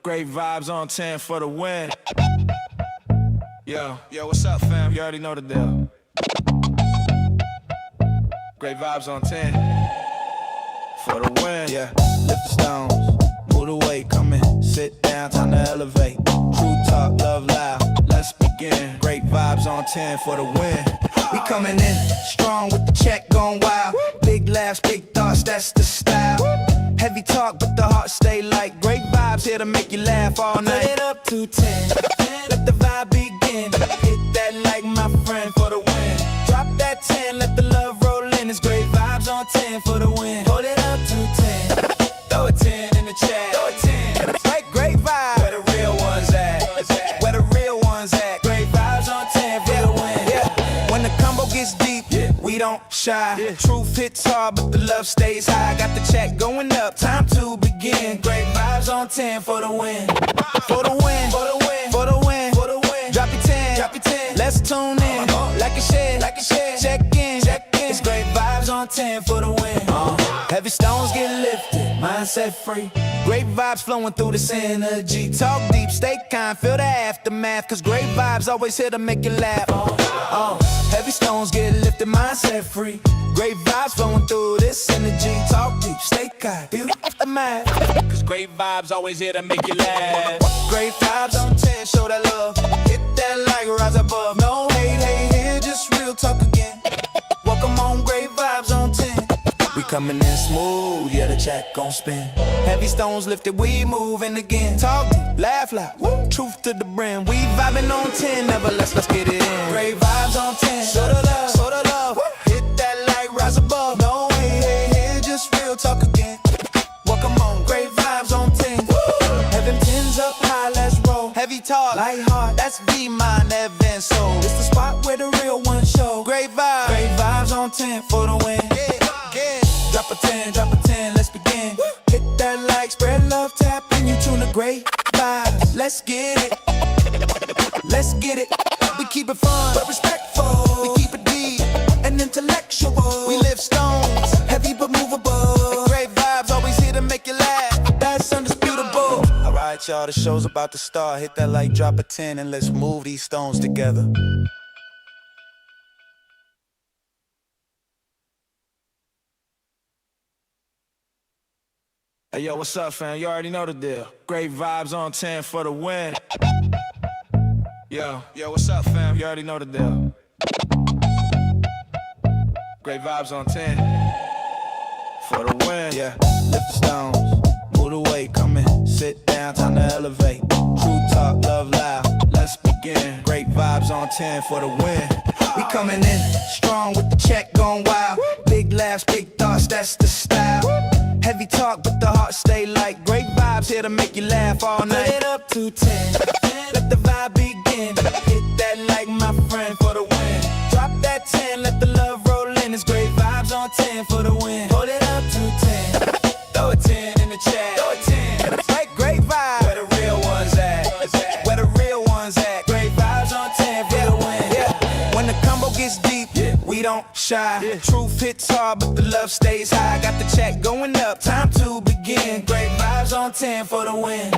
Great vibes on 10 for the win. Yo, what's up, fam? You already know the deal. Great vibes on 10 for the win. Yeah, lift the stones, move the weight, come in, sit down, time to elevate. True talk, love loud, let's begin. Great vibes on 10 for the win. We coming in strong with the check going wild. Big laughs, big thoughts, that's the style. Heavy talk, but the heart stay light. Great vibes here to make you laugh all night. Put it up to 10, let the vibe begin. Hit that like my friend for the win. Drop that 10, let the love roll in. It's great vibes on 10 for the win. Hold it up to 10, throw a 10 in the chat. Throw a 10, like great vibes. Where the real ones at? Where the real ones at? Great vibes on 10 for the win. Yeah. When the combo gets deep, we don't shy. Truth hits hard, but the love stays high. Got the check going up, time to begin. Great vibes on 10 for the win. For the win, for the win, for the win, for the win. Drop your 10, drop your 10. Let's tune in, like a share, like a share. Check in, check in. It's great vibes on 10 for the win. Heavy stones get lifted, mindset free. Great vibes flowing through this energy. Talk deep, stay kind, feel the aftermath. Cause great vibes always here to make you laugh. Heavy stones get lifted, mindset free. Great vibes flowing through this energy. Talk deep, stay kind, feel the aftermath. Cause great vibes always here to make you laugh. Great vibes on 10, show that love. Hit that like, rise above. No hate, hate here, just real talk again. Welcome on, great vibes on 10. We coming in smooth, yeah, the check gon' spin. Heavy stones lifted, we moving again. Talk deep, laugh loud, woo. Truth to the brim. We vibing on 10, never less, let's get it in. Great vibes on 10, show the love, show the love. Woo. Hit that like, rise above. No hate, hate here, just real talk again. Welcome on, great vibes on 10. Woo. Heaven 10s up high, let's roll. Heavy talk, light heart, that's V-Mind, Evan Soul. It's the spot where the real ones show. Great vibes on 10 for the win. Drop a 10, drop a 10, let's begin. Hit that like, spread love, tap in, you tune the great vibes. Let's get it, let's get it. We keep it fun, but respectful. We keep it deep and intellectual. We lift stones, heavy but movable. Great vibes, always here to make you laugh. That's undisputable. Alright, y'all, the show's about to start. Hit that like, drop a 10, and let's move these stones together. Hey, yo, what's up, fam? You already know the deal. Great vibes on 10 for the win. Yo, what's up, fam? You already know the deal. Great vibes on 10 for the win. Yeah, lift the stones, move the weight, come in, sit down, time to elevate. True talk, love loud, let's begin. Great vibes on 10 for the win. We coming in strong with the check going wild. Big laughs, big thoughts, that's the style. Heavy talk, but the heart stay light. Great vibes here to make you laugh all night. Put it up to 10, let the vibe begin. Hit that like my friend for the win. Drop that 10, let the love roll in. It's great vibes on 10 for the win. Hold it up to 10, throw a 10 in the chat. Throw a 10, like great vibes. Where the real ones at? Where the real ones at? Great vibes on 10 for the win. Yeah. When the combo gets deep, we don't shy. Truth hits hard, but the love stays high. Got the check going up, time to begin. Great vibes on 10 for the win.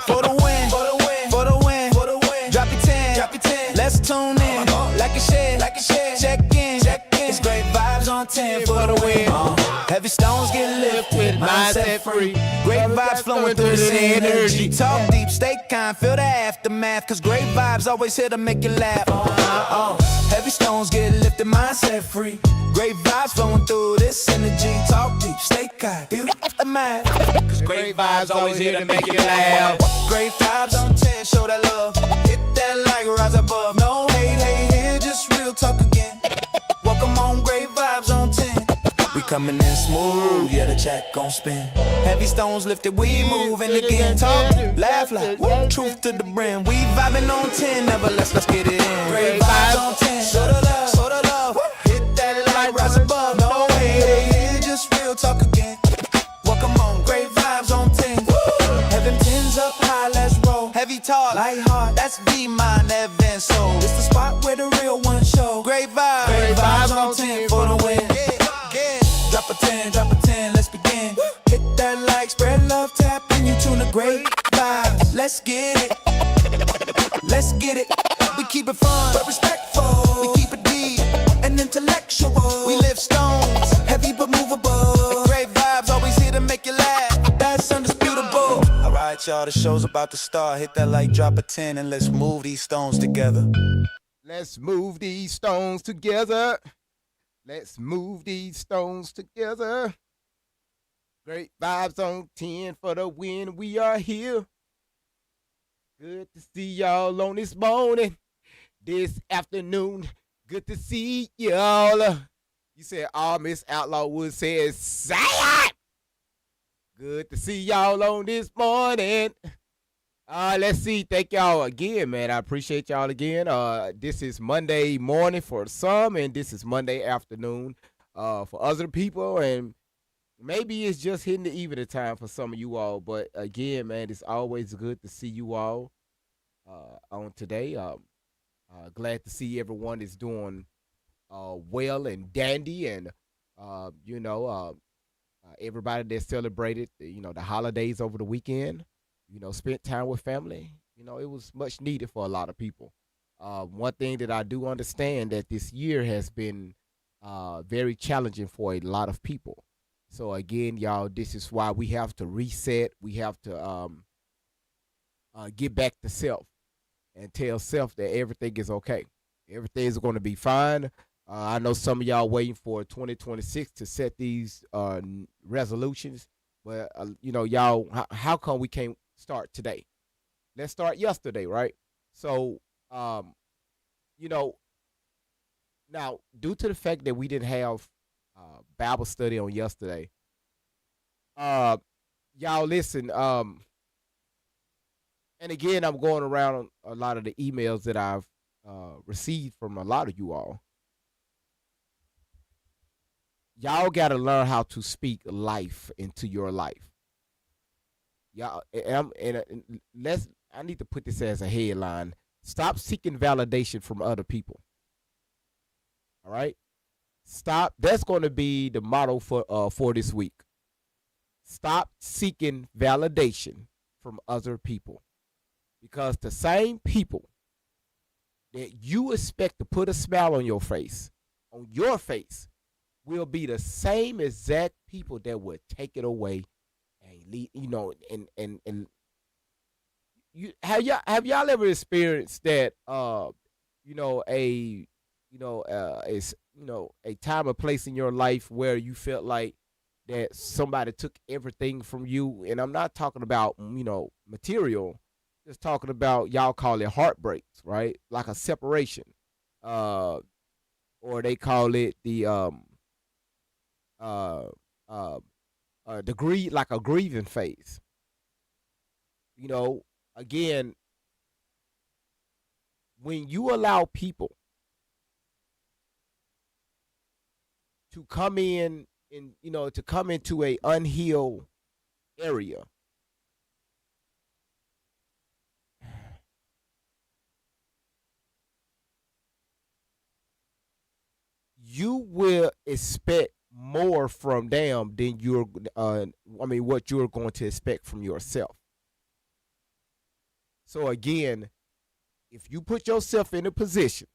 For the win, for the win, for the win, for the win. Drop your 10, drop your 10. Let's tune in, like a share, like a share. Check in, check in. It's great vibes on 10 for the win. Heavy stones get lifted, mindset free. Great vibes flowing through this energy. Talk deep, stay kind, feel the aftermath. Cause great vibes always here to make you laugh. Heavy stones get lifted, mindset free. Great vibes flowing through this energy. Talk deep, stay kind, feel the aftermath. Cause great vibes always here to make you laugh. Great vibes on 10, show that love. Hit that like, rise above. No hate, hate here, just real talk again. Welcome on, great vibes on 10. We coming in smooth, yeah, the check gon' spin. Heavy stones lifted, we moving again. Talk, laugh loud, woo. Truth to the brim. We vibing on 10, never less, let's get it in. Great vibes on 10, show the love, show the love. Woo. Hit that light, rise above. No hate, here, just real talk again. Welcome on, great vibes on 10. Woo. Heaven 10s up high, let's roll. Heavy talk, light heart, that's V-Mind, Evan Soul. It's the spot where the real ones show. Great vibes on 10 for the win. Drop a 10, drop a 10, let's begin. Hit that like, spread love, tap in, you tune the great vibes. let's get it. Let's get it. We keep it fun, but respectful. We keep it deep and intellectual. We live stones, heavy but movable. Great vibes, always here to make you laugh. That's undisputable. Alright, y'all, the show's about to start. Hit that like, drop a 10, and let's move these stones together. Let's move these stones together. Let's move these stones together. Great vibes on 10 for the win. We are here. Good to see y'all on this morning, this afternoon. Good to see y'all. You said, Miss Outlaw Wood says, say it. Good to see y'all on this morning. Let's see. Thank y'all again, man. I appreciate y'all again. This is Monday morning for some, and this is Monday afternoon for other people, and maybe it's just hitting the evening time for some of you all. But again, man, it's always good to see you all on today. Glad to see everyone is doing well and dandy, and everybody that celebrated the holidays over the weekend. Spent time with family. It was much needed for a lot of people. One thing that I do understand that this year has been very challenging for a lot of people. So again, y'all, this is why we have to reset. We have to get back to self and tell self that everything is okay. Everything is going to be fine. I know some of y'all waiting for 2026 to set these resolutions, but y'all, how come we can't start today? Let's start yesterday, right? So, now, due to the fact that we didn't have Bible study on yesterday, y'all listen. And again, I'm going around a lot of the emails that I've received from a lot of you all. Y'all got to learn how to speak life into your life. Y'all, I need to put this as a headline. Stop seeking validation from other people. All right? Stop. That's going to be the motto for this week. Stop seeking validation from other people. Because the same people that you expect to put a smile on your face, will be the same exact people that would take it away and lead, and you have y'all ever experienced that a time or place in your life where you felt like that somebody took everything from you? And I'm not talking about material, just talking about, y'all call it heartbreaks, right? Like a separation, or they call it the like a grieving phase. Again, when you allow people to come in and to come into a unhealed area, you will expect more from them than what you're going to expect from yourself. So again, if you put yourself in a position,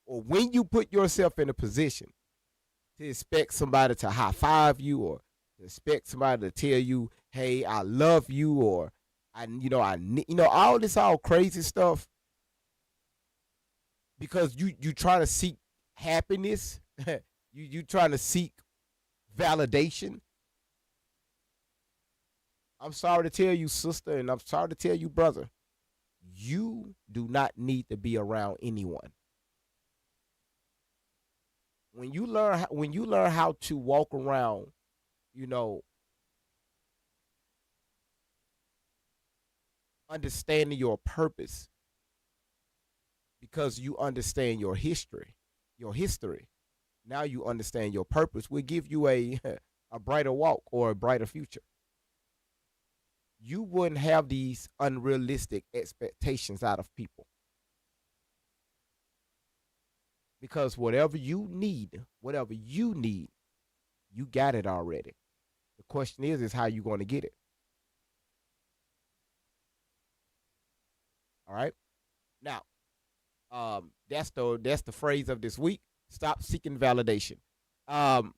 or when you put yourself in a position to expect somebody to high five you, or to expect somebody to tell you, "Hey, I love you," or all crazy stuff, because you trying to seek happiness, you trying to seek validation. I'm sorry to tell you, sister, and I'm sorry to tell you, brother, you do not need to be around anyone. When you learn how to walk around, understanding your purpose, because you understand your history. Now you understand your purpose will give you a brighter walk or a brighter future. You wouldn't have these unrealistic expectations out of people. Because whatever you need, you got it already. The question is how you going to get it. right. Now, that's the phrase of this week. Stop seeking validation. Um,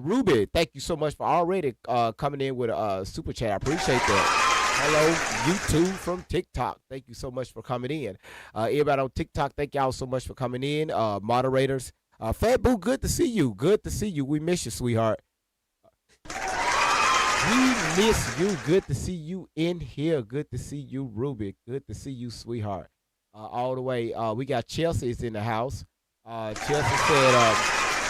Ruby, thank you so much for already coming in with a super chat. I appreciate that. Hello, YouTube from TikTok. Thank you so much for coming in. Everybody on TikTok, thank y'all so much for coming in. Moderators, Fat Boo, good to see you. Good to see you. We miss you, sweetheart. We miss you. Good to see you in here. Good to see you, Ruby. Good to see you, sweetheart. All the way. We got Chelsea's in the house. Chelsea said,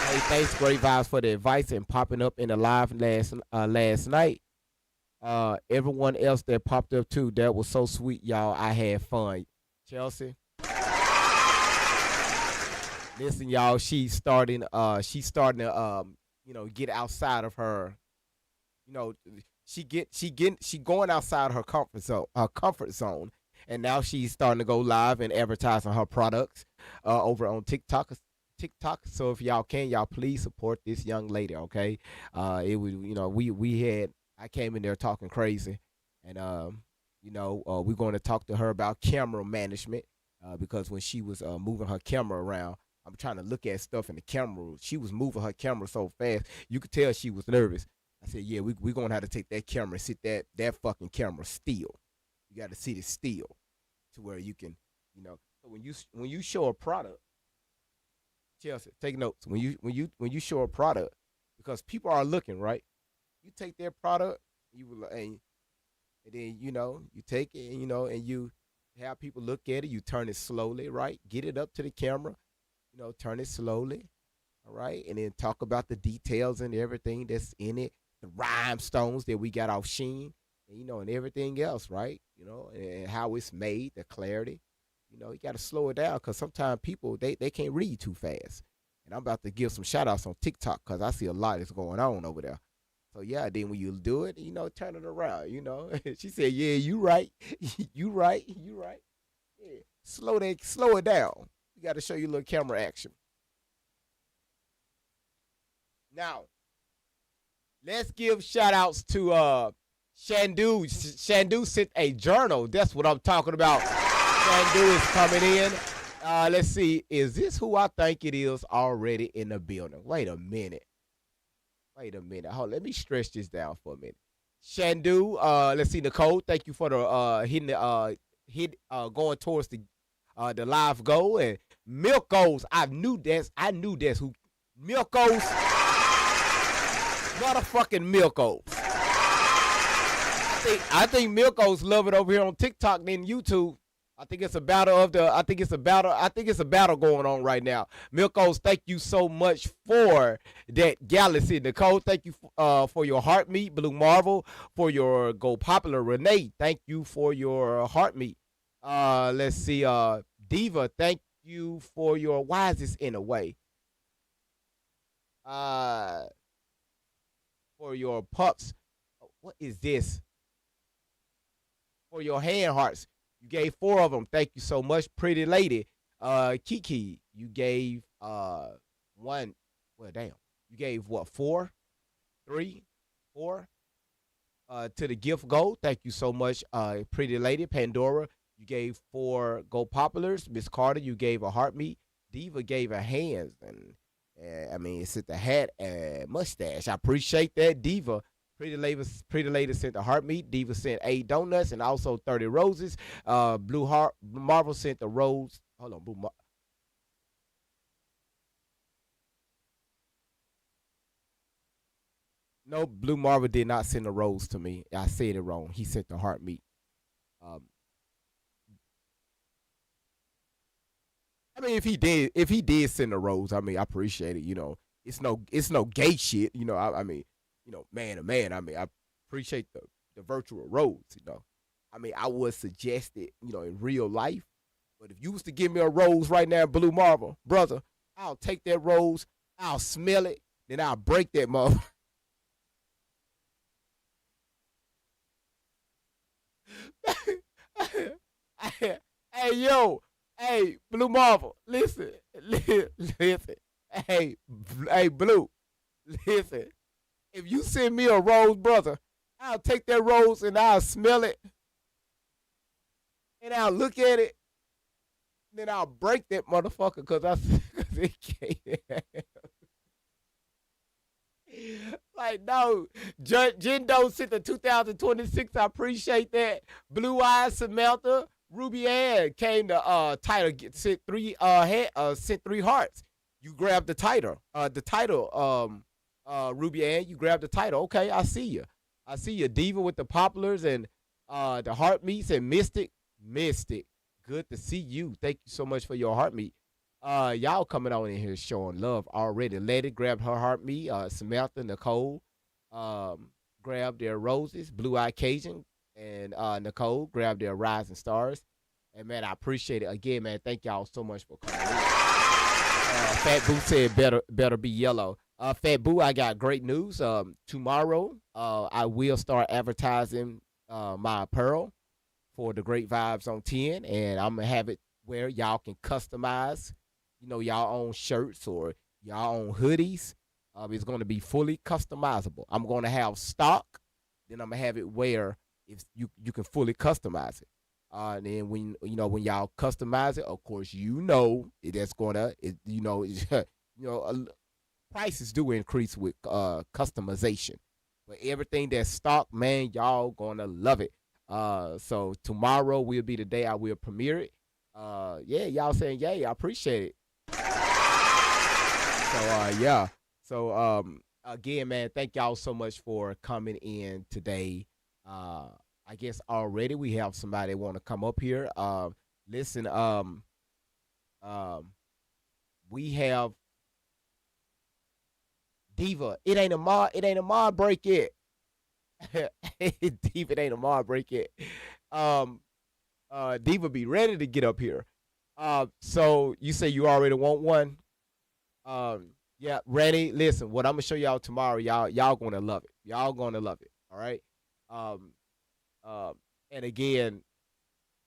"Hey, thanks, great vibes for the advice and popping up in the live last night. Everyone else that popped up too, that was so sweet, y'all. I had fun." Chelsea, listen, y'all. She's starting to get outside of her. You know, she going outside her comfort zone, and now she's starting to go live and advertising her products over on TikTok. So if y'all can, y'all please support this young lady, okay? It was, I came in there talking crazy, and we're going to talk to her about camera management because when she was moving her camera around, I'm trying to look at stuff in the camera. She was moving her camera so fast, you could tell she was nervous. I said, yeah, we're going to have to take that camera and sit that fucking camera still. You got to sit it still to where you can, so when you show a product, Chelsea, take notes. When you show a product, because people are looking, right? You take their product, and then you take it, and you have people look at it. You turn it slowly, right? Get it up to the camera, turn it slowly, all right, and then talk about the details and everything that's in it, the rhinestones that we got off Sheen, and everything else, right? And how it's made, the clarity. You got to slow it down because sometimes people, they can't read too fast. And I'm about to give some shout outs on TikTok because I see a lot that's going on over there. So, yeah, then when you do it, turn it around, She said, yeah, you right. you right. Yeah. Slow it down. You got to show you a little camera action. Now, let's give shout outs to Shandu. Shandu sent a journal. That's what I'm talking about. Shandu is coming in. Let's see. Is this who I think it is already in the building? Wait a minute. Hold. Let me stretch this down for a minute. Shandu. Let's see. Nicole. Thank you for the going towards the live goal and Milk goes. I knew that's who Milk goes. Motherfucking Milkos. I think Milkos love it over here on TikTok than YouTube. I think it's a battle going on right now. Milkos, thank you so much for that galaxy. Nicole, thank you for your heart meat. Blue Marvel for your Go Popular. Renee, thank you for your heart meat. Let's see. Diva, thank you for your why is this in a way? For your pups. What is this? For your hand hearts. You gave 4 of them. Thank you so much. Pretty lady. Kiki, you gave 1. Well, damn. You gave what? 4? 3? 4? To the gift goal. Thank you so much. Pretty lady. Pandora, you gave 4 Go Populars. Miss Carter, you gave a heartmeat. Diva gave a hands. And it's at the hat and mustache. I appreciate that, Diva. Pretty lady sent the heartmeat. Diva sent 8 donuts and also 30 roses. Blue Marvel sent the rose. Hold on, No, Blue Marvel did not send a rose to me. I said it wrong. He sent the heartmeat. If he did send a rose, I appreciate it. It's no gay shit. Man to man. I appreciate the virtual rose. I would suggest it, in real life. But if you was to give me a rose right now, Blue Marvel, brother, I'll take that rose, I'll smell it, then I'll break that mother. Hey, yo. Hey, Blue Marvel, listen. Hey, Blue, listen. If you send me a rose, brother, I'll take that rose and I'll smell it. and I'll look at it, then I'll break that motherfucker because cause it can't. Like, no, Jendo sent the 2026. I appreciate that. Blue Eyes Samantha, Ruby Ann came to title, sent sent 3 hearts. You grab the title, Ruby Ann, you grab the title. Okay, I see you. I see you, Diva with the poplars and the heartmeats and Mystic. Good to see you. Thank you so much for your heartmeat. Y'all coming on in here showing love already. Letty grabbed her heartmeat. Samantha, Nicole, grabbed their roses. Blue Eye Cajun and Nicole grabbed their rising stars. And man, I appreciate it again, man. Thank y'all so much for coming. Fat Boo said better be yellow. Fat Boo, I got great news. Tomorrow, I will start advertising my apparel for the Great Vibes on 10, and I'm gonna have it where y'all can customize, y'all own shirts or y'all own hoodies. It's gonna be fully customizable. I'm gonna have stock, then I'm gonna have it where if you can fully customize it. And then when y'all customize it, of course that's gonna prices do increase with customization. But everything that's stock, man, y'all gonna love it. So tomorrow will be the day I will premiere it. Yeah, y'all saying yay, I appreciate it. So yeah. So again, man, thank y'all so much for coming in today. I guess already we have somebody want to come up here. Listen, we have Diva. It ain't a mod break yet. Diva, it ain't a mod break yet. Diva be ready to get up here. So you say you already want one? Yeah, ready. Listen, what I'm gonna show y'all tomorrow, y'all gonna love it. Y'all gonna love it. All right. And again,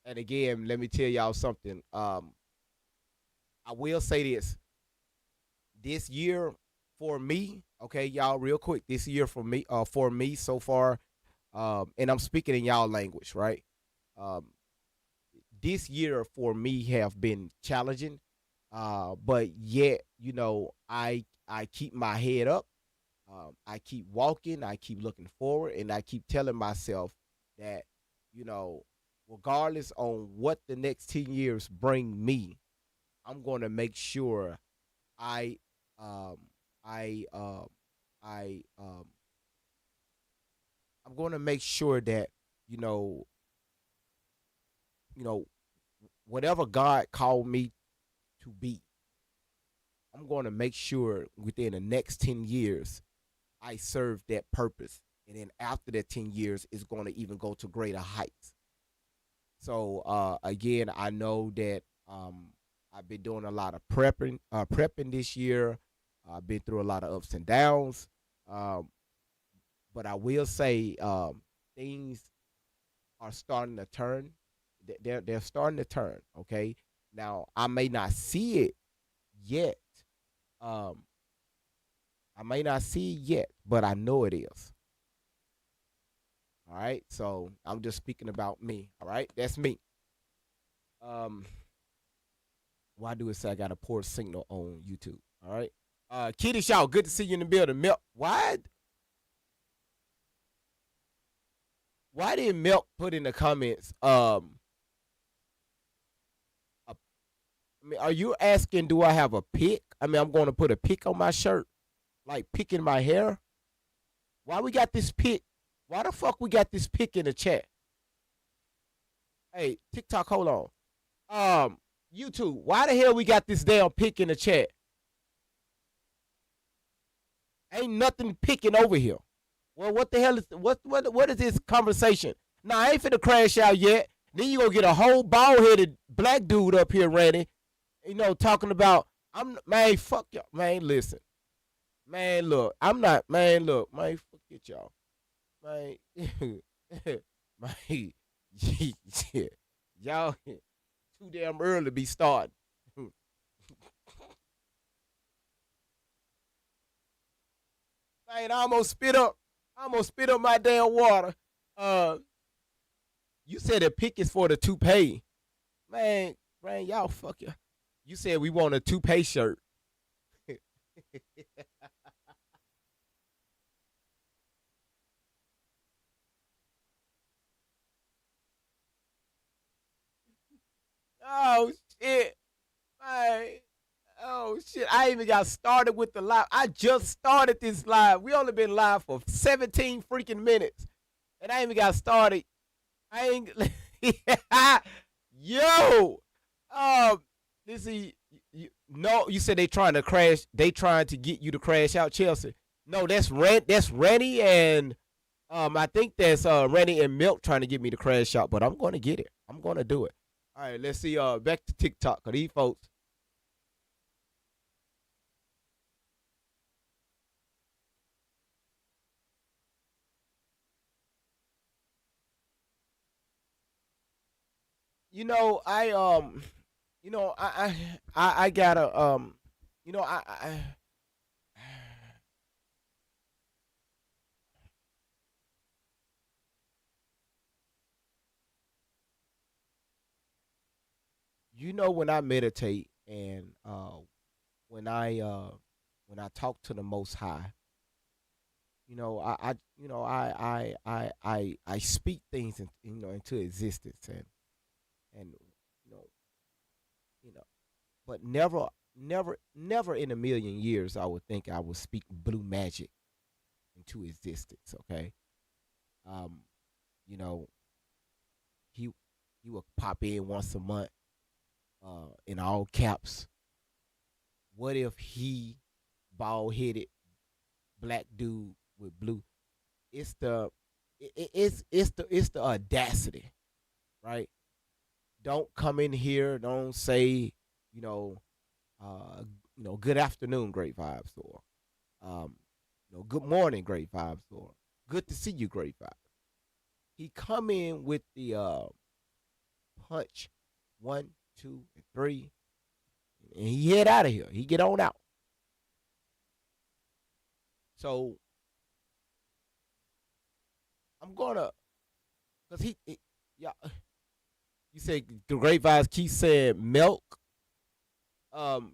let me tell y'all something. I will say this. This year for me, okay, y'all, real quick. This year for me so far, and I'm speaking in y'all language, right? This year for me have been challenging, but yet, I keep my head up. I keep walking. I keep looking forward, and I keep telling myself that, regardless on what the next 10 years bring me, I'm going to make sure I'm going to make sure that, whatever God called me to be, I'm going to make sure within the next 10 years, I serve that purpose. And then after that 10 years, it's going to even go to greater heights. So, again, I know that I've been doing a lot of prepping this year. I've been through a lot of ups and downs. But I will say things are starting to turn. They're starting to turn, okay? Now, I may not see it yet. I may not see it yet, but I know it is. All right? So, I'm just speaking about me, all right? That's me. Why do it say I got a poor signal on YouTube? All right? Kitty Shaw, good to see you in the building. Milk, why did Milk put in the comments, are you asking, do I have a pick? I'm going to put a pick on my shirt, like picking my hair. Why we got this pick? Why the fuck we got this pick in the chat? Hey, TikTok, hold on. YouTube, why the hell we got this damn pick in the chat? Ain't nothing picking over here. Well, what the hell is what is this conversation? Now, I ain't finna crash out yet. Then you gonna get a whole bald-headed black dude up here, Randy, talking about, man, fuck y'all. Man, listen. Man, look, I'm not, man, look, man, forget y'all. Man, man, y'all too damn early to be starting. Man, I almost spit up my damn water. You said the pick is for the toupee. Man, man, y'all fuck you. You said we want a toupee shirt. Oh shit, man. Oh shit. I even got started with the live. I just started this live. We only been live for 17 freaking minutes. And I even got started. I ain't yo. This is no, you said they trying to crash. They trying to get you to crash out, Chelsea. No, that's Rennie and I think that's Rennie and Milk trying to get me to crash out, but I'm gonna get it. I'm gonna do it. All right, let's see. Back to TikTok, cause these folks. You know, I gotta you know, you know when I meditate and when I uh when I talk to the Most High, I speak things into existence and you know you know but never in a million years I would think I would speak blue magic into existence. Okay, um, you know he he would pop in once a month in all caps. What if he bald headed black dude with blue? It's the it's the audacity, right? Don't come in here. Don't say you know good afternoon, great vibes, or um, good morning, great vibes, or good to see you, great vibes. He come in with the punch, one, two, and three, and he head out of here. He get on out. So I'm gonna, cause yeah. You say the great vibes keep saying milk. Um,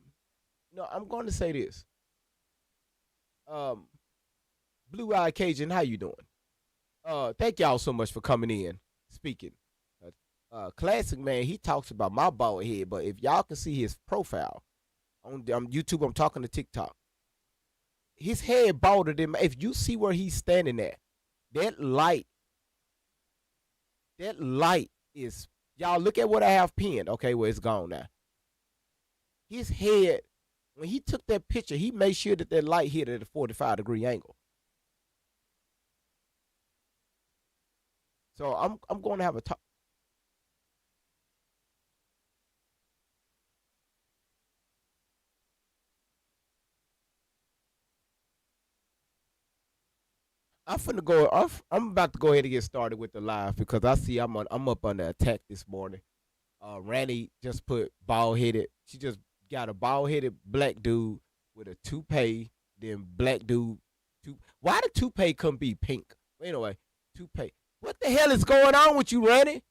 no, I'm going to say this. Um, Blue Eye Cajun, how you doing? Thank y'all so much for coming in, speaking. Classic man, he talks about my bald head, but if y'all can see his profile on YouTube, I'm talking to TikTok. His head balder than if you see where he's standing at, that light, that light is y'all look at what I have pinned. Okay, well it's gone now. His head, when he took that picture, he made sure that that light hit at a 45-degree angle. So I'm going to have a talk. I'm finna go. I'm about to go ahead and get started with the live because I see I'm up under attack this morning. Randy just put bald headed. She just got a bald headed black dude with a toupee. Then black dude. Why the toupee couldn't be pink? Anyway, toupee. What the hell is going on with you, Randy?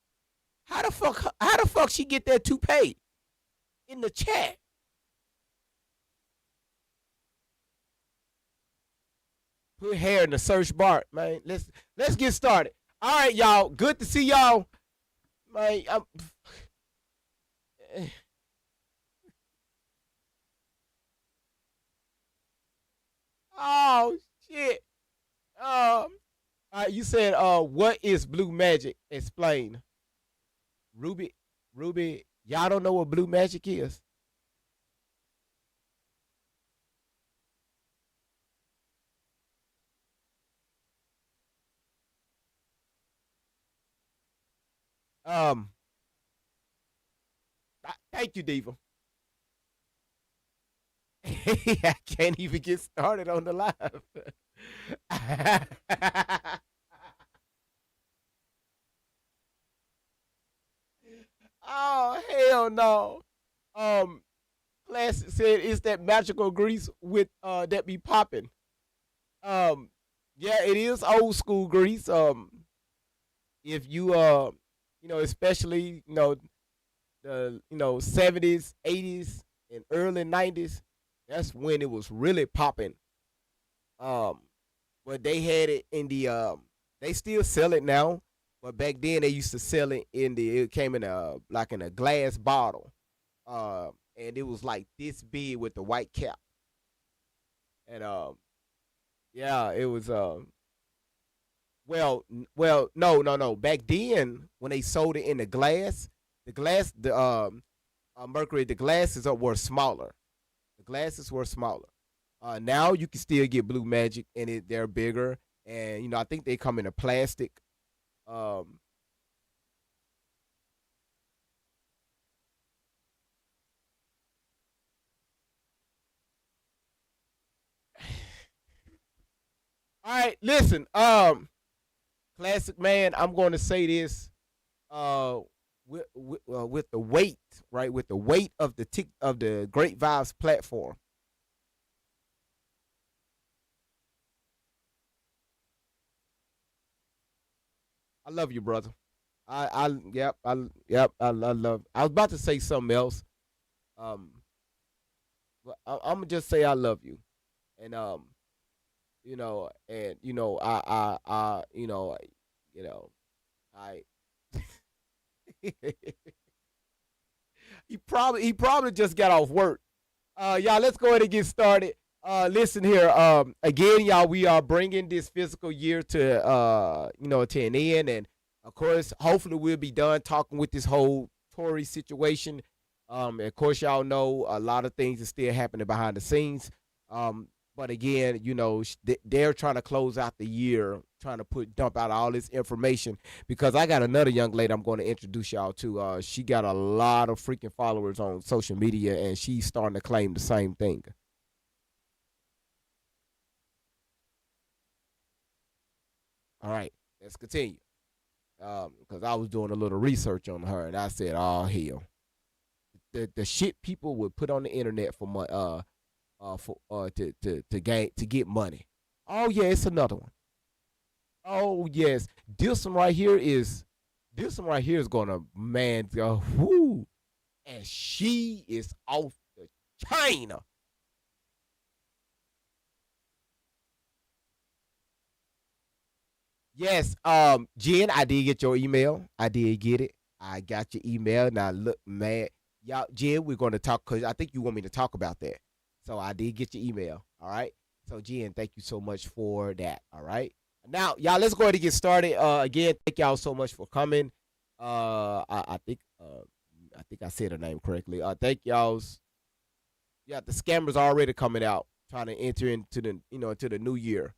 How the fuck? How the fuck she get that toupee in the chat? Put hair in the search bar, man. Let's get started. All right, y'all. Good to see y'all, man. Oh shit. All right, you said what is blue magic? Explain. Ruby, Ruby, y'all don't know what blue magic is? Um, thank you, Diva. I can't even get started on the live. Oh hell no. Um, Classic said it's that magical grease with that be popping. Um, yeah, it is old school grease. If you especially the 70s, 80s, and early 90s. That's when it was really popping. Um, but they had it in the they still sell it now, but back then they used to sell it in the it came in a like in a glass bottle. And it was like this big with the white cap. And yeah, it was no. Back then when they sold it in the glass the Mercury the glasses were smaller. The glasses were smaller. Now you can still get Blue Magic and they're bigger, and I think they come in a plastic. Um, all right, listen. Classic man, I'm going to say this. Uh, with the weight, right? With the weight of the Great Vibes platform. I love you, brother. I love. I was about to say something else. Um, but I'm gonna just say I love you, and you know, I. he probably just got off work. Y'all, let's go ahead and get started. Listen here. Again, y'all, we are bringing this physical year to an end, and of course, hopefully, we'll be done talking with this whole Tory situation. Of course, y'all know a lot of things are still happening behind the scenes. But again, they're trying to close out the year, trying to dump out all this information because I got another young lady I'm going to introduce y'all to. She got a lot of freaking followers on social media, and she's starting to claim the same thing. All right, let's continue. Because I was doing a little research on her, and I said, "Oh hell, the shit people would put on the internet for to get money." Oh yeah, it's another one. Oh yes, this one right here is gonna man go whoo, and she is off the China. Yes, Jen, I did get your email. I did get it. I got your email. Now look, man, y'all, Jen, we're gonna talk because I think you want me to talk about that. So I did get your email. All right. So Jen, thank you so much for that. All right. Now, y'all, let's go ahead and get started. Again, thank y'all so much for coming. I think I said her name correctly. Thank y'all's. Yeah, the scammers already coming out trying to enter into the new year.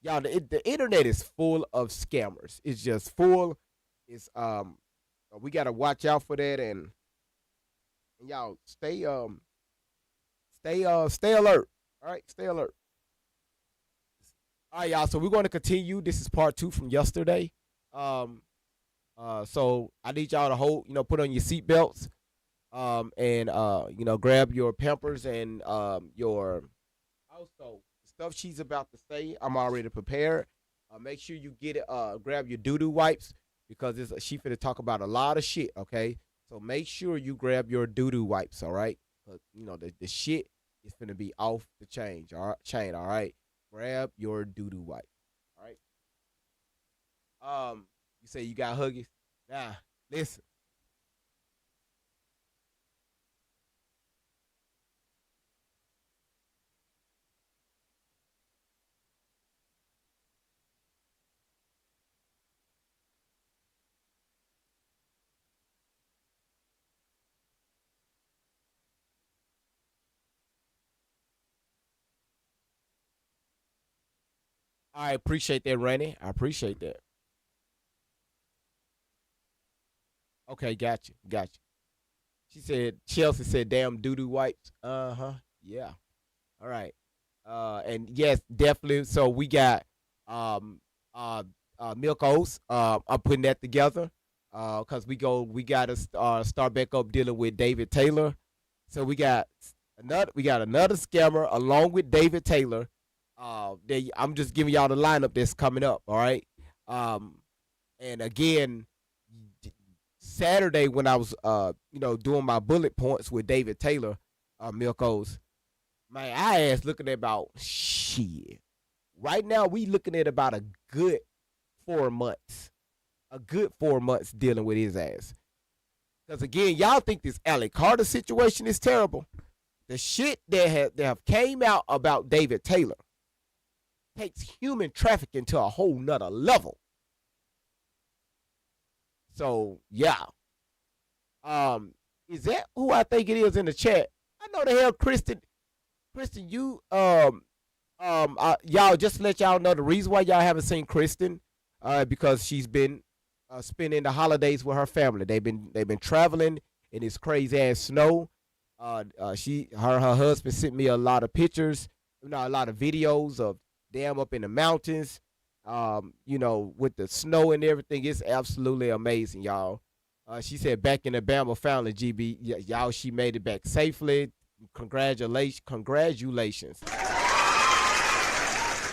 Y'all, the internet is full of scammers. It's just full. It's we gotta watch out for that, and y'all stay alert. All right, stay alert. All right, y'all. So we're going to continue. This is part two from yesterday. Um, so I need y'all to put on your seatbelts, and grab your Pampers and your also stuff she's about to say. I'm already prepared. Make sure you get it. Grab your doo doo wipes because she finna talk about a lot of shit. Okay, so make sure you grab your doo doo wipes. All right, 'cause, the shit is finna be off the chain. All right, grab your doo doo wipe. All right. You say you got huggies. Nah, listen. I appreciate that, Randy. I appreciate that. Okay, got you. Chelsea said, "Damn doo doo wipes." Uh-huh. Yeah. All right. And yes, definitely. So we got um uh Milk Oats. I'm putting that together. Cause we gotta start back up dealing with David Taylor. So we got another scammer along with David Taylor. I'm just giving y'all the lineup that's coming up. All right. Um, and again, Saturday when I was doing my bullet points with David Taylor, Milkos, my ass looking at about shit. Right now we looking at about a good 4 months. A good 4 months dealing with his ass. Because again, y'all think this Alec Carter situation is terrible. The shit that have came out about David Taylor takes human trafficking to a whole nother level. So yeah. Is that who I think it is in the chat? I know the hell, Kristen, you y'all, just to let y'all know the reason why y'all haven't seen Kristen, because she's been spending the holidays with her family. They've been traveling in this crazy ass snow. Her husband sent me a lot of pictures, a lot of videos of them up in the mountains. With the snow and everything. It's absolutely amazing, y'all. She said back in Alabama, finally, GB, y'all, she made it back safely. Congratulations.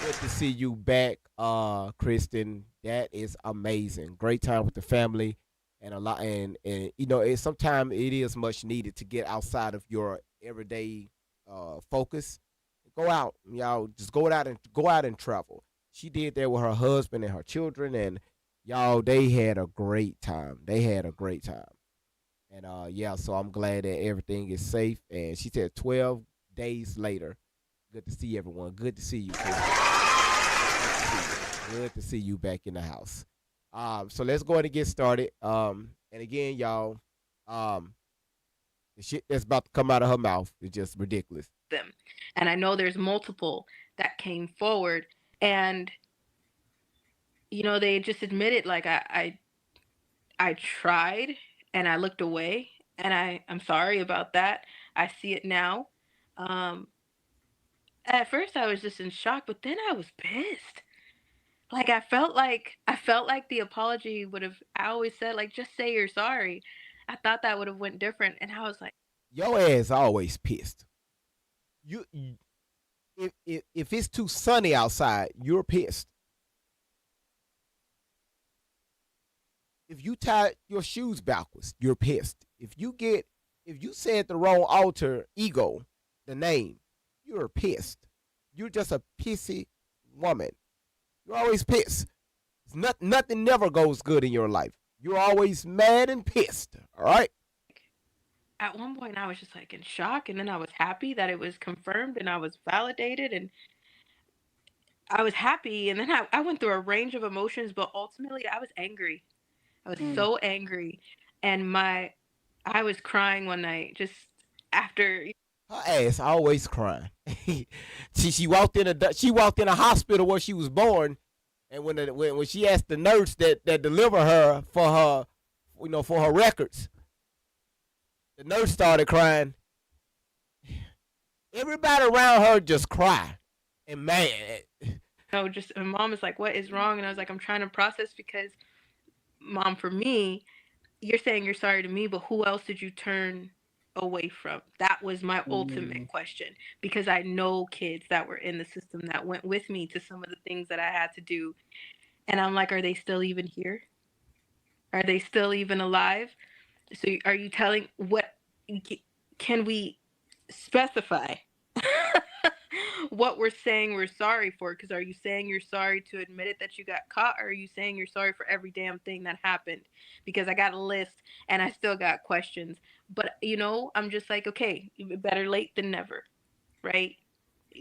Good to see you back, Kristen. That is amazing. Great time with the family, and a lot, and sometimes it is much needed to get outside of your everyday focus. Go out, y'all. Just go out and travel. She did that with her husband and her children, and y'all, they had a great time. And so I'm glad that everything is safe. And she said 12 days later. Good to see everyone. Good to see you, Kristen. Good to see you back in the house. So let's go ahead and get started. And again, y'all, the shit that's about to come out of her mouth is just ridiculous. Them. And I know there's multiple that came forward, and they just admitted, like, I tried and I looked away, and I'm sorry about that. I see it now. At first I was just in shock, but then I was pissed. Like, I felt like the apology would have, I always said, like, just say you're sorry. I thought that would have went different, and I was like, your ass always pissed. If it's too sunny outside, you're pissed. If you tie your shoes backwards, you're pissed. If you said the wrong alter ego, the name, you're pissed. You're just a pissy woman. You're always pissed. Nothing never goes good in your life. You're always mad and pissed. All right? At one point I was just like in shock, and then I was happy that it was confirmed and I was validated, and I was happy, and then I went through a range of emotions, but ultimately I was angry. I was so angry, and I was crying one night just after. Her ass always crying. she walked in a hospital where she was born, and when she asked the nurse that delivered her for her records, the nurse started crying. Everybody around her just cried, and man, just my mom was like, "What is wrong?" And I was like, "I'm trying to process, because Mom, for me, you're saying you're sorry to me, but who else did you turn away from?" That was my ultimate question, because I know kids that were in the system that went with me to some of the things that I had to do. And I'm like, are they still even here? Are they still even alive? So are you telling, what can we specify what we're saying we're sorry for? Because are you saying you're sorry to admit it that you got caught, or are you saying you're sorry for every damn thing that happened? Because I got a list and I still got questions. But I'm just like, okay, better late than never, right?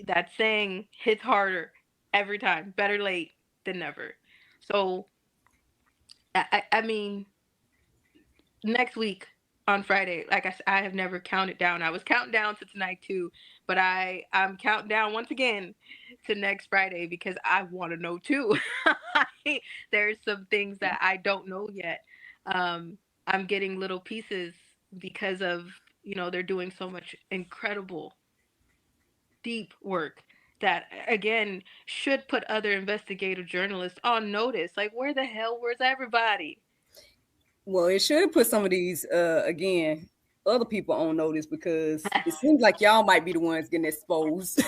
That saying hits harder every time. Better late than never. So I mean, next week on Friday, like I have never counted down. I was counting down to tonight too, but I'm counting down once again to next Friday, because I want to know too. There's some things that I don't know yet. I'm getting little pieces because of, they're doing so much incredible, deep work that, again, should put other investigative journalists on notice. Like, where's everybody? Well, it should put some of these, again, other people on notice, because it seems like y'all might be the ones getting exposed.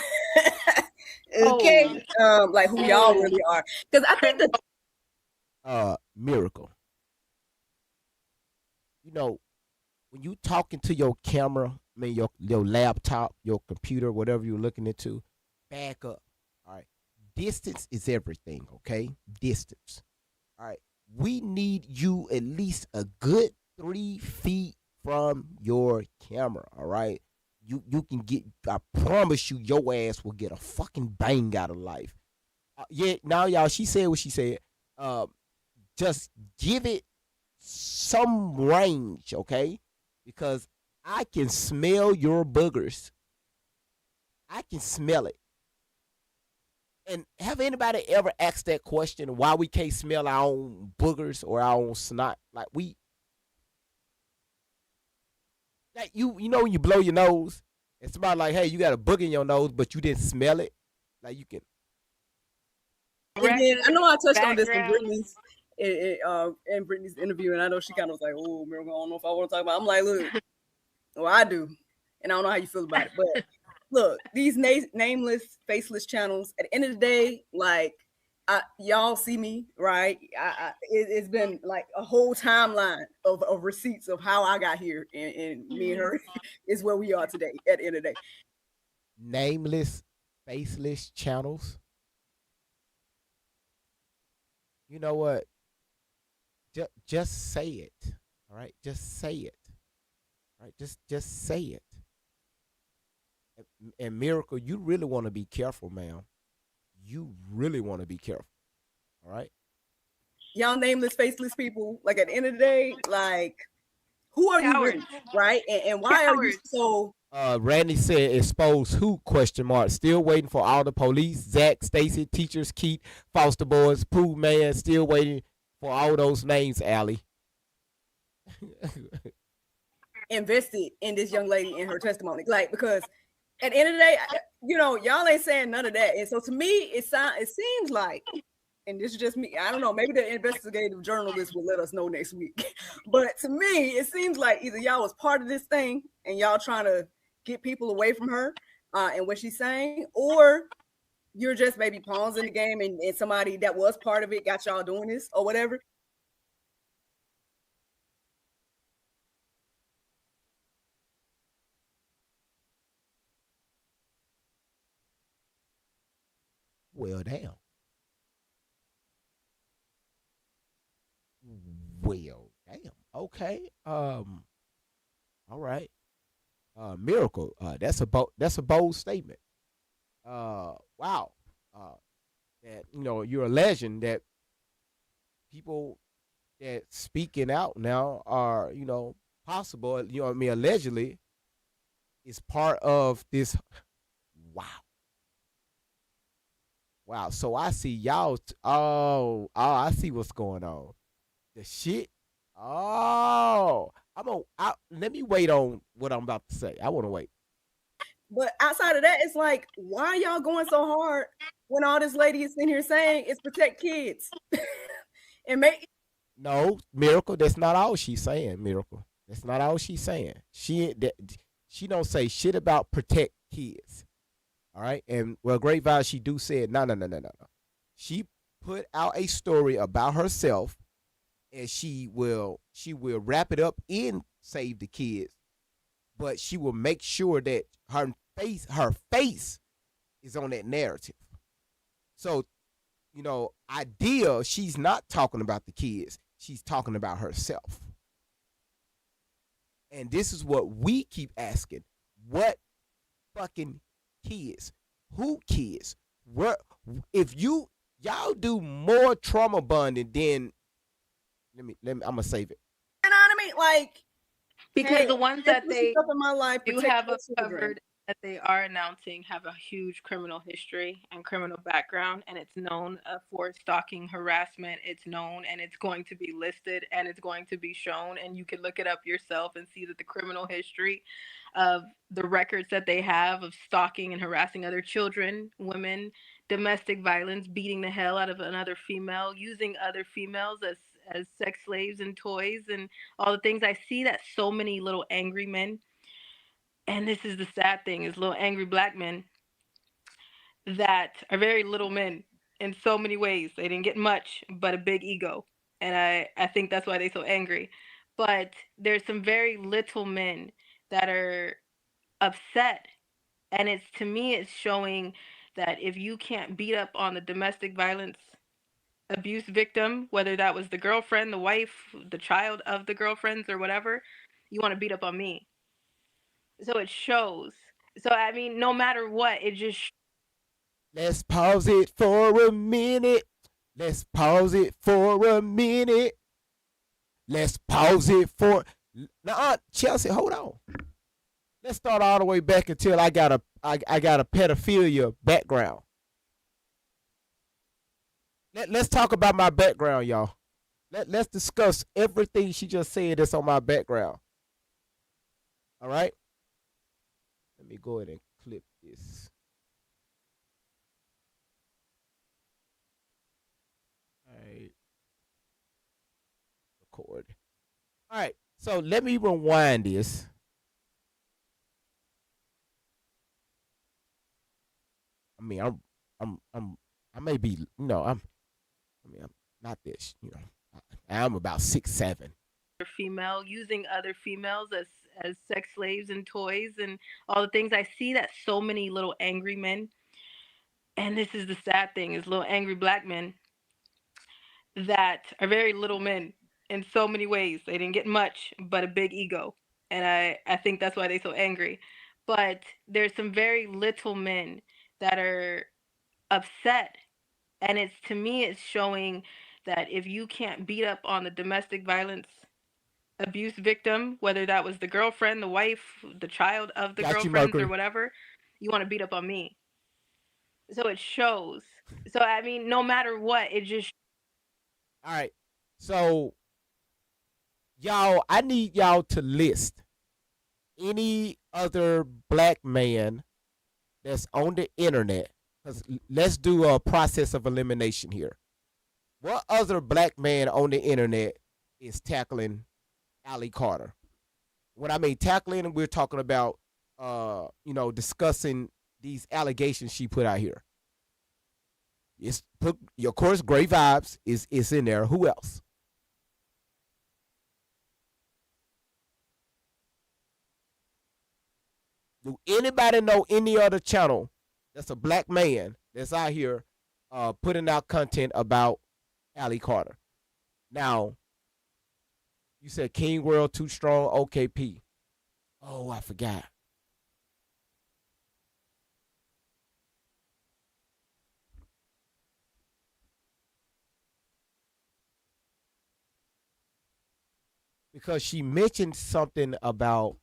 Okay, like who y'all really are. Because I think Miracle. you know, when you talking to your camera, I mean your laptop, your computer, whatever you're looking into, back up. All right. Distance is everything, okay? Distance. All right. We need you at least a good 3 feet from your camera. All right. You can get. I promise you, your ass will get a fucking bang out of life. Yeah. Now, y'all. She said what she said. Uh, just give it some range, okay? Because I can smell your boogers. I can smell it. And have anybody ever asked that question why we can't smell our own boogers or our own snot? Like you know when you blow your nose and somebody like, hey, you got a booger in your nose, but you didn't smell it. Like you can. And then I know I touched on this Background. in Brittany's interview, and I know she kind of was like, "Oh, Miracle, I don't know if I want to talk about." I'm like, look, well, I do, and I don't know how you feel about it, but look, these nameless, faceless channels. At the end of the day, like, y'all see me, right? It's been like a whole timeline of receipts of how I got here, and me and her is where we are today. At the end of the day, Nameless, faceless channels. You know what? Just say it. All right, just say it. All right, just say it. And Miracle, you really want to be careful, ma'am. You really want to be careful. All right. y'all nameless, faceless people. Like at the end of the day, like, who are you really, right? And why are you so? Randy said, "Expose who?" Question mark. Still waiting for all the police, Zach, Stacy, teachers, Keith, foster boys, Pooh man. Still waiting for all those names, Allie. Invested in this young lady in her testimony, like, because at the end of the day, y'all ain't saying none of that, and so to me, it seems like, and this is just me, I don't know, maybe the investigative journalist will let us know next week, but to me, it seems like either y'all was part of this thing and y'all trying to get people away from her and what she's saying, or you're just maybe pawns in the game, and somebody that was part of it got y'all doing this or whatever. Well, damn. Well, damn. Okay. All right. Miracle. That's a bold statement. Wow. That you're alleging that people that speaking out now are possible. I mean, allegedly is part of this. Wow. Wow. So I see y'all. I see what's going on. The shit. Oh, let me wait on what I'm about to say. I want to wait. But outside of that, it's like, why y'all going so hard when all this lady is in here saying it's protect kids and make? No, Miracle. That's not all she's saying. Miracle. That's not all she's saying. She don't say shit about protect kids. All right, and well, Great Vibes, she do said no. She put out a story about herself, and she will wrap it up in Save the Kids, but she will make sure that her face is on that narrative. So, ideal, she's not talking about the kids. She's talking about herself. And this is what we keep asking. What fucking kids? Who kids? Where? If y'all do more trauma bonding than let me I'm gonna save it. You know what I mean? Like, because hey, the ones that they stuff in my life do protect have my us children. covered that they are announcing have a huge criminal history and criminal background, and it's known for stalking harassment. It's known, and it's going to be listed, and it's going to be shown, and you can look it up yourself and see that the criminal history of the records that they have of stalking and harassing other children, women, domestic violence, beating the hell out of another female, using other females as sex slaves and toys, and all the things. I see that so many little angry men, and this is the sad thing, is little angry black men that are very little men in so many ways. They didn't get much but a big ego, and I think that's why they're so angry. but there's some very little men that are upset, and it's, to me, it's showing that if you can't beat up on the domestic violence abuse victim, whether that was the girlfriend, the wife, the child of the girlfriends, or whatever, you want to beat up on me. So it shows. So I mean, no matter what, it just Let's pause it for a minute. Let's pause it for a minute. Let's pause it for. Now, Chelsea, hold on. Let's start all the way back until I got a pedophilia background. Let's talk about my background, y'all. Let's discuss everything she just said that's on my background. All right? Let me go ahead and clip this. All right. Record. All right. So let me rewind this. I mean, I may be, I'm not this, I'm about 6'7". female using other females as sex slaves and toys and all the things. I see that so many little angry men, and this is the sad thing, is little angry black men that are very little men in so many ways. They didn't get much but a big ego, and I think that's why they're so angry. But there's some very little men that are upset, and it's, to me, it's showing that if you can't beat up on the domestic violence abuse victim, whether that was the girlfriend, the wife, the child of the girlfriends, or whatever, you want to beat up on me. So it shows. So I mean, no matter what, it just. All right. So y'all, I need y'all to list any other black man that's on the internet. Because let's do a process of elimination here. What other black man on the internet is tackling Allie Carter? When I mean tackling, we're talking about, discussing these allegations she put out here. It's put, of course, Great Vibes is in there. Who else? Do anybody know any other channel that's a black man that's out here putting out content about Allie Carter? Now, you said King World, Too Strong, OKP. Oh, I forgot. Because she mentioned something about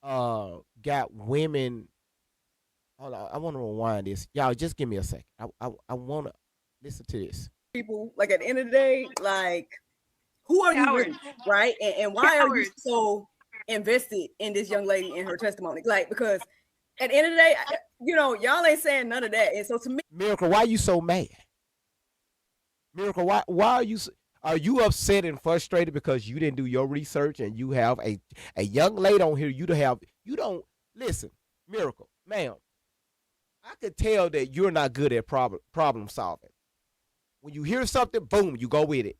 got women. Hold on, I want to rewind this. Y'all, just give me a second. I want to listen to this. People, like, at the end of the day, like, who are you really, right? And why are you so invested in this young lady and her testimony? Like, because at the end of the day, y'all ain't saying none of that. And so to me, Miracle, why are you so mad? Miracle, why are you upset and frustrated because you didn't do your research and you have a young lady on here you don't listen, Miracle, ma'am, I could tell that you're not good at problem solving. When you hear something, boom, you go with it.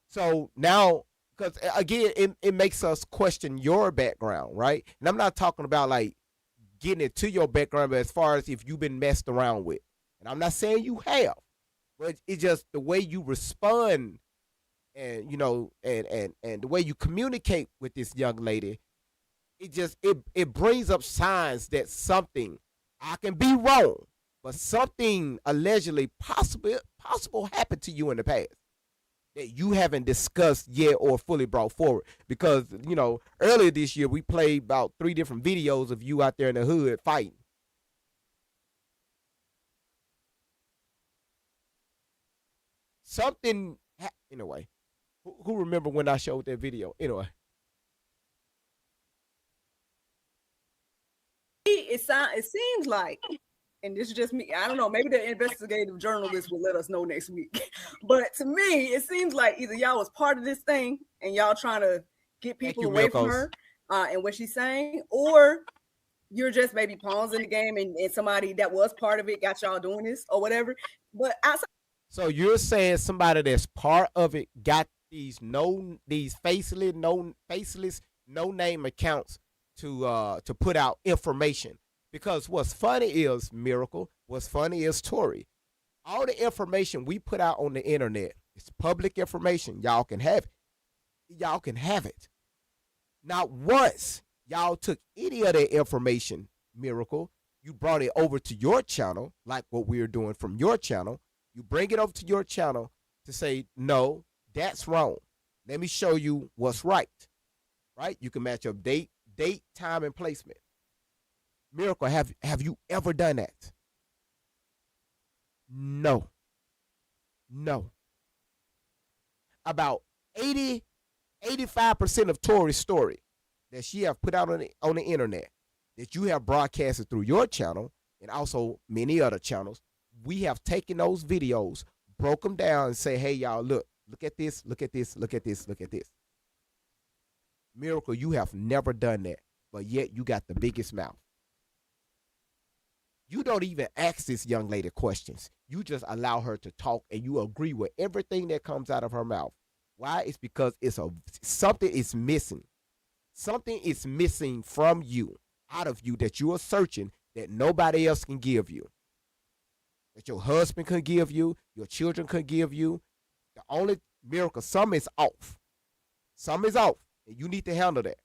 So now, because again, it makes us question your background, right? And I'm not talking about like getting into your background, but as far as if you've been messed around with. And I'm not saying you have, but it's just the way you respond and, and the way you communicate with this young lady. It brings up signs that something, I can be wrong, but something allegedly possible happened to you in the past that you haven't discussed yet or fully brought forward. Because, earlier this year we played about 3 different videos of you out there in the hood fighting. Something, anyway, who remember when I showed that video? Anyway. It seems like, and this is just me, I don't know, maybe the investigative journalist will let us know next week. But to me, it seems like either y'all was part of this thing and y'all trying to get people away from her and what she's saying, or you're just maybe pawns in the game and somebody that was part of it got y'all doing this or whatever. But outside. So you're saying somebody that's part of it got these faceless, no name accounts to put out information. Because what's funny is Miracle, what's funny is Tori. All the information we put out on the internet is public information. Y'all can have it. Y'all can have it. Not once y'all took any of that information, Miracle. You brought it over to your channel, like what we're doing from your channel. You bring it over to your channel to say, no, that's wrong. Let me show you what's right. Right? You can match up date, time, and placement. Miracle, have you ever done that? No. No. About 85% of Tori's story that she have put out on the internet that you have broadcasted through your channel and also many other channels, we have taken those videos, broke them down, and say, hey, y'all, look at this, look at this, look at this, look at this. Miracle, you have never done that, but yet you got the biggest mouth. You don't even ask this young lady questions. You just allow her to talk and you agree with everything that comes out of her mouth. Why? It's because something is missing. Something is missing from you, out of you, that you are searching that nobody else can give you. That your husband could give you, your children could give you. The only Miracle, something is off. Something is off, and you need to handle that.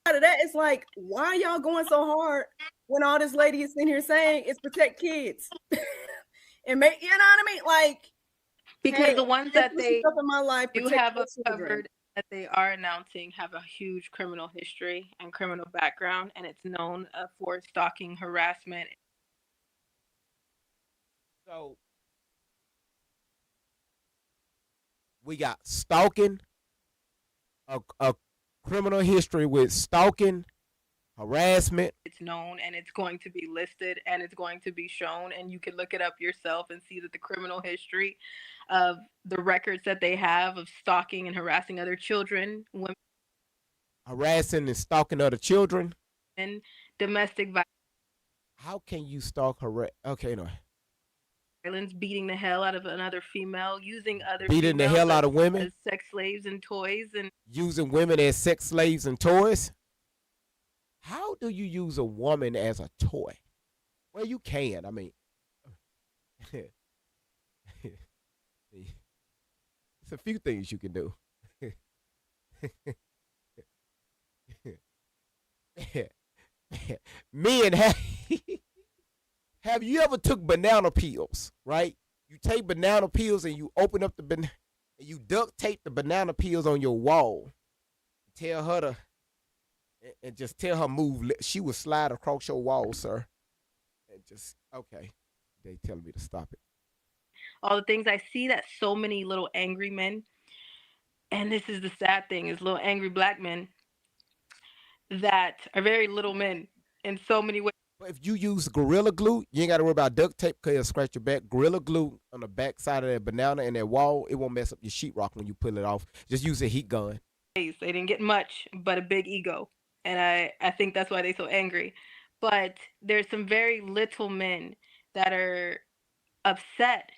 Out of that, it's like, why are y'all going so hard when all this lady is in here saying it's protect kids and make, you know what I mean? Like, because hey, the ones that they stuff in my life do protect have your us children. covered that they are announcing have a huge criminal history and criminal background, and it's known for stalking, harassment. So we got stalking, a criminal history with stalking, harassment. It's known and it's going to be listed and it's going to be shown, and you can look it up yourself and see that the criminal history of the records that they have of stalking and harassing other children, women, Harassing and stalking other children. domestic violence. How can you stalk, harass? Okay, no. Beating the hell out of another female, using other Beating the females hell out of women, as sex slaves and toys, and using women as sex slaves and toys. How do you use a woman as a toy? Well, you can. I mean, it's a few things you can do. Men have you ever took banana peels, right? You take banana peels and you open up the banana and you duct tape the banana peels on your wall. Tell her to, and just tell her move. She will slide across your wall, sir. And just, okay. They telling me to stop it. all the things I see that so many little angry men, and this is the sad thing, is little angry black men that are very little men in so many ways. But if you use Gorilla Glue, you ain't got to worry about duct tape because it'll scratch your back. Gorilla Glue on the back side of that banana and that wall, it won't mess up your sheetrock when you pull it off. Just use a heat gun. They didn't get much, but a big ego. And I think that's why they're so angry. But there's some very little men that are upset.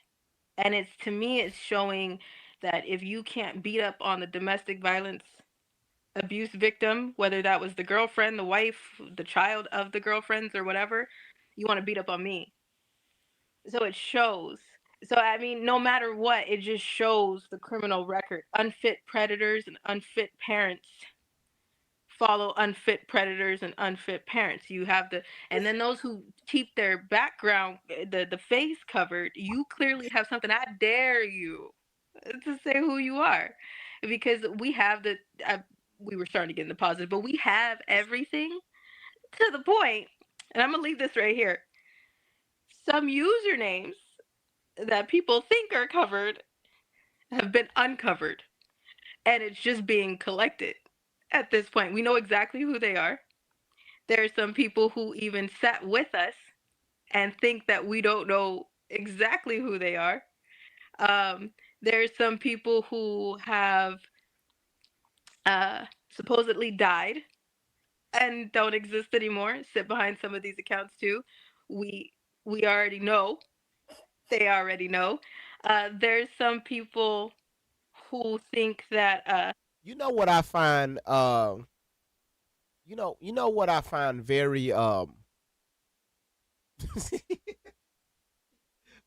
And it's, to me, it's showing that if you can't beat up on the domestic violence abuse victim, whether that was the girlfriend, the wife, the child of the girlfriends, or whatever, you want to beat up on me. So it shows. So, I mean, no matter what, it just shows the criminal record. Unfit predators and unfit parents follow unfit predators and unfit parents. You have and then those who keep their background, the face covered, you clearly have something. I dare you to say who you are, because we have we were starting to get in the positive, but we have everything to the point, and I'm gonna leave this right here. Some usernames that people think are covered have been uncovered, and it's just being collected at this point. We know exactly who they are. There are some people who even sat with us and think that we don't know exactly who they are. There are some people who have supposedly died and don't exist anymore, sit behind some of these accounts too. We already know they already know. There's some people who think that You know what I find? You know what I find very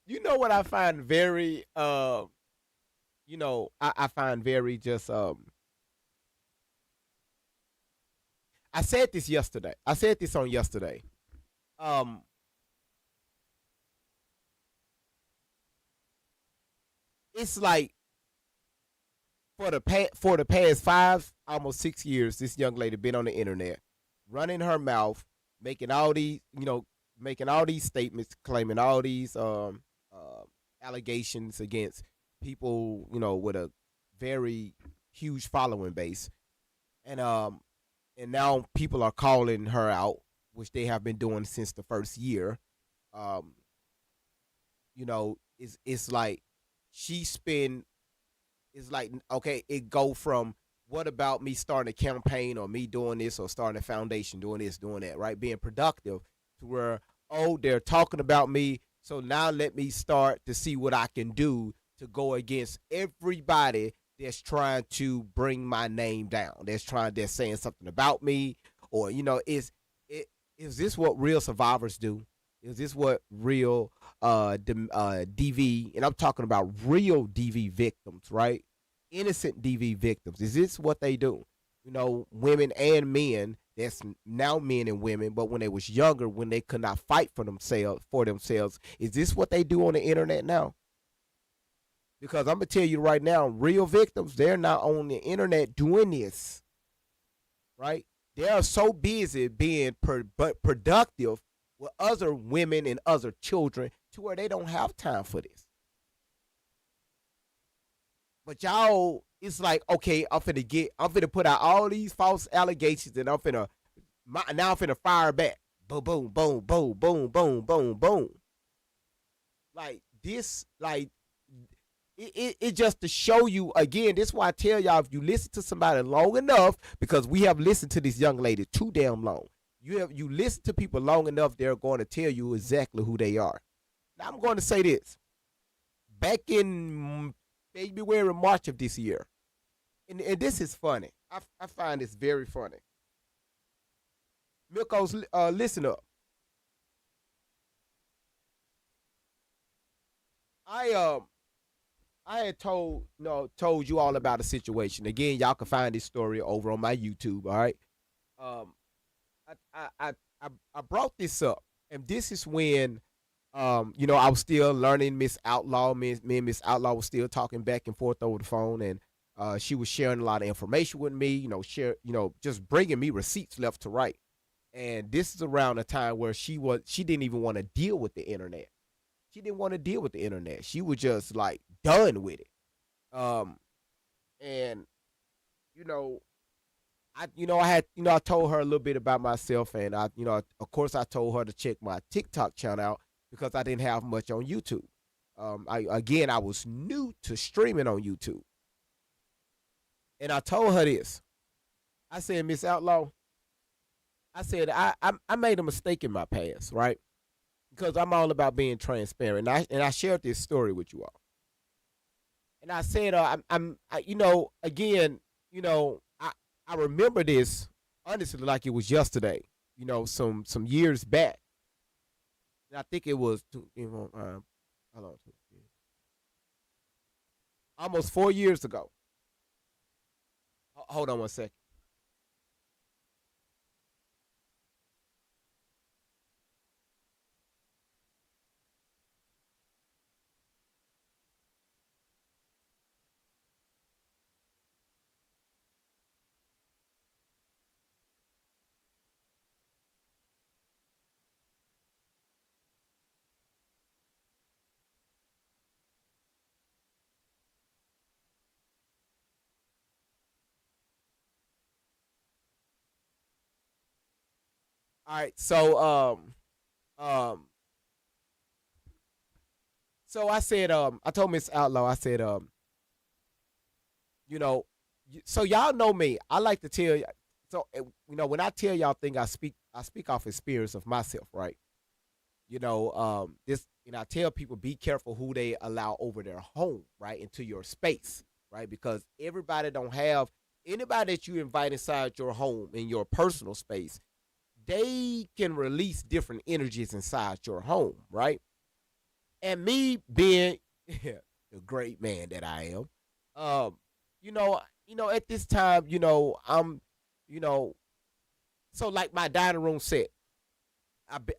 you know what I find very I find very just I said this yesterday. I said this on yesterday. Um, it's like for the past 5 almost 6 years, this young lady been on the internet, running her mouth, making all these making all these statements, claiming all these allegations against people with a very huge following base, and now people are calling her out, which they have been doing since the first year. Um, it's like she spend it's like okay, it go from what about me starting a campaign or me doing this or starting a foundation, doing this, doing that, right? Being productive to where they're talking about me, so now let me start to see what I can do to go against everybody that's trying to bring my name down. That's saying something about me, or is this what real survivors do? Is this what real DV, and I'm talking about real DV victims, right? Innocent DV victims. Is this what they do? Women and men. That's now men and women, but when they was younger, when they could not fight for themselves, is this what they do on the internet now? Because I'm gonna tell you right now, real victims, they're not on the internet doing this, right? They are so busy being productive with other women and other children to where they don't have time for this. But y'all, it's like, okay, I'm finna put out all these false allegations, and I'm finna fire back. Boom, boom, boom, boom, boom, boom, boom, boom. Like this, like it just to show you again. This is why I tell y'all, if you listen to somebody long enough, because we have listened to this young lady too damn long. You listen to people long enough, they're going to tell you exactly who they are. Now I'm going to say this. Back in February, March of this year, and this is funny. I find this very funny. Milkos, listen up. I had told you all about a situation. Again, y'all can find this story over on my YouTube. All right. I brought this up, and this is when I was still learning Miss Outlaw. Me and Miss Outlaw was still talking back and forth over the phone, and she was sharing a lot of information with me. Just bringing me receipts left to right. And this is around a time where she didn't even want to deal with the internet. She didn't want to deal with the internet. She was just like done with it. And I told her a little bit about myself, and of course I told her to check my TikTok channel out because I didn't have much on YouTube. I was new to streaming on YouTube, and I told her this. I said, Miss Outlaw, I said I made a mistake in my past, right? Because I'm all about being transparent, and I shared this story with you all. And I said, I remember this honestly like it was yesterday. Some years back. And I think it was almost 4 years ago. Hold on one second. All right, so I said, I told Miss Outlaw, I said, so y'all know me. I like to tell you. So when I tell y'all things, I speak off experience of myself, right? This, I tell people, be careful who they allow over their home, right, into your space, right, because everybody don't have anybody that you invite inside your home in your personal space. They can release different energies inside your home, right? And me being the great man that I am, um, at this time, you know, so like my dining room set,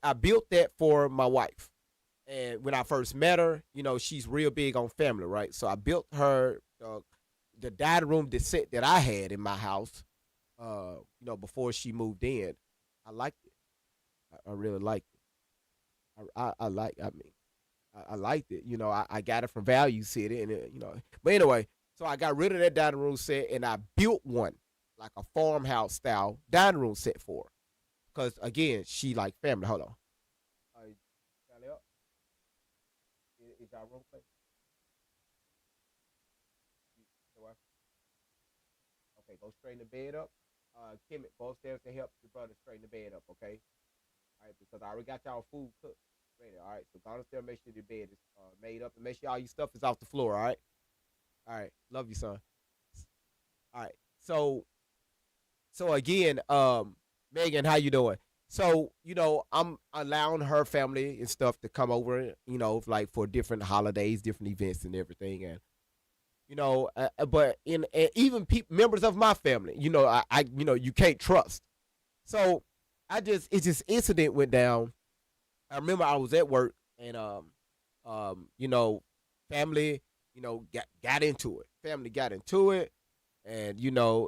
I built that for my wife. And when I first met her, she's real big on family, right? So I built her the dining room, the set that I had in my house, before she moved in. I liked it. I really liked it. I liked it. I got it from Value City, and But anyway, so I got rid of that dining room set, and I built one like a farmhouse style dining room set for her. Cause again, she like family. Hold on. Sally up. Is y'all room clear? Okay, go straighten the bed up. Kim, go upstairs to help your brother straighten the bed up. Okay. All right, because I already got y'all food cooked. Ready. All right, so go upstairs, make sure your bed is made up, and make sure all your stuff is off the floor. All right. All right. Love you, son. All right. So again, Megan, how you doing? So, I'm allowing her family and stuff to come over, like for different holidays, different events and everything. And, but even members of my family, you can't trust. So it's just incident went down. I remember I was at work and, family, got into it. Family got into it. And,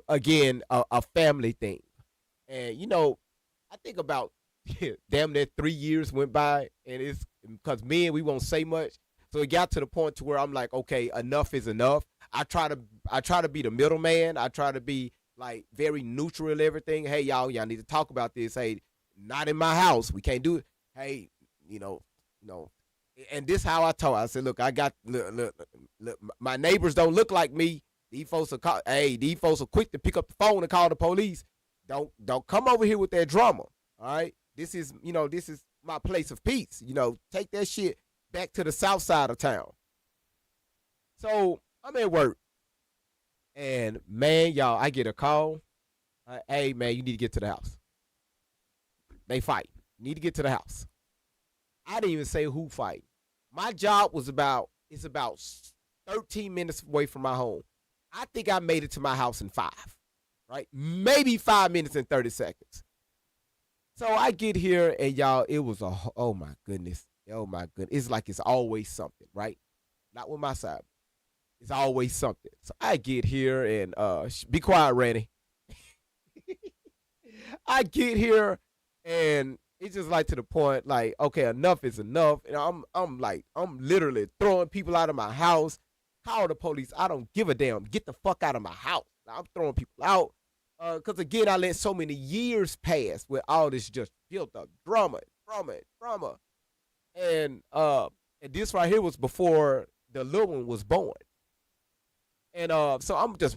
again, a family thing. And, I think about damn near 3 years went by, and it's because men, we won't say much. So it got to the point to where I'm like, okay, enough is enough. I try to be the middleman. I try to be like very neutral in everything. Hey, y'all need to talk about this. Hey, not in my house. We can't do it. Hey, and this how I told. I said, look, look, my neighbors don't look like me. These folks are quick to pick up the phone and call the police. Don't come over here with that drama. All right. This is my place of peace. Take that shit back to the south side of town. So I'm at work. And man, y'all, I get a call. Hey man, you need to get to the house. They fight. You need to get to the house. I didn't even say who fight. My job was about 13 minutes away from my home. I think I made it to my house in 5. Right? Maybe 5 minutes and 30 seconds. So I get here and y'all, it was oh my goodness. It's like it's always something, right? Not with my side. It's always something. So I get here and be quiet, Randy. I get here and it's just like to the point, like, okay, enough is enough. And I'm literally throwing people out of my house. Call the police. I don't give a damn. Get the fuck out of my house. I'm throwing people out. Because again, I let so many years pass with all this just built up drama. And this right here was before the little one was born. And so I'm just,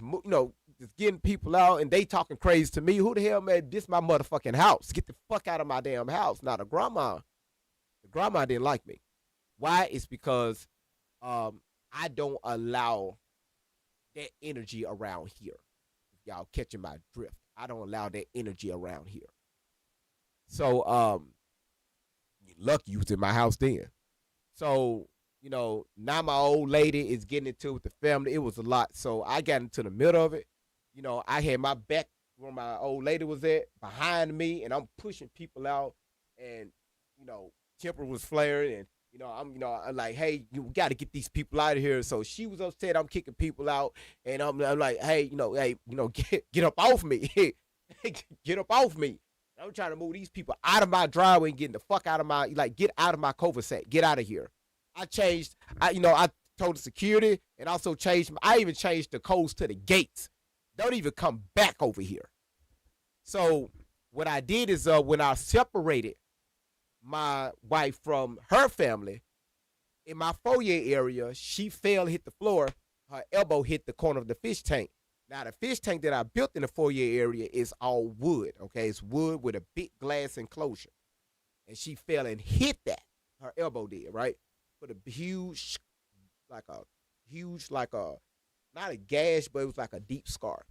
just getting people out and they talking crazy to me. Who the hell, man? This my motherfucking house. Get the fuck out of my damn house. Now, the grandma didn't like me. Why? It's because I don't allow that energy around here. Y'all catching my drift. I don't allow that energy around here. So, lucky you was in my house then. So, now my old lady is getting into it with the family. It was a lot. So I got into the middle of it. I had my back where my old lady was at, behind me, and I'm pushing people out. And, temper was flaring, and I'm like, hey, you got to get these people out of here. So she was upset. I'm kicking people out, and I'm like, hey, get up off me, get up off me. I'm trying to move these people out of my driveway and getting the fuck out of my get out of my cul-de-sac, get out of here. I told the security and also I even changed the codes to the gates. Don't even come back over here. So what I did is when I separated my wife from her family, in my foyer area, she fell, hit the floor. Her elbow hit the corner of the fish tank. Now, the fish tank that I built in the foyer area is all wood, okay? It's wood with a big glass enclosure. And she fell and hit that. her elbow did, right? But a huge, like a, not a gash, but it was like a deep scar.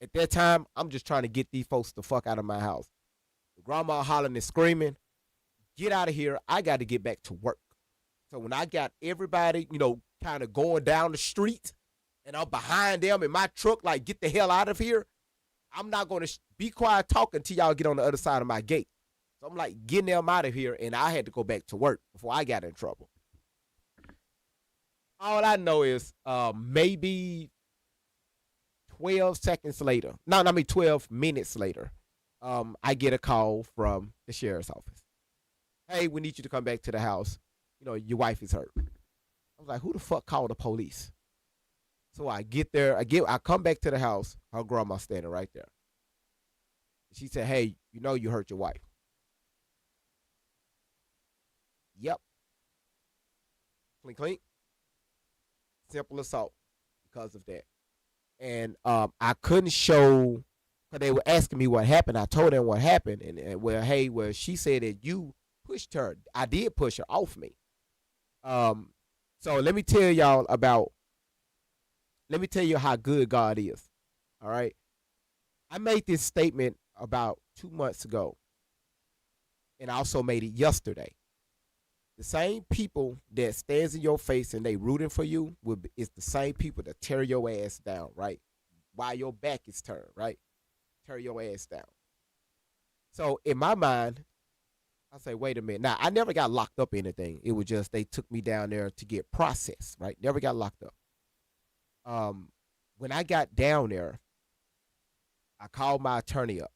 At that time, I'm just trying to get these folks the fuck out of my house. The grandma hollering and screaming, get out of here. I got to get back to work. So when I got everybody, kind of going down the street and I'm behind them in my truck, like, get the hell out of here, I'm not going to be quiet talking until y'all get on the other side of my gate. So I'm like getting them out of here, and I had to go back to work before I got in trouble. All I know is maybe 12 seconds later, 12 minutes later, I get a call from the sheriff's office. Hey, we need you to come back to the house. Your wife is hurt. I was like, who the fuck called the police? So I get there, I come back to the house, her grandma's standing right there. She said, hey, you hurt your wife. Yep. Clink, clink. Simple assault because of that. And I couldn't show, because they were asking me what happened. I told them what happened. And she said that you pushed her. I did push her off me. So let me tell you how good God is. All right. I made this statement about 2 months ago, and I also made it yesterday. The same people that stands in your face and they rooting for you is the same people that tear your ass down, right? While your back is turned, right? Tear your ass down. So in my mind, I say, wait a minute. Now, I never got locked up or anything. It was just they took me down there to get processed, right? Never got locked up. When I got down there, I called my attorney up.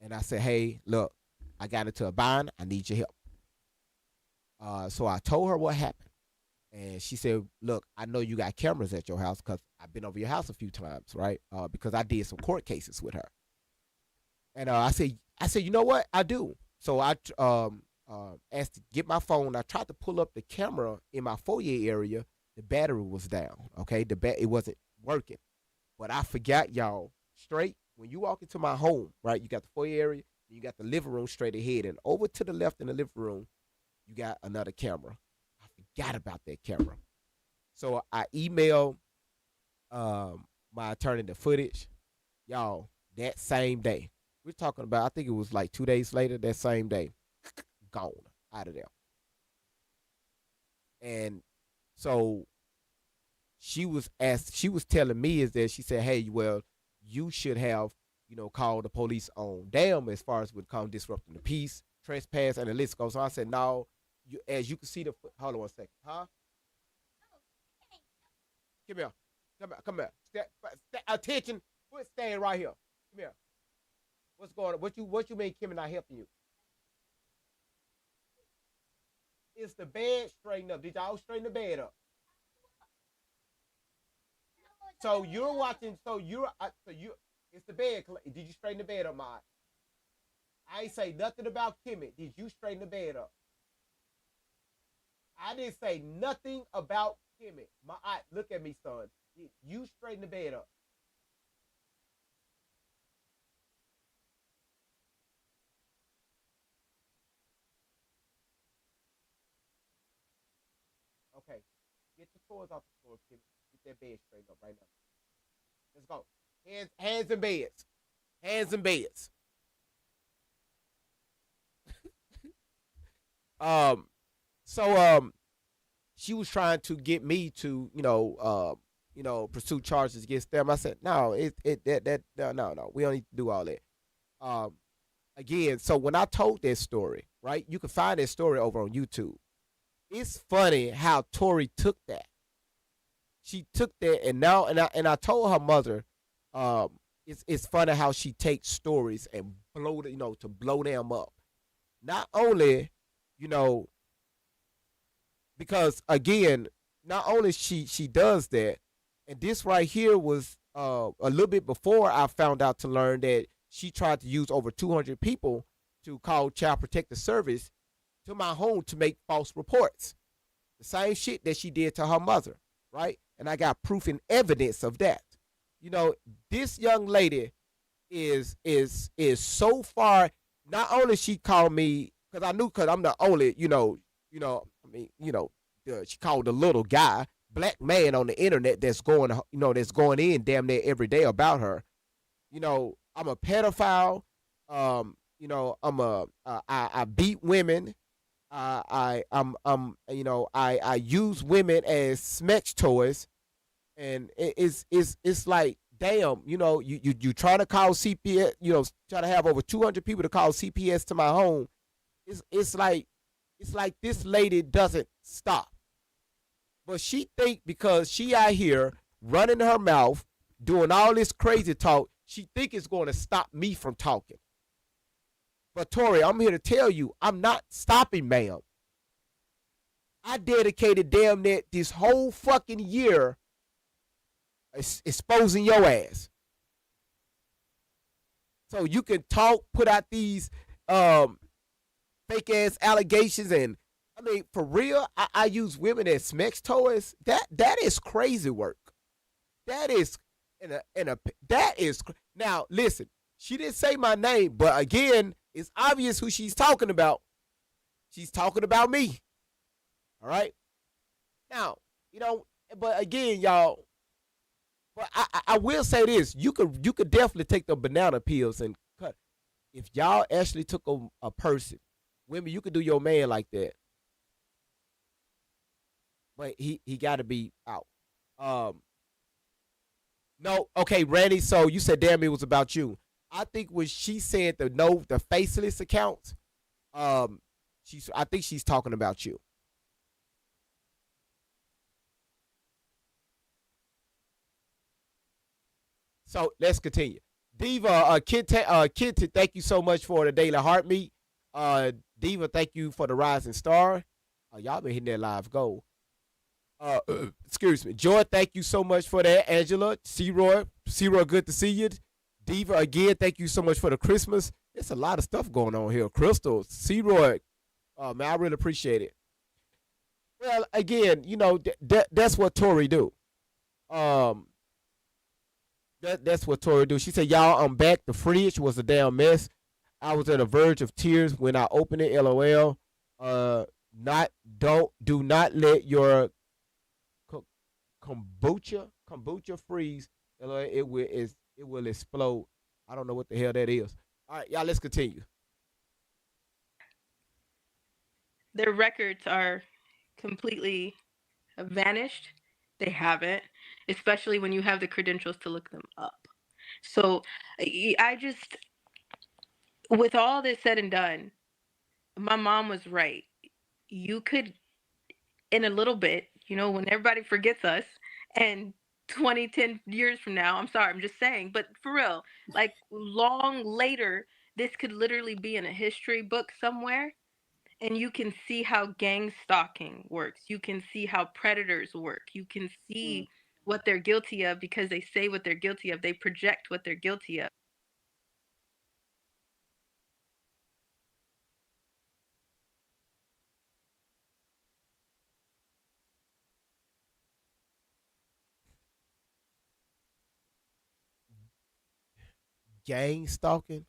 And I said, hey, look, I got into a bind. I need your help. So I told her what happened. And she said, look, I know you got cameras at your house because I've been over your house a few times, right? Because I did some court cases with her. And I said, you know what? I do. So I asked to get my phone. I tried to pull up the camera in my foyer area. The battery was down, okay? It wasn't working. But I forgot, y'all, straight, when you walk into my home, right, you got the foyer area, and you got the living room straight ahead. And over to the left in the living room, you got another camera. I forgot about that camera. So I emailed my attorney the footage. Y'all, that same day. We're talking about, I think it was like 2 days later, that same day. Gone out of there. And so she was telling me is that she said, hey, well, you should have, called the police on them as far as would come disrupting the peace, trespass, and the list goes on. I said, no, as you can see hold on one second. Huh? Come here. Attention. Stand right here. Come here. What's going on? What you mean Kim not helping you? Is the bed straightened up? Did y'all straighten the bed up? So you're watching. It's the bed. Did you straighten the bed up, Mike? I ain't say nothing about Kimmy. Did you straighten the bed up? I didn't say nothing about Kimmy. Look at me, son. Did you straighten the bed up? Okay. Get your toys off the floor, Kimmy. Get that bed straightened up right now. Let's go. Hands in beds. Hands in beds. She was trying to get me to, pursue charges against them. I said, no, no, we don't need to do all that. Again, so when I told that story, right, you can find that story over on YouTube. It's funny how Tori took that. She took that, and I told her mother, it's funny how she takes stories and to blow them up. Not only, because again, not only she does that, and this right here was a little bit before I found out to learn that she tried to use over 200 people to call Child Protective Service to my home to make false reports. The same shit that she did to her mother, right? And I got proof and evidence of that. This young lady is so far. Not only she called me because I knew, because I'm the only, she called the little guy, black man on the internet that's going, that's going in damn near every day about her. I'm a pedophile. I beat women. I use women as sex toys, and it's like, damn, you trying to call CPS, try to have over 200 people to call CPS to my home. It's like this lady doesn't stop, but she think because she out here running her mouth, doing all this crazy talk, she think it's going to stop me from talking. But Tori, I'm here to tell you, I'm not stopping, ma'am. I dedicated damn near this whole fucking year exposing your ass. So you can talk, put out these fake ass allegations, and I mean, for real, I use women as sex toys. That is crazy work. That is now listen. She didn't say my name, but again, it's obvious who she's talking about. She's talking about me. All right. Now, but again, y'all. But I will say this: you could definitely take the banana peels and cut. If y'all actually took a person, women, you could do your man like that. But he got to be out. No, okay, Randy. So you said, damn, it was about you. I think when she said the faceless accounts, I think she's talking about you. So let's continue. Diva, Kid, thank you so much for the Daily Heartbeat. Diva, thank you for the Rising Star. Y'all been hitting that live goal. Excuse me. Joy, thank you so much for that. Angela, C-Roy, good to see you. Diva, again, thank you so much for the Christmas. There's a lot of stuff going on here. Crystal, C-Roy, man, I really appreciate it. Well, again, that's what Tori do. That's what Tori do. She said, y'all, I'm back. The fridge was a damn mess. I was at the verge of tears when I opened it. LOL. Do not let your kombucha freeze. LOL. It will explode. I don't know what the hell that is. All right, y'all, let's continue. Their records are completely vanished. They haven't, especially when you have the credentials to look them up. So I just, with all this said and done, my mom was right. You could, in a little bit, when everybody forgets us, and 20, 10 years from now, I'm sorry, I'm just saying, but for real, like long later, this could literally be in a history book somewhere, and you can see how gang stalking works. You can see how predators work. You can see what they're guilty of because they say what they're guilty of. They project what they're guilty of. Gang stalking?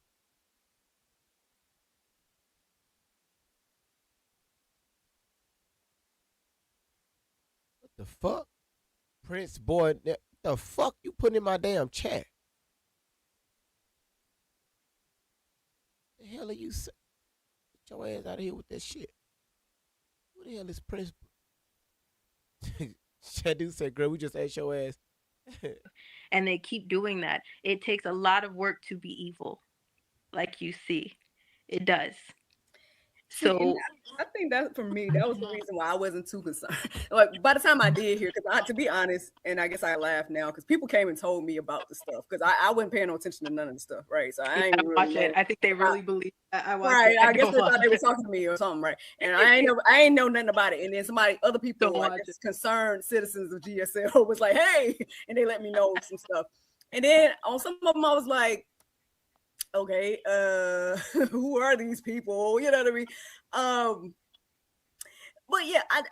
What the fuck? Prince boy, what the fuck you putting in my damn chat? The hell are you saying? Get your ass out of here with that shit. Who the hell is Prince? Shadu said, girl, we just ate your ass. And they keep doing that. It takes a lot of work to be evil, like you see. It does. So I think that for me, that was the reason why I wasn't too concerned. Like by the time I did hear, because to be honest, and I guess I laugh now because people came and told me about the stuff because I wasn't paying no attention to none of the stuff, right? So I ain't really watch it. I think they really believe that I watched right. it. I guess they thought they were talking to me or something, right? And I ain't know nothing about it. And then other people, like concerned citizens of GSL, was like, hey, and they let me know some stuff. And then on some of them, I was like, okay, who are these people? You know what I mean? But yeah, I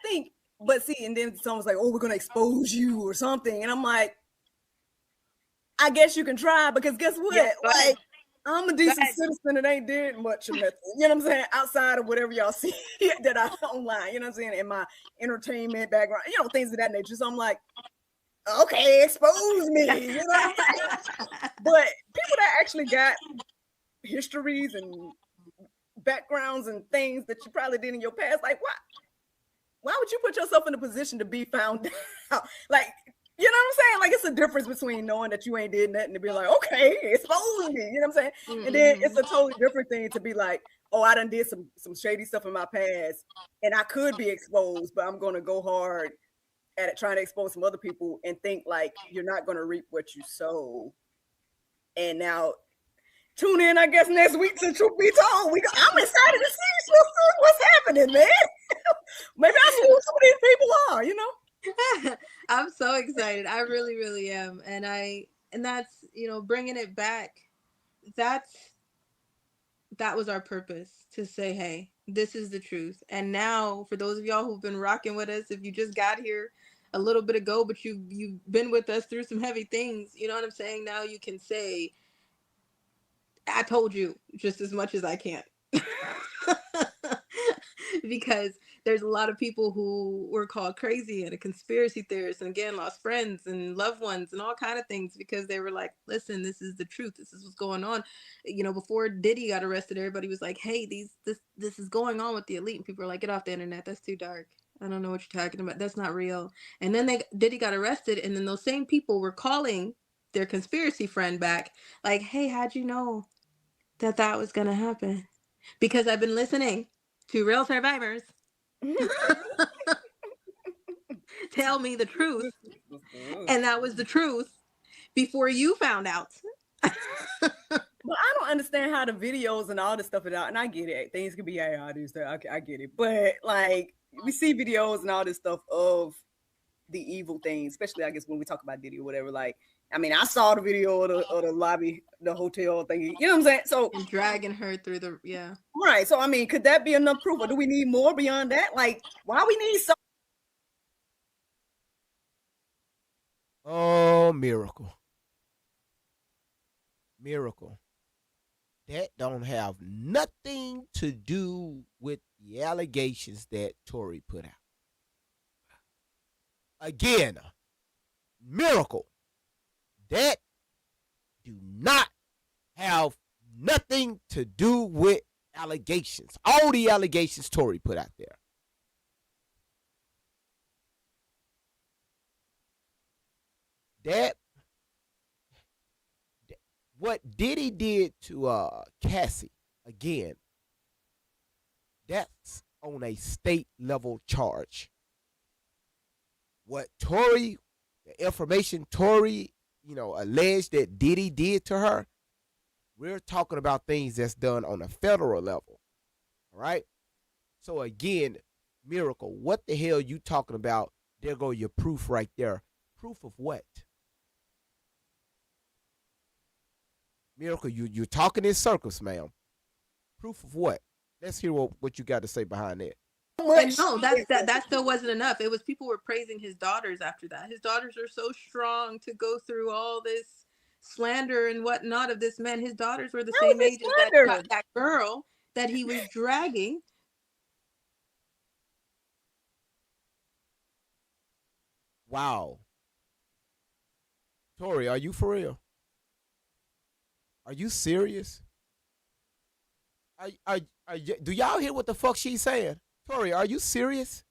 think, but see, and then someone's like, oh, we're gonna expose you or something, and I'm like, I guess you can try because guess what? Yeah, I'm a decent ahead. citizen and ain't did much of nothing. You know what I'm saying? Outside of whatever y'all see that I online, you know what I'm saying? In my entertainment background, you know, things of that nature. So I'm like, okay, expose me. You know what I'm saying? But people that actually got histories and backgrounds and things that you probably did in your past, like why would you put yourself in a position to be found out? Like, you know what I'm saying? Like, it's a difference between knowing that you ain't did nothing to be like, okay, expose me. You know what I'm saying? Mm-hmm. And then it's a totally different thing to be like, oh, I done did some shady stuff in my past and I could be exposed, but I'm gonna go hard at it trying to expose some other people and think like you're not gonna reap what you sow. And now tune in, I guess, next week to Truth Be Told. I'm excited to see what's happening, man. Maybe I'll see who some of these people are, you know? I'm so excited. I really, really am. And that's, you know, bringing it back. That was our purpose, to say, hey, this is the truth. And now, for those of y'all who've been rocking with us, if you just got here a little bit ago, but you've been with us through some heavy things, you know what I'm saying? Now you can say, I told you, just as much as I can. Because there's a lot of people who were called crazy and a conspiracy theorist, and again lost friends and loved ones and all kind of things because they were like, listen, this is the truth, this is what's going on. You know, before Diddy got arrested, everybody was like, hey, this is going on with the elite, and people are like, get off the internet, that's too dark, I don't know what you're talking about, that's not real. And then Diddy got arrested, and then those same people were calling their conspiracy friend back like, hey, how'd you know that was gonna happen? Because I've been listening to real survivors tell me the truth, and that was the truth before you found out. But I don't understand how the videos and all this stuff are out, and I get it, things can be AI, I get it, but like we see videos and all this stuff of the evil things, especially I guess when we talk about Diddy or whatever. Like, I mean, I saw the video of the lobby, the hotel thing. You know what I'm saying? So and dragging her through the right. So I mean, could that be enough proof, or do we need more beyond that? Like, why we need so? Oh, miracle. That don't have nothing to do with the allegations that Tory put out. Again, miracle. That do not have nothing to do with allegations. All the allegations Tory put out there. What Diddy did to Cassie, again, that's on a state level charge. What Tory, the information Tory, alleged that Diddy did to her, we're talking about things that's done on a federal level. All right? So again, miracle, what the hell you talking about? There go your proof right there. Proof of what? Miracle, you're talking in circles, ma'am. Proof of what? Let's hear what you got to say behind that. And no, that still wasn't enough. It was people were praising his daughters after that. His daughters are so strong to go through all this slander and whatnot of this man. His daughters were the same age as that girl that he was dragging. Wow. Tory, are you for real? Are you serious? Do y'all hear what the fuck she's saying? Tory, are you serious?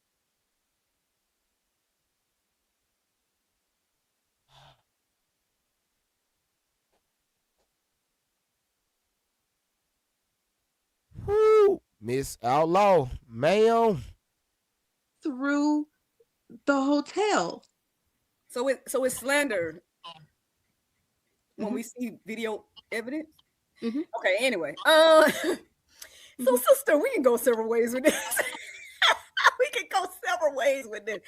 Whoo, Miss Outlaw, ma'am. Through the hotel. So it's slander when we see video evidence. Mm-hmm. Okay, anyway. So sister, we can go several ways with this. We can go several ways with this.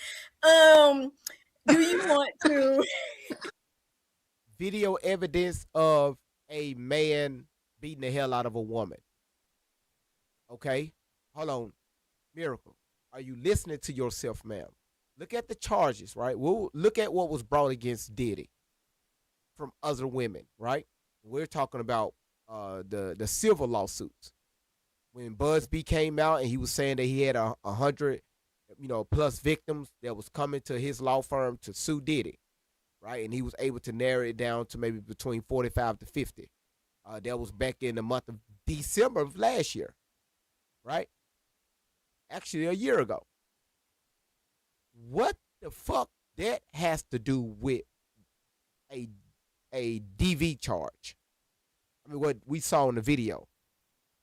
Do you want to video evidence of a man beating the hell out of a woman? Okay, hold on. Miracle, are you listening to yourself, ma'am? Look at the charges, right? We'll look at what was brought against Diddy from other women, right? We're talking about the civil lawsuits. When Busby came out and he was saying that he had 100, plus victims that was coming to his law firm to sue Diddy, right? And he was able to narrow it down to maybe between 45 to 50. That was back in the month of December of last year, right? Actually, a year ago. What the fuck that has to do with a DV charge? I mean, what we saw in the video.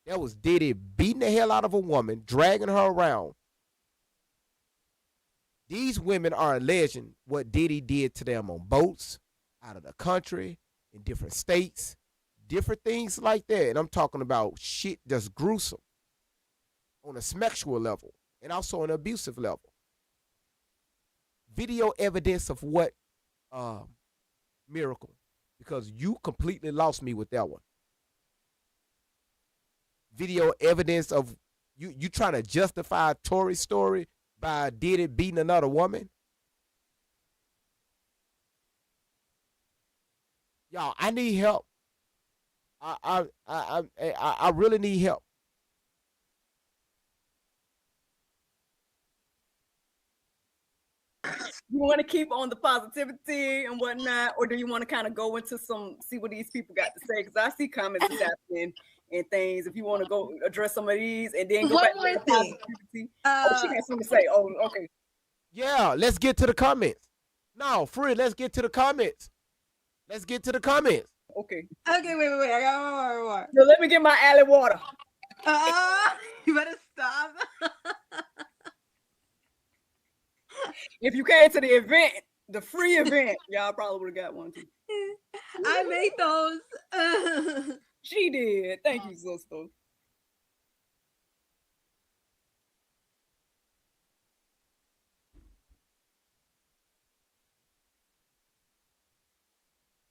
That was Diddy beating the hell out of a woman, dragging her around. These women are alleging what Diddy did to them on boats, out of the country, in different states, different things like that. And I'm talking about shit that's gruesome on a sexual level and also an abusive level. Video evidence of what, Miracle? Because you completely lost me with that one. Video evidence of you trying to justify Tory's story by Diddy beating another woman. Y'all, I need help. I really need help. You want to keep on the positivity and whatnot, or do you want to kind of go into see what these people got to say? Because I see comments is happening and things. If you want to go address some of these and then go back to the positivity. She got something to say. Oh, okay. Yeah, let's get to the comments. No, free. Let's get to the comments. Let's get to the comments. Okay. Okay, wait. I got one more. So let me get my alley water. You better stop. If you came to the event, the free event, y'all probably would have got one too. I made those. She did. Thank you, sister.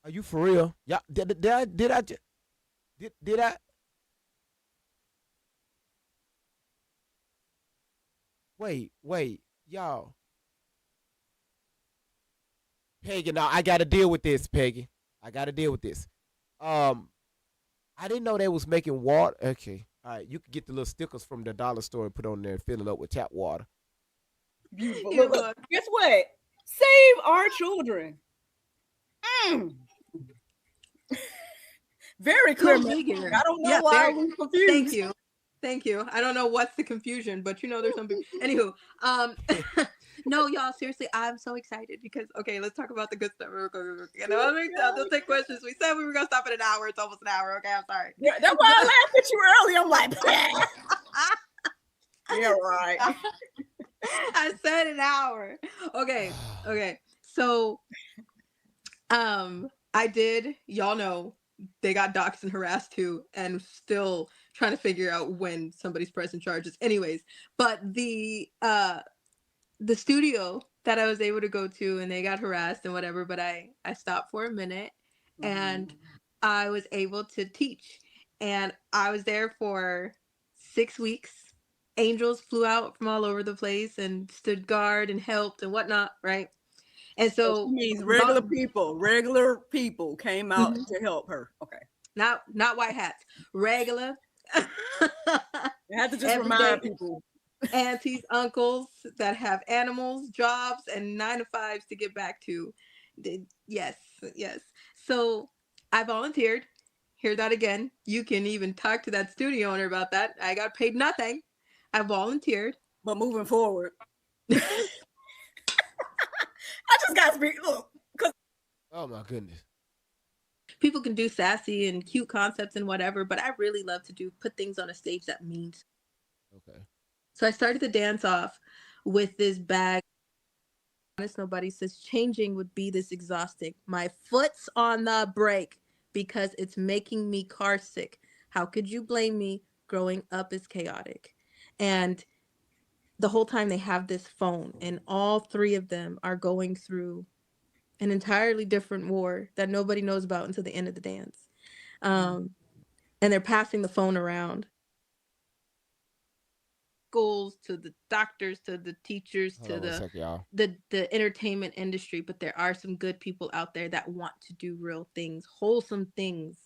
Are you for real? Yeah. Did I? Wait, y'all. Peggy, now I gotta deal with this, Peggy. I gotta deal with this. I didn't know they was making water. Okay. All right, you could get the little stickers from the dollar store and put on there and fill it up with tap water. Beautiful. Look, guess what? Save our children. Very clear. I don't know why I'm confused. Thank you. I don't know what's the confusion, but there's some people. Anywho, no, y'all, seriously, I'm so excited because, okay, let's talk about the good stuff. They'll take questions. We said we were going to stop at an hour. It's almost an hour. Okay, I'm sorry. Yeah, that's why I laughed at you early. I'm like, yeah, right. I said an hour. Okay. So, I did, y'all know, they got doxxed and harassed too, and still trying to figure out when somebody's pressing charges. Anyways, but the studio that I was able to go to, and they got harassed and whatever, but I stopped for a minute and I was able to teach. And I was there for 6 weeks. Angels flew out from all over the place and stood guard and helped and whatnot, right? And so means regular people came out to help her. Okay. Not white hats, regular. You have to just remind people. Aunties, uncles that have animals, jobs, and 9-to-5s to get back to. Yes. So I volunteered. Hear that again. You can even talk to that studio owner about that. I got paid nothing. I volunteered. But moving forward. I just got to speak. Look, oh my goodness. People can do sassy and cute concepts and whatever, but I really love to put things on a stage that means. Okay. So I started the dance off with this bag. Honest, nobody says changing would be this exhausting. My foot's on the brake because it's making me car sick. How could you blame me? Growing up is chaotic. And the whole time they have this phone, and all three of them are going through an entirely different war that nobody knows about until the end of the dance. And they're passing the phone around. Schools, to the doctors, to the teachers, to the entertainment industry, but there are some good people out there that want to do real things, wholesome things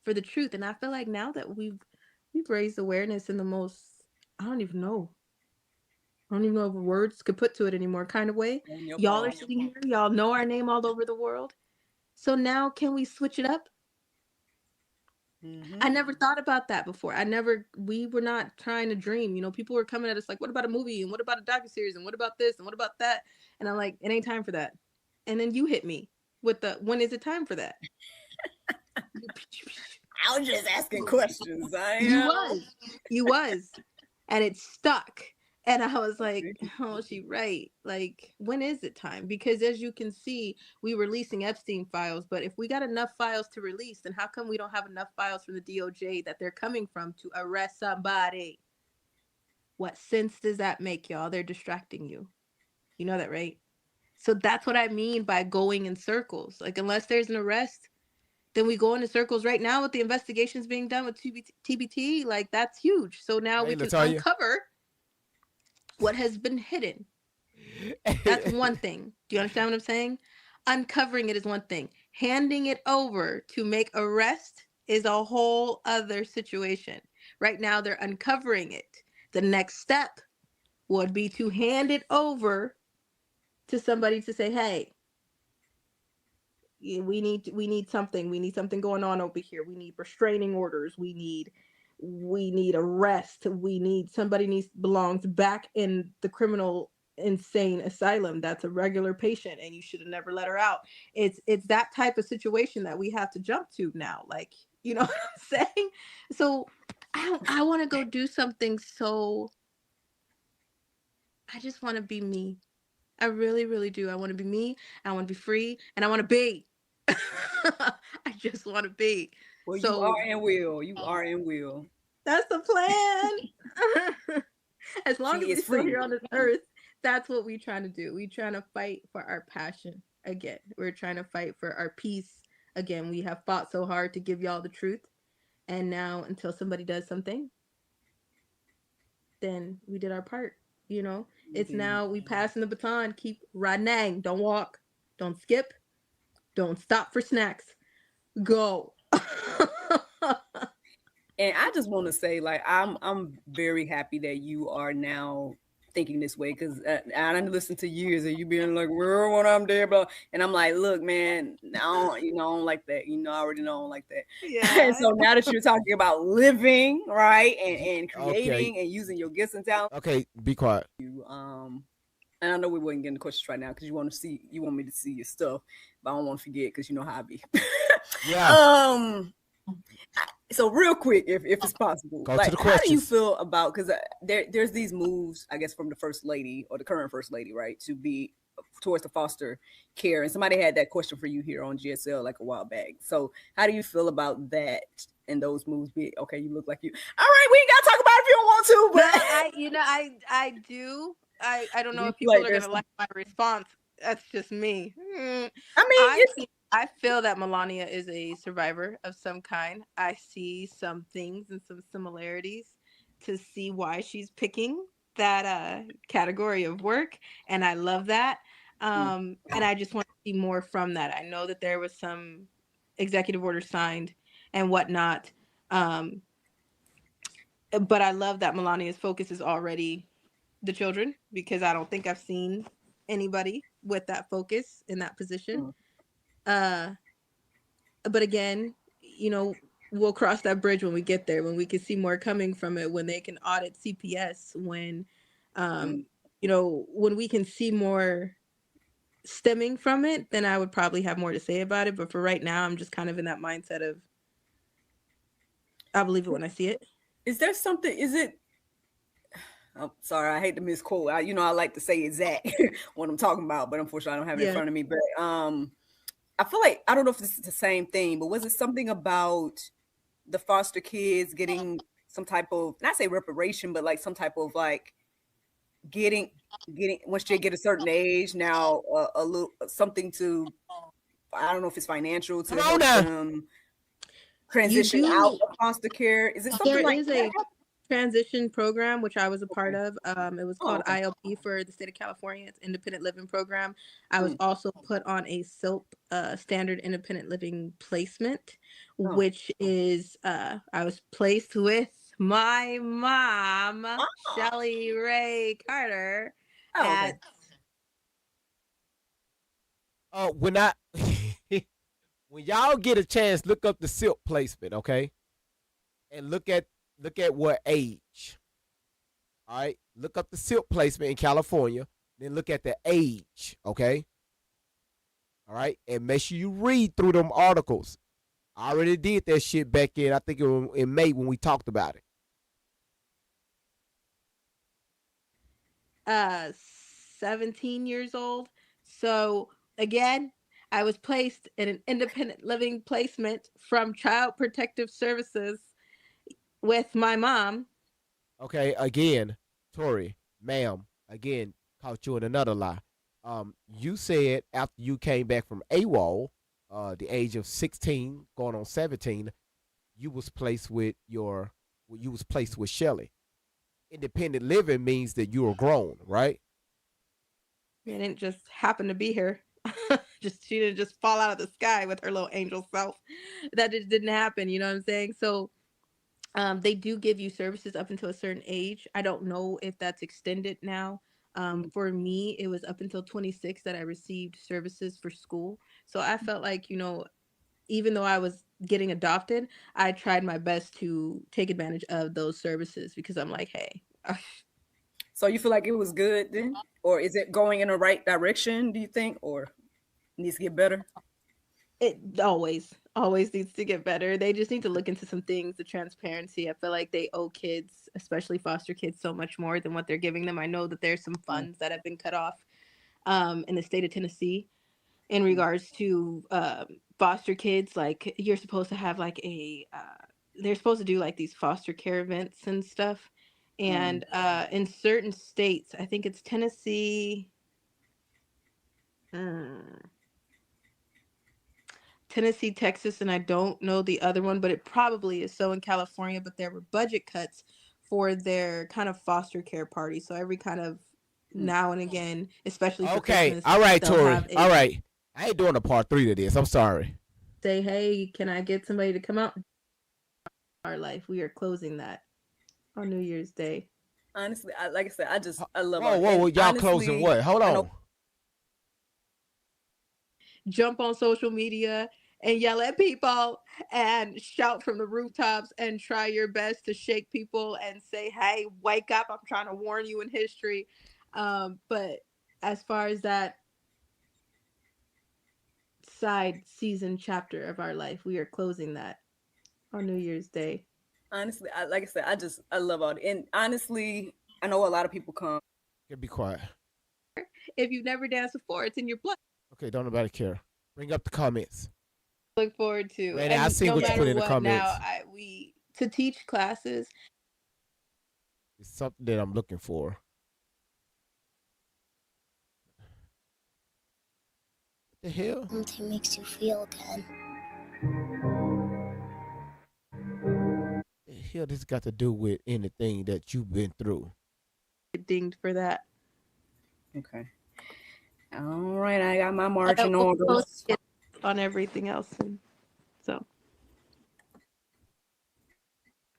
for the truth. And I feel like now that we've raised awareness in the most, I don't even know if words could put to it anymore kind of way. Y'all are sitting here, y'all know our name all over the world. So now can we switch it up? I never thought about that before. We were not trying to dream. People were coming at us like, what about a movie? And what about a docuseries? And what about this? And what about that? And I'm like, it ain't time for that. And then you hit me with the, when is it time for that? I was just asking questions. You was. And it stuck. And I was like, oh, she right. Like, when is it time? Because as you can see, we were releasing Epstein files. But if we got enough files to release, then how come we don't have enough files from the DOJ that they're coming from to arrest somebody? What sense does that make, y'all? They're distracting you. You know that, right? So that's what I mean by going in circles. Like, unless there's an arrest, then we go into circles. Right now with the investigations being done with TBT, like, that's huge. So now we can uncover what has been hidden. That's one thing. Do you understand what I'm saying? Uncovering it is one thing. Handing it over to make arrest is a whole other situation. Right now they're uncovering it. The next step would be to hand it over to somebody to say, hey, we need something. We need something going on over here. We need restraining orders. We need arrest. Somebody belongs back in the criminal insane asylum. That's a regular patient and you should have never let her out. It's that type of situation that we have to jump to now. Like, you know what I'm saying? So I want to go do something. So I just want to be me. I really, really do. I want to be me. I want to be free, and I want to be. I just want to be. Well, so, you are and will. You are and will. That's the plan. As long as we're still here on this earth, that's what we're trying to do. We're trying to fight for our passion again. We're trying to fight for our peace again. We have fought so hard to give y'all the truth, and now until somebody does something, then we did our part. You know, it's now we passing the baton. Keep running. Don't walk. Don't skip. Don't stop for snacks. Go. And I just want to say, like, I'm very happy that you are now thinking this way, because I listened to years of you being like, well, when I'm there, bro, and I'm like, look, man, I don't like that. I already know I don't like that. Yeah. And so now that you're talking about living, right, and creating and using your gifts and talents. Okay, be quiet. And I know we wouldn't get into questions right now because you want me to see your stuff, but I don't want to forget because you know how I be. Yeah. So real quick, if it's possible, go to the questions. How do you feel about, because there's these moves, I guess, from the first lady or the current first lady, right, to be towards the foster care, and somebody had that question for you here on GSL like a while back. So how do you feel about that and those moves? Okay, you look like you. All right, we ain't gotta talk about it if you don't want to, but I do. I don't know if people are gonna like my response. That's just me. I feel that Melania is a survivor of some kind. I see some things and some similarities to see why she's picking that category of work, and I love that. And I just want to see more from that. I know that there was some executive order signed and whatnot, but I love that Melania's focus is already the children, because I don't think I've seen anybody with that focus in that position. But again, we'll cross that bridge when we get there, when we can see more coming from it, when they can audit CPS, when when we can see more stemming from it, then I would probably have more to say about it. But for right now, I'm just kind of in that mindset of I believe it when I see it. Is there something, I'm sorry, I hate to misquote. I like to say exact what I'm talking about, but unfortunately I don't have it in front of me. But I feel like, I don't know if this is the same thing, but was it something about the foster kids getting some type of, not say reparation, but like some type of like getting once they get a certain age now, a little something to, I don't know if it's financial to help them transition out of foster care. Is it something like that? transition program, which I was a part Okay. of. It was Oh, called okay. ILP for the state of California. It's independent living program. I was Mm. also put on a SILP, standard independent living placement, Oh. which is I was placed with my mom, Ah. Shelly Ray Carter, Oh, okay. at When I when y'all get a chance, look up the silk placement, okay? And look at what age. All right, look up the silk placement in California. Then look at the age, okay? All right, and make sure you read through them articles. I already did that shit back in, I think it was in May when we talked about it. 17 years old. So again, I was placed in an independent living placement from Child Protective Services with my mom. Okay, again, Tori, ma'am, again, caught you in another lie. You said after you came back from AWOL, the age of 16, going on 17, you was placed with Shelly. Independent living means that you were grown, right? I didn't just happen to be here. She didn't just fall out of the sky with her little angel self. That just didn't happen. You know what I'm saying? So they do give you services up until a certain age. I don't know if that's extended now. For me, it was up until 26 that I received services for school. So I felt like, even though I was getting adopted, I tried my best to take advantage of those services because I'm like, hey. So you feel like it was good then? Or is it going in the right direction, do you think? Or needs to get better? It always needs to get better. They just need to look into some things, the transparency. I feel like they owe kids, especially foster kids, so much more than what they're giving them. I know that there's some funds that have been cut off in the state of Tennessee in regards to foster kids. Like you're supposed to have like they're supposed to do like these foster care events and stuff. And in certain states, I think it's Tennessee, Texas, and I don't know the other one, but it probably is so in California. But there were budget cuts for their kind of foster care party. So every kind of now and again, especially for Christmas. All right, they'll Tori. have All right. I ain't doing a part 3 to this. I'm sorry. Say, hey, can I get somebody to come out? Our life. We are closing that on New Year's Day. Honestly, like I said, I love Whoa, y'all honestly, closing what? Hold on. Jump on social media and yell at people and shout from the rooftops and try your best to shake people and say, hey, wake up. I'm trying to warn you in history. But as far as that side season chapter of our life, we are closing that on New Year's Day. Honestly, like I said, I love all it. And honestly, I know a lot of people come. Be quiet. If you've never danced before, it's in your blood. Okay, don't nobody care. Bring up the comments. Look forward to. Man, I see what you put in the comments. Now, to teach classes. It's something that I'm looking for. What the hell? Something makes you feel good. What the hell this got to do with anything that you've been through? Dinged for that. Okay. All right, I got my marching orders on everything else, and so.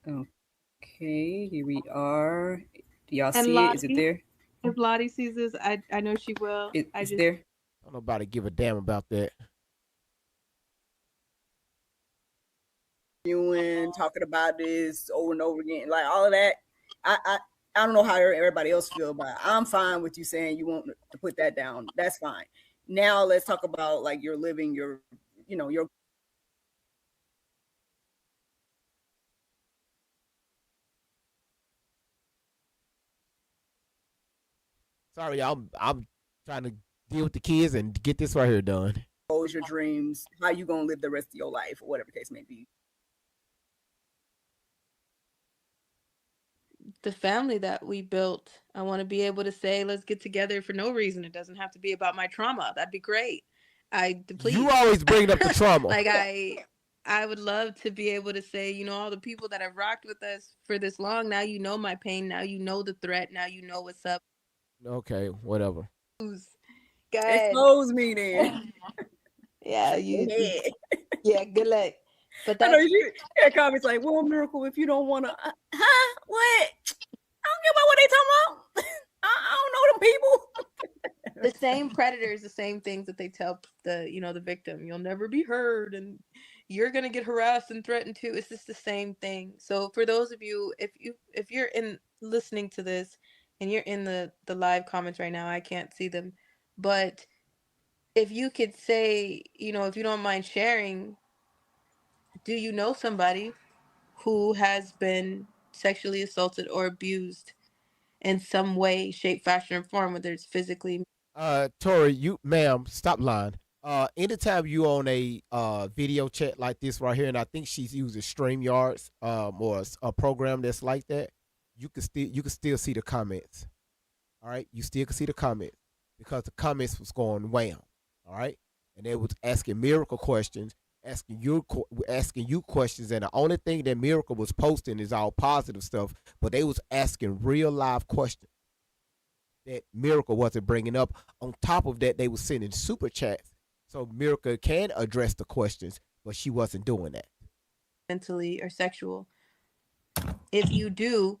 Okay, here we are. Do y'all see Lottie, it? Is it there? If Lottie sees this, I know she will. It's there. Don't nobody give a damn about that. Talking about this over and over again, like all of that. I don't know how everybody else feel, but I'm fine with you saying you want to put that down. That's fine. Now let's talk about like you're living your. Sorry, I'm trying to deal with the kids and get this right here done. Goals, your dreams, how you gonna live the rest of your life, or whatever the case may be. The family that we built, I want to be able to say, let's get together for no reason. It doesn't have to be about my trauma. That'd be great. Please. You always bring up the trauma. Like I would love to be able to say, you know, all the people that have rocked with us for this long, now you know my pain, now you know the threat, now you know what's up. Okay, whatever. Go ahead. Expose me then. Yeah, yeah, good luck. But I know that's you hear comments like, well, Miracle, if you don't want to, huh? What? I don't care about what they talking about. I don't know them people. the same predators, the same things that they tell the, you know, the victim, you'll never be heard and you're going to get harassed and threatened too. It's just the same thing. So for those of you, if you're in listening to this and you're in the live comments right now, I can't see them, but if you could say, you know, if you don't mind sharing, do you know somebody who has been sexually assaulted or abused in some way, shape, fashion, or form, whether it's physically? Tori, ma'am, stop lying. Anytime you on a video chat like this right here, and I think she's using StreamYards, or a program that's like that, you can still see the comments. All right, you still can see the comments because the comments was going wham. All right, and they was asking Miracle questions, asking you questions, and the only thing that Miracle was posting is all positive stuff, but they was asking real live questions that Miracle wasn't bringing up. On top of that, they were sending super chats so Miracle can address the questions, but she wasn't doing that. Mentally or sexual. If you do,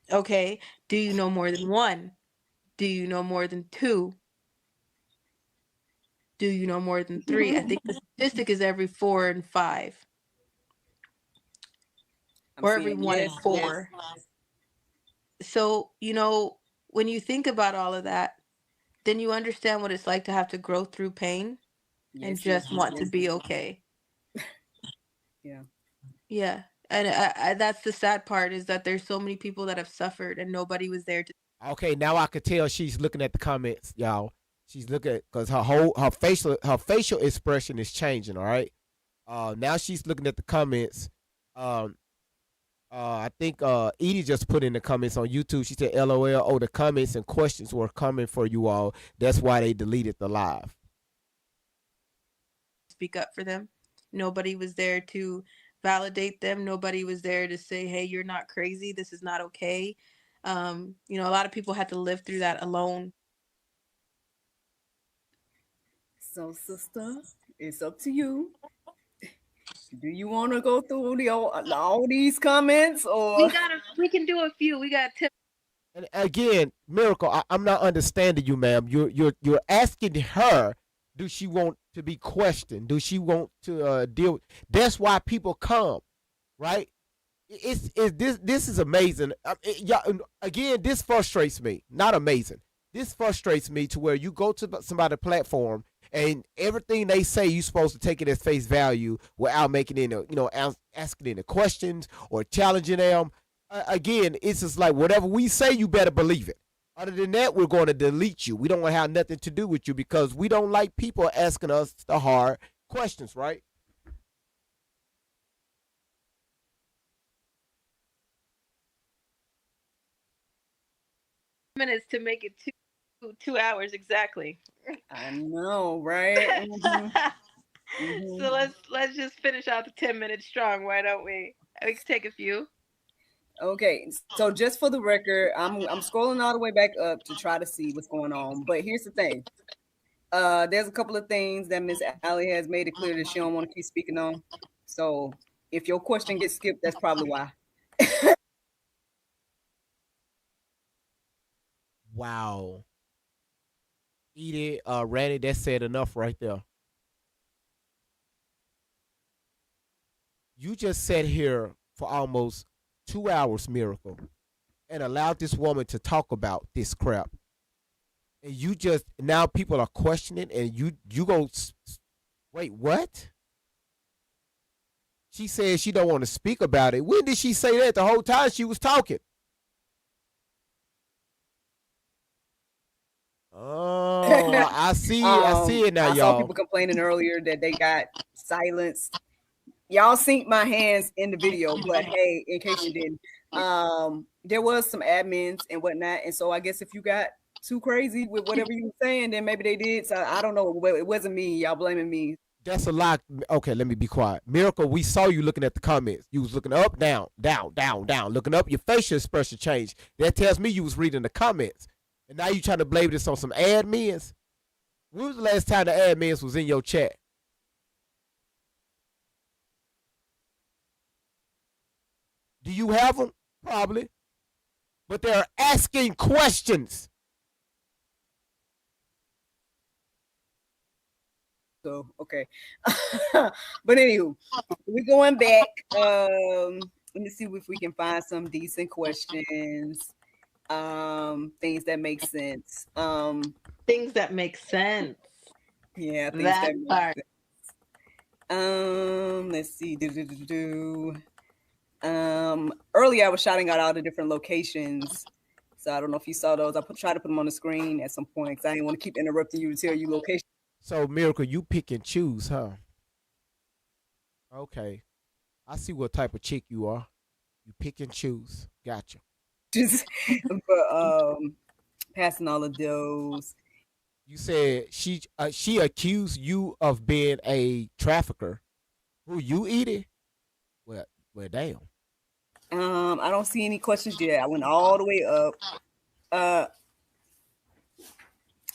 okay, do you know more than one? Do you know more than two? Do you know more than three? I think the statistic is every 4 and 5. Or every 1 and 4. So, you know, when you think about all of that, then you understand what it's like to have to grow through pain and just want to be okay. Yeah. And I, that's the sad part, is that there's so many people that have suffered and nobody was there to. Okay, now I could tell she's looking at the comments, y'all. She's looking because her facial expression is changing. All right. Now she's looking at the comments. I think Edie just put in the comments on YouTube. She said, "LOL." Oh, the comments and questions were coming for you all. That's why they deleted the live. Speak up for them. Nobody was there to validate them. Nobody was there to say, "Hey, you're not crazy. This is not okay." You know, a lot of people had to live through that alone. So, sister, it's up to you. Do you want to go through all these comments, or we can do a few. We got tips. And again, Miracle, I'm not understanding you, ma'am. You're asking her, do she want to be questioned? Do she want to deal? That's why people come, right? This is amazing. Again, this frustrates me. Not amazing. This frustrates me to where you go to somebody's platform and everything they say you're supposed to take it as face value without making any, asking any questions or challenging them. Again, it's just like whatever we say, you better believe it. Other than that, we're going to delete you. We don't want to have nothing to do with you because we don't like people asking us the hard questions, right? Minutes to make it 2 hours exactly. I know, right? So let's just finish out the 10 minutes strong. Why don't we? We can take a few. Okay, so just for the record, I'm scrolling all the way back up to try to see what's going on. But here's the thing. There's a couple of things that Miss Allie has made it clear that she don't want to keep speaking on. So if your question gets skipped, that's probably why. Wow. Edie, Randy, that said enough right there. You just sat here for almost 2 hours, Miracle, and allowed this woman to talk about this crap. And you just, now people are questioning and you go, wait, what? She said she don't want to speak about it. When did she say that? The whole time she was talking. Oh, I see it now, I y'all. saw people complaining earlier that they got silenced. Y'all seen my hands in the video, but hey, in case you didn't, there was some admins and whatnot, and so I guess if you got too crazy with whatever you were saying, then maybe they did. So I don't know. It wasn't me. Y'all blaming me. That's a lot. Okay, let me be quiet. Miracle, we saw you looking at the comments. You was looking up, down, down, down, down. Looking up, your facial expression changed. That tells me you was reading the comments. And now you trying to blame this on some admins? When was the last time the admins was in your chat? Do you have them? Probably. But they're asking questions. So okay. But anywho, we're going back. Let me see if we can find some decent questions. Things that make sense. Things that make sense. Yeah, things That that make part. sense. Let's see. Earlier I was shouting out all the different locations. So I don't know if you saw those. I tried to put them on the screen at some point because I didn't want to keep interrupting you to tell you location. So, Miracle, you pick and choose, huh? Okay. I see what type of chick you are. You pick and choose. Gotcha. Just but passing all of those. You said she accused you of being a trafficker. Who, you, Edie? Well, damn. I don't see any questions yet. I went all the way up.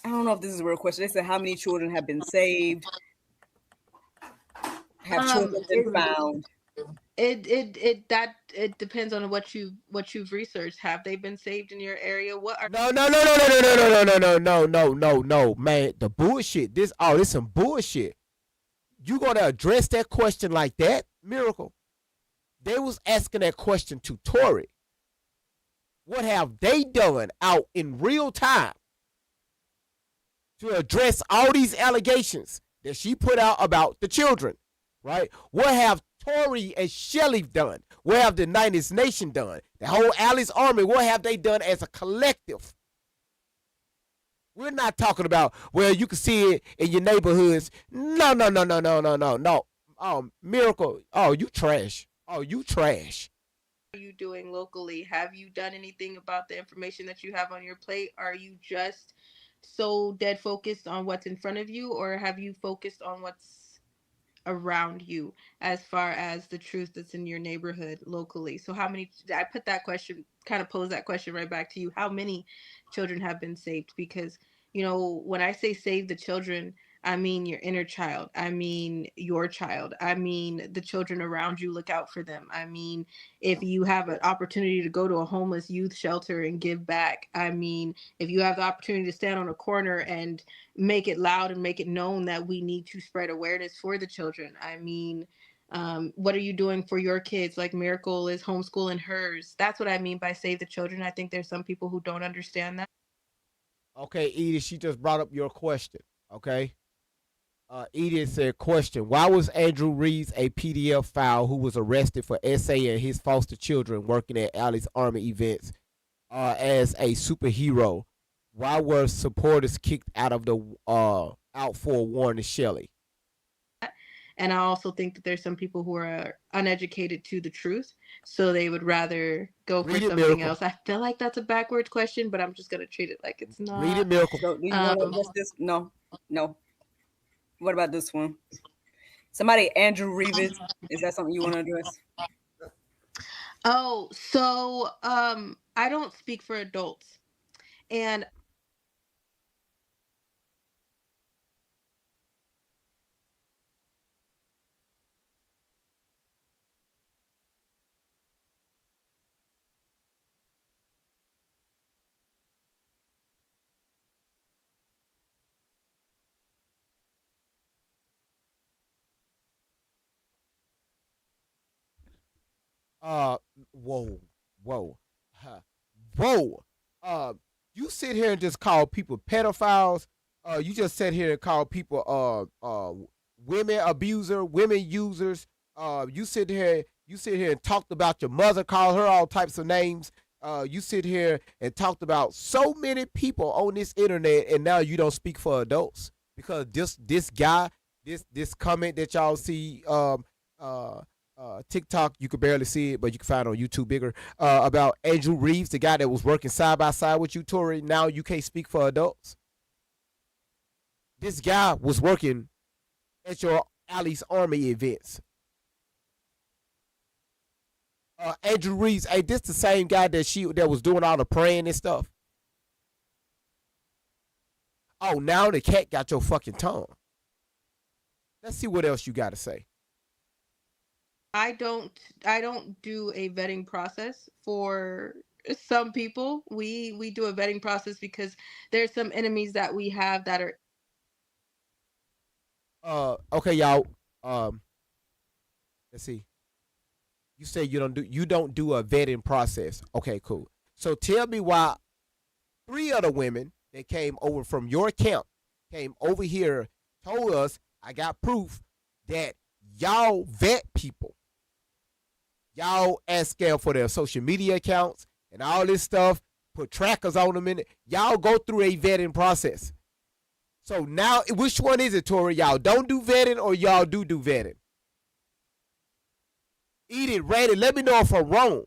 I don't know if this is a real question. They said how many children have been saved? Have children been found? It depends on what you've researched. Have they been saved in your area? What are No, man. The bullshit. This some bullshit. You gonna address that question like that, Miracle? They was asking that question to Tori. What have they done out in real time to address all these allegations that she put out about the children, right? What have Tori and Shelly done? What have the 90s Nation done? The whole Alice Army, what have they done as a collective? We're not talking about, well, you can see it in your neighborhoods. No. Miracle, you trash. You trash. are you doing locally? Have you done anything about the information that you have on your plate? Are you just so dead focused on what's in front of you, or have you focused on what's around you as far as the truth that's in your neighborhood locally? So how many, I put that question, kind of pose that question right back to you. How many children have been saved? Because, you know, when I say save the children, I mean your inner child. I mean your child. I mean the children around you. Look out for them. I mean, if you have an opportunity to go to a homeless youth shelter and give back. I mean, if you have the opportunity to stand on a corner and make it loud and make it known that we need to spread awareness for the children. I mean, what are you doing for your kids? Like Miracle is homeschooling hers. That's what I mean by save the children. I think there's some people who don't understand that. Okay, Edith, she just brought up your question. Okay. Edith said, question, why was Andrew Reeves a PDF file who was arrested for essaying his foster children working at Alice Army events as a superhero? Why were supporters kicked out of the out for Warren and Shelley? And I also think that there's some people who are uneducated to the truth, so they would rather go for something else. I feel like that's a backwards question, but I'm just going to treat it like it's not. Read it, Miracle. So, do you want to address this? No. What about this one? Somebody, Andrew Reeves. Is that something you want to address? Oh, so I don't speak for adults. And whoa. You sit here and just call people pedophiles. You just sit here and call people women abuser, women users. You sit here and talked about your mother, call her all types of names. You sit here and talked about so many people on this internet, and now you don't speak for adults because this guy, this comment that y'all see TikTok, you could barely see it, but you can find it on YouTube bigger, about Andrew Reeves, the guy that was working side by side with you, Tori. Now you can't speak for adults. This guy was working at your Ali's Army events. Andrew Reeves, hey, this the same guy that was doing all the praying and stuff. Oh, now the cat got your fucking tongue. Let's see what else you got to say. I don't do a vetting process for some people. We do a vetting process because there's some enemies that we have that are Okay, y'all. Let's see. You say you don't do a vetting process. Okay, cool. So tell me why 3 other women that came over from your camp came over here, told us, I got proof that y'all vet people. Y'all ask them for their social media accounts and all this stuff, put trackers on them in it. Y'all go through a vetting process. So now, which one is it, Tori? Y'all don't do vetting or y'all do vetting? Eat it, rate it. Let me know if I'm wrong.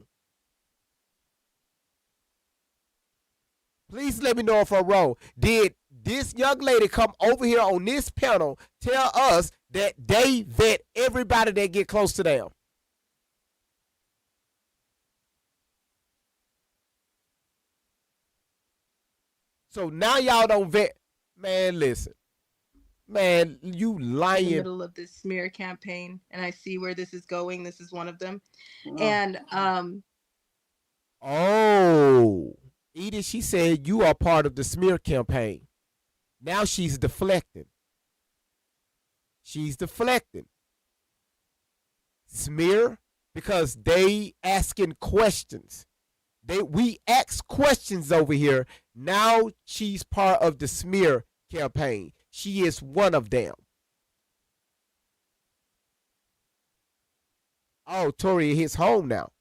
Please let me know if I'm wrong. Did this young lady come over here on this panel tell us that they vet everybody that get close to them? So now y'all don't vet. Man, listen. Man, you lying. in the middle of this smear campaign, and I see where this is going. This is one of them. Oh. And Oh, Edith, she said you are part of the smear campaign. Now she's deflecting. She's deflecting. Smear, because they asking questions. We ask questions over here. Now she's part of the smear campaign. She is one of them. Oh, Tori hits home now.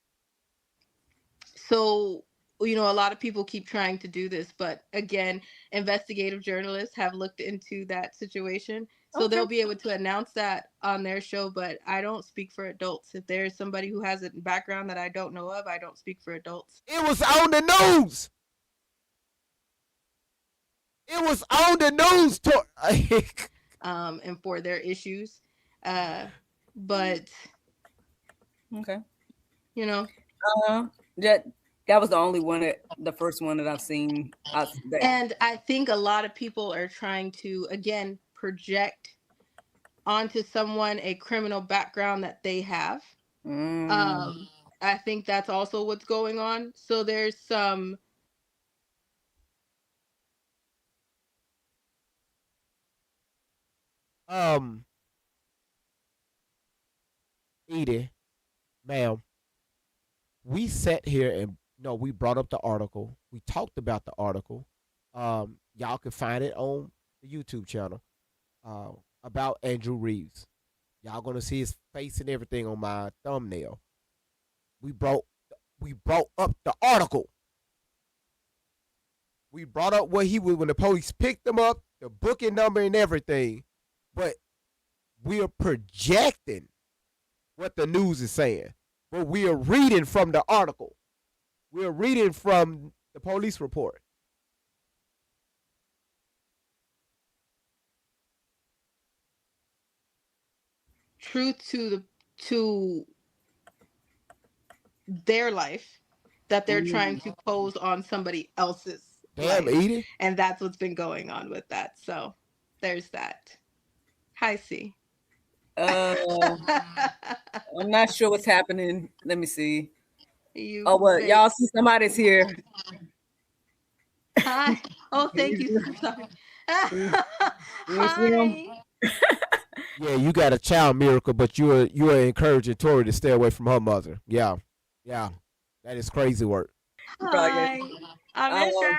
so, you know, a lot of people keep trying to do this, but again, investigative journalists have looked into that situation. So Okay. they'll be able to announce that on their show, but I don't speak for adults. If there's somebody who has a background that I don't know of, I don't speak for adults. It was on the news. It was on the news. And for their issues. But, Okay. you know, That was the only one the first one that I've seen. and I think a lot of people are trying to, again, project onto someone a criminal background that they have. I think that's also what's going on. So there's some Edie, ma'am, we sat here and we brought up the article. We talked about the article. Y'all can find it on the YouTube channel about Andrew Reeves. Y'all gonna see his face and everything on my thumbnail. We brought up the article. We brought up what he was when the police picked him up, the booking number and everything. But we are projecting what the news is saying. But we are reading from the article. We are reading from the police report. truth to their life that they're trying to pose on somebody else's Damn, life. Edie. And that's what's been going on with that. So there's that. Hi, C. I'm not sure what's happening. Let me see. You well, y'all see somebody's here. Hi. Oh, thank you. Sorry. Hi. Yeah, you got a child miracle, but you are encouraging Tori to stay away from her mother. Yeah. That is crazy work. Hi. I miss her.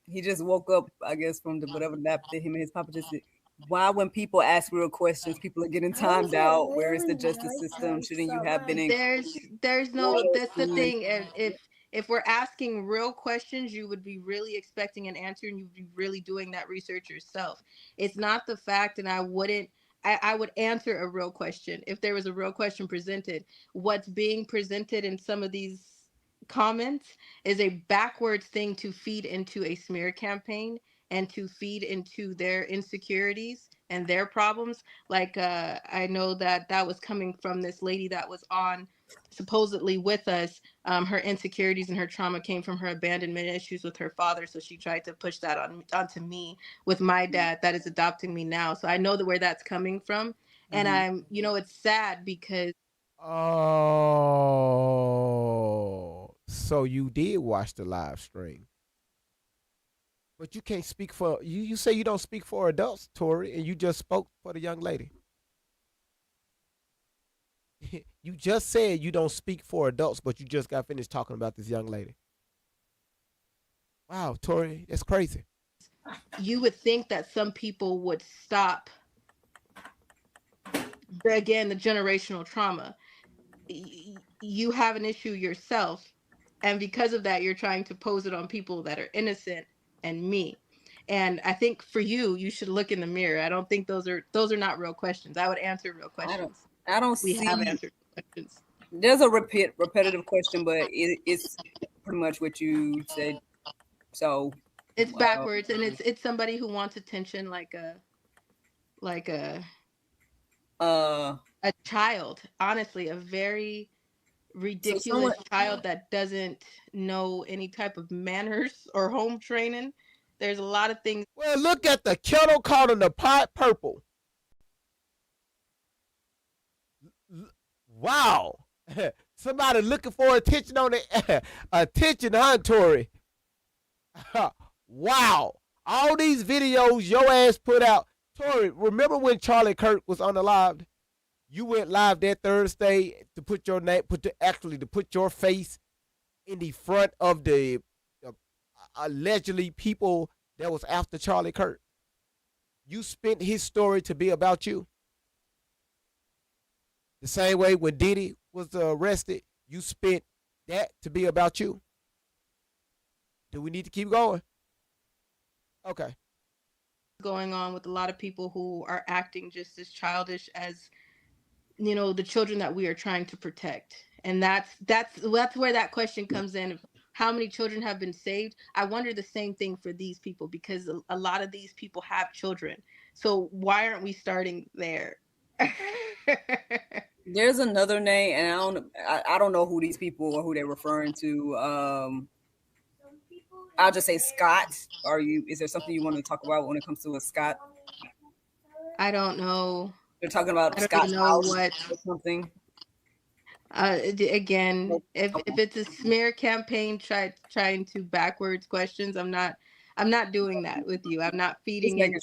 He just woke up, I guess, from whatever nap that him and his papa just did. Why, when people ask real questions, people are getting timed out? Where is the justice system? Shouldn't you have been in? There's no. That's the thing. If we're asking real questions, you would be really expecting an answer, and you'd be really doing that research yourself. It's not the fact, and I would answer a real question if there was a real question presented. What's being presented in some of these comments is a backwards thing to feed into a smear campaign, and to feed into their insecurities and their problems. Like I know that that was coming from this lady that was on supposedly with us. Her insecurities and her trauma came from her abandonment issues with her father, so she tried to push that onto me with my dad that is adopting me now. So I know that where that's coming from. And I'm, it's sad because Oh, so you did watch the live stream, but you can't speak for you. You say you don't speak for adults, Tori, and you just spoke for the young lady. You just said you don't speak for adults, but you just got finished talking about this young lady. Wow, Tori, that's crazy. you would think that some people would stop, again, the generational trauma. You have an issue yourself, and because of that, you're trying to pose it on people that are innocent and me. And I think for you, you should look in the mirror. I don't think those are not real questions. I would answer real questions. I don't We see. have answered questions. There's a repetitive question, but it's pretty much what you said. So It's backwards, and it's somebody who wants attention, like a child. Honestly, a very ridiculous child that doesn't know any type of manners or home training. There's a lot of things. Well, look at the kettle calling the pot purple. Wow. Somebody looking for attention on the attention, huh, Tori? Wow. All these videos your ass put out. Tori, remember when Charlie Kirk was on the live? You went live that Thursday to put your name, to put your face in the front of the allegedly people that was after Charlie Kirk. You spent his story to be about you. The same way when Diddy was arrested, you spent that to be about you. Do we need to keep going? Okay. Going on with a lot of people who are acting just as childish as, the children that we are trying to protect. And that's where that question comes in. How many children have been saved? I wonder the same thing for these people, because a lot of these people have children. So why aren't we starting there? There's another name, and I don't know who these people or who they're referring to. I'll just say Scott. Is there something you want to talk about when it comes to a Scott? I don't know. They're talking about Scott's house or something. Again, if it's a smear campaign trying to backwards questions, I'm not doing that with you. I'm not feeding in.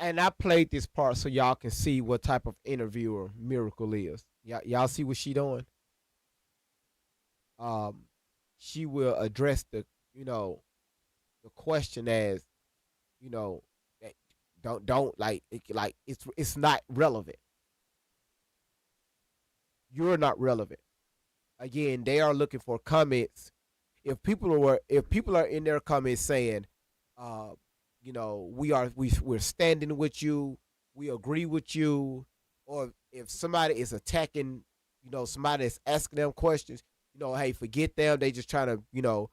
And I played this part so y'all can see what type of interviewer Miracle is. Y'all see what she doing? She will address the question as, don't it's not relevant. You're not relevant. Again, they are looking for comments. If people are in their comments saying, we're standing with you, we agree with you, or if somebody is attacking, somebody is asking them questions, hey, forget them. They just trying to,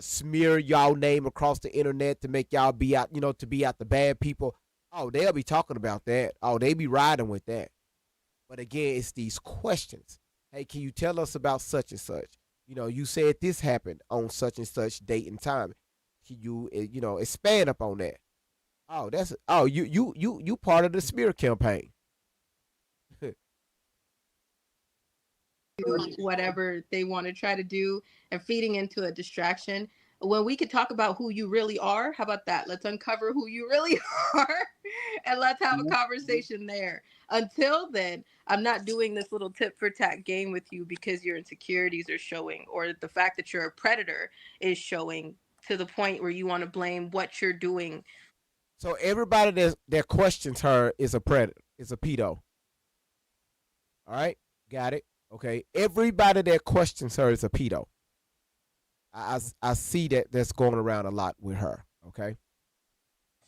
smear y'all name across the internet to make y'all be out, to be out the bad people. Oh, they'll be talking about that. Oh, they be riding with that. But again, it's these questions. Hey, can you tell us about such and such? You said this happened on such and such date and time. Can you, expand upon that? Oh, you part of the smear campaign. Whatever they want to try to do and feeding into a distraction, when we could talk about who you really are. How about that? Let's uncover who you really are and let's have a conversation there. Until then, I'm not doing this little tit for tat game with you because your insecurities are showing, or the fact that you're a predator is showing to the point where you want to blame what you're doing. So everybody that questions her is a predator, is a pedo. All right, got it. Okay, everybody that questions her is a pedo. I see that's going around a lot with her. Okay,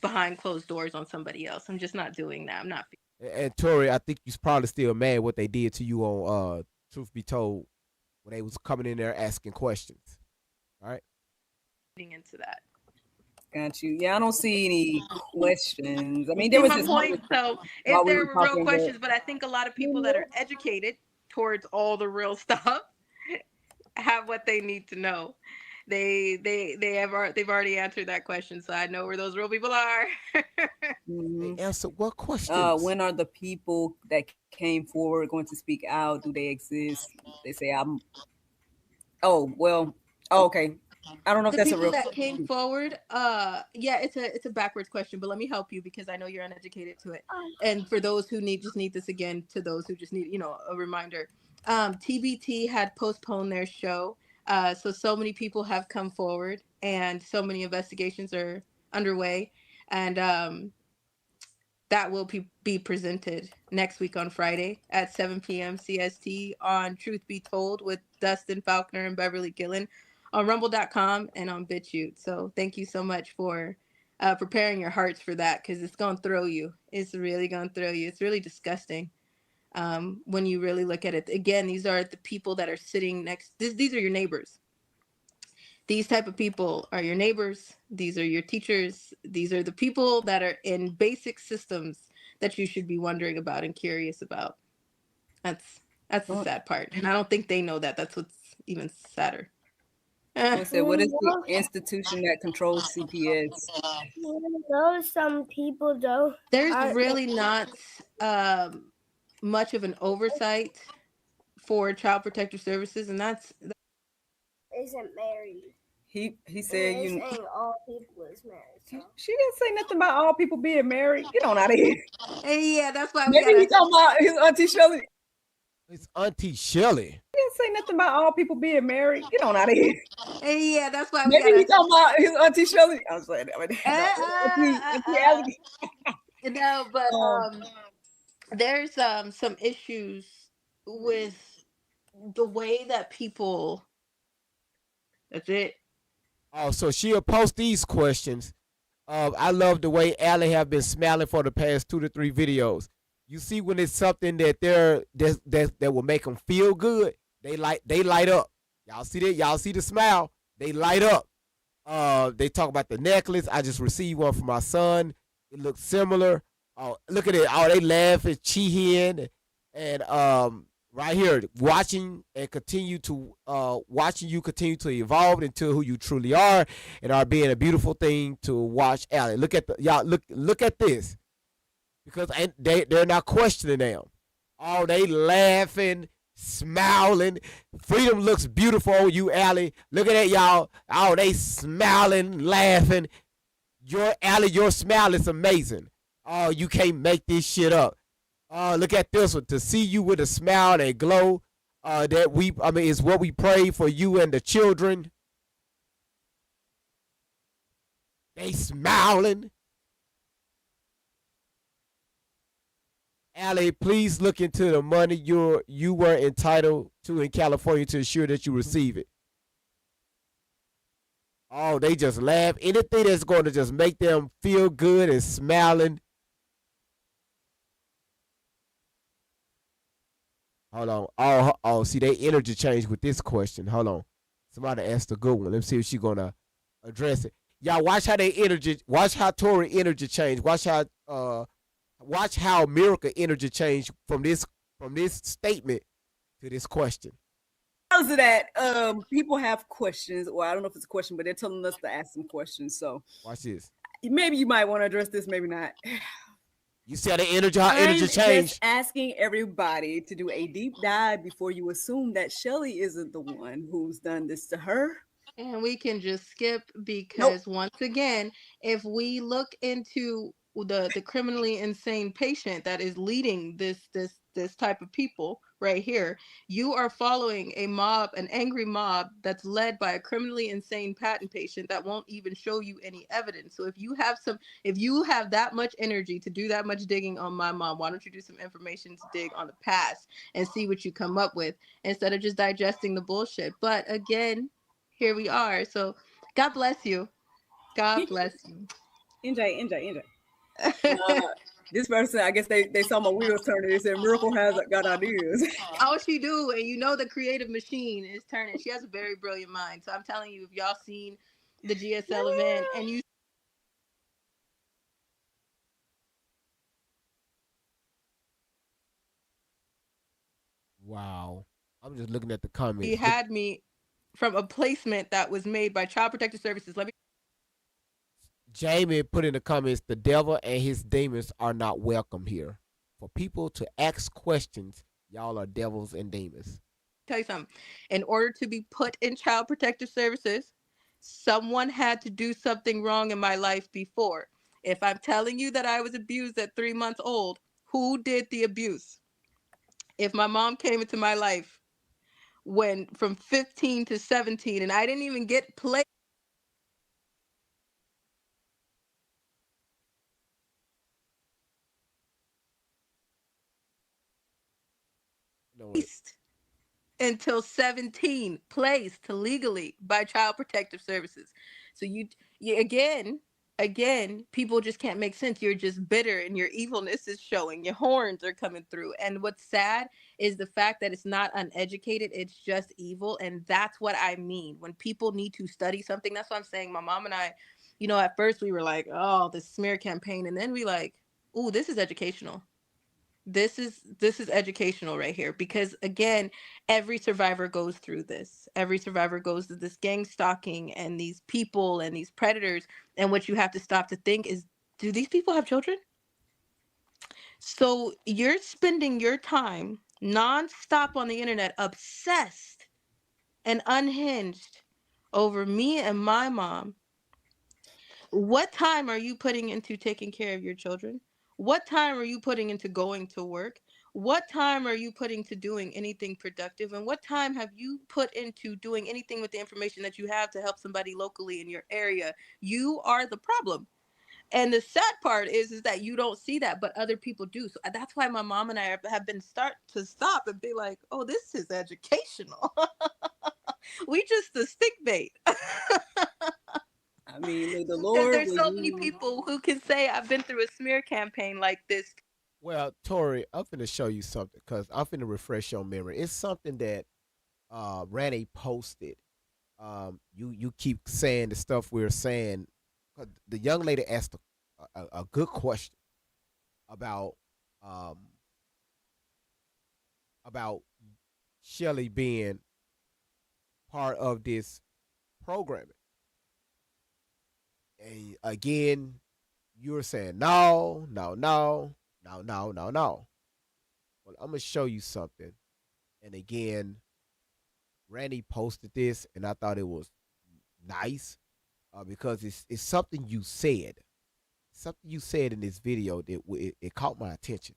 behind closed doors on somebody else. I'm just not doing that. I'm not. And Tori, I think you're probably still mad what they did to you on Truth Be Told when they was coming in there asking questions. All right. into that. Got you. Yeah, I don't see any questions. I mean, See there was my this point? So while if we there were were real talking, questions, but I think a lot of people that are educated towards all the real stuff have what they need to know. They've already answered that question, so I know where those real people are. They answer what questions? when are the people that came forward going to speak out? Do they exist? They say I'm. Oh well. Oh, okay. I don't know if The that's a people real. that came forward, yeah, it's a backwards question, but let me help you because I know you're uneducated to it. And for those who just need this again, to those who just need, a reminder. TBT had postponed their show. So many people have come forward and so many investigations are underway. And that will be presented next week on Friday at 7 p.m. CST on Truth Be Told with Dustin Faulkner and Beverly Gillen on rumble.com and on BitChute. So thank you so much for preparing your hearts for that because it's going to throw you. It's really going to throw you. It's really disgusting when you really look at it. Again, these are the people that are sitting next. These are your neighbors. These type of people are your neighbors. These are your teachers. These are the people that are in basic systems that you should be wondering about and curious about. That's the sad part. And I don't think they know that. That's what's even sadder. What is the institution that controls CPS? Though some people though. There's really not much of an oversight for Child Protective Services, and that's Isn't married. He said Saying all people is married. So. She didn't say nothing about all people being married. Get on out of here. Yeah, that's why Maybe he talking about his auntie Shirley. It's Auntie Shirley. He didn't say nothing about all people being married. Get on out of here. Yeah, that's why maybe he talking about his auntie Shirley. I was like, no, but there's some issues with the way that people. That's it. Oh, so she'll post these questions. I love the way Allie have been smiling for the past 2 to 3 videos. You see when it's something that that will make them feel good, they light up. Y'all see that? Y'all see the smile? They light up. They talk about the necklace. I just received one for my son. It looks similar. Oh, look at it. Oh, they laugh at Chihin and right here, watching you continue to evolve into who you truly are, and are being a beautiful thing to watch. Allie, look at look at this, because they're not questioning them. Oh, they laughing, smiling. Freedom looks beautiful on you, Allie. Look at that, y'all. Oh, they smiling, laughing. Allie, your smile is amazing. Oh, you can't make this shit up. Look at this one. To see you with a smile and glow, is what we pray for you and the children. They smiling. Allie, please look into the money you were entitled to in California to ensure that you receive it. Oh, they just laugh. Anything that's going to just make them feel good and smiling. Hold on. Oh, see, they energy changed with this question. Hold on. Somebody asked a good one. Let's see if she's gonna address it. Y'all watch how Tori energy changed. Watch how Miracle energy changed from this statement to this question. Because of that, people have questions, or I don't know if it's a question, but they're telling us to ask some questions. So watch this. Maybe you might want to address this, maybe not. You see how the energy changed? Just asking everybody to do a deep dive before you assume that Shelly isn't the one who's done this to her. And we can just skip because once again, if we look into the criminally insane patient that is leading this type of people right here, you are following an angry mob that's led by a criminally insane patent patient that won't even show you any evidence. So if you have that much energy to do that much digging on my mom, why don't you do some information to dig on the past and see what you come up with instead of just digesting the bullshit. But again, here we are. So God bless you. God bless you. Enjoy. This person, I guess they saw my wheels turning. They said Miracle has got ideas. Oh, she do. And the creative machine is turning. She has a very brilliant mind. So I'm telling you, if y'all seen the GSL event, and you Wow. I'm just looking at the comments. Look, had me from a placement that was made by Child Protective Services. Let me Jamie put in the comments, the devil and his demons are not welcome here. For people to ask questions, y'all are devils and demons. tell you something. In order to be put in Child Protective Services, someone had to do something wrong in my life before. If I'm telling you that I was abused at 3 months old, who did the abuse? If my mom came into my life when from 15 to 17 and I didn't even get placed You know what? until 17, placed legally by Child Protective Services. So you again, people just can't make sense. You're just bitter and your evilness is showing. Your horns are coming through. And what's sad is the fact that it's not uneducated, it's just evil. And that's what I mean. When people need to study something, that's what I'm saying. My mom and I, at first we were like, oh, the smear campaign. And then we like, oh, this is educational. This is educational right here, because again, every survivor goes through this. Every survivor goes through this gang stalking and these people and these predators. And what you have to stop to think is, do these people have children? So you're spending your time nonstop on the internet, obsessed and unhinged over me and my mom. What time are you putting into taking care of your children? What time are you putting into going to work? What time are you putting to doing anything productive? And what time have you put into doing anything with the information that you have to help somebody locally in your area? You are the problem. And the sad part is that you don't see that, but other people do. So that's why my mom and I have been start to stop and be like, oh, this is educational. We just the stick bait. I mean, may the Because Lord there's will so many use. people who can say I've been through a smear campaign like this. Well, Tori, I'm finna show you something because I'm finna refresh your memory. It's something that Randy posted. You keep saying the stuff we're saying. 'Cause the young lady asked a good question about um about Shelly being part of this programming. And again, you were saying no, no, no, no, no, no, no. Well, I'm gonna show you something. And again, Randy posted this, and I thought it was nice because it's something you said, something you said in this video that it caught my attention.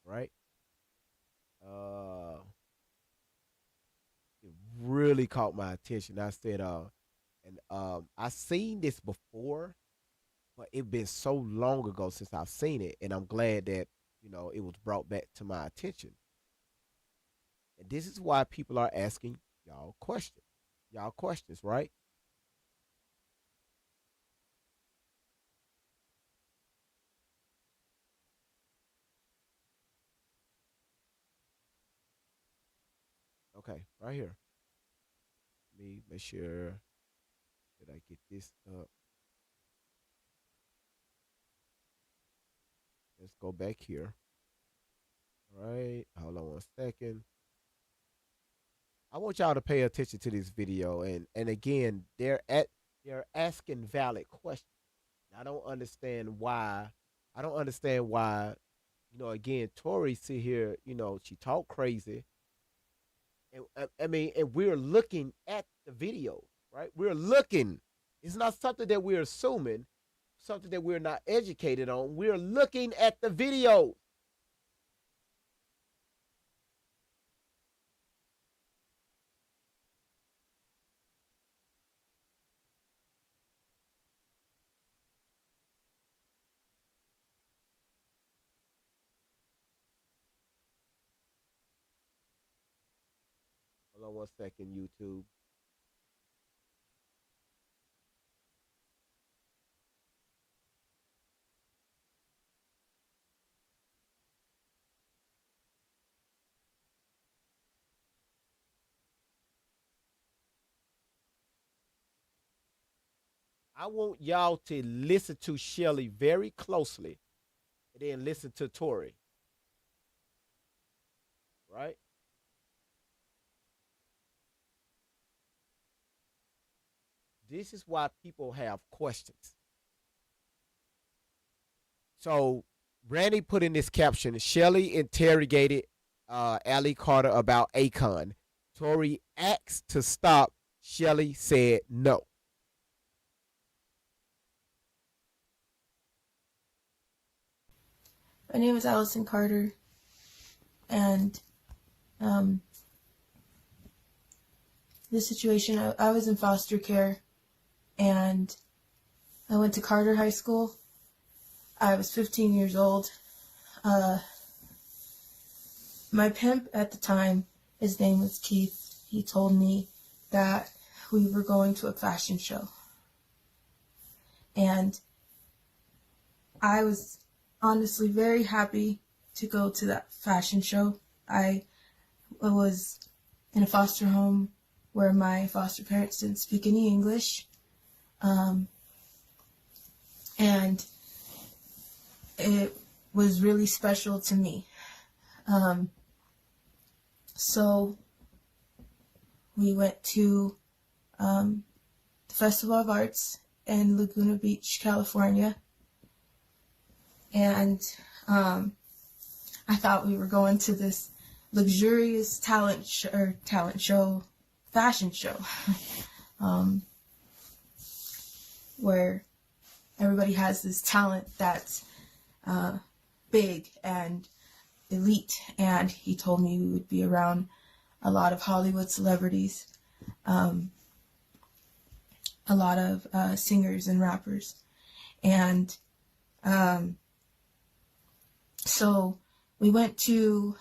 Right? Uh, it really caught my attention. I said, and I seen this before, but it been so long ago since I've seen it, and I'm glad that it was brought back to my attention. And this is why people are asking y'all questions, right? Okay, right here. Let me make sure that I get this up. Let's go back here. All right, hold on one second. I want y'all to pay attention to this video, and again, they're asking valid questions. I don't understand why. I don't understand why. Again, Tori sit here. She talk crazy, and I mean, and we're looking at the video, right? We're looking. It's not something that we're assuming, something that we're not educated on. We're looking at the video. Hold on one second, YouTube. I want y'all to listen to Shelly very closely and then listen to Tori. Right? This is why people have questions. So Randy put in this caption, Shelly interrogated Ali Carter about Akon. Tori asked to stop. Shelly said no. My name is Allison Carter, and this situation, I was in foster care, and I went to Carter High School. I was 15 years old. My pimp at the time, his name was Keith, he told me that we were going to a fashion show. And I was honestly very happy to go to that fashion show. I was in a foster home where my foster parents didn't speak any English. And it was really special to me. So we went to the Festival of Arts in Laguna Beach, California. And I thought we were going to this luxurious talent show, fashion show, where everybody has this talent that's big and elite. And he told me we would be around a lot of Hollywood celebrities, a lot of singers and rappers. And so we went to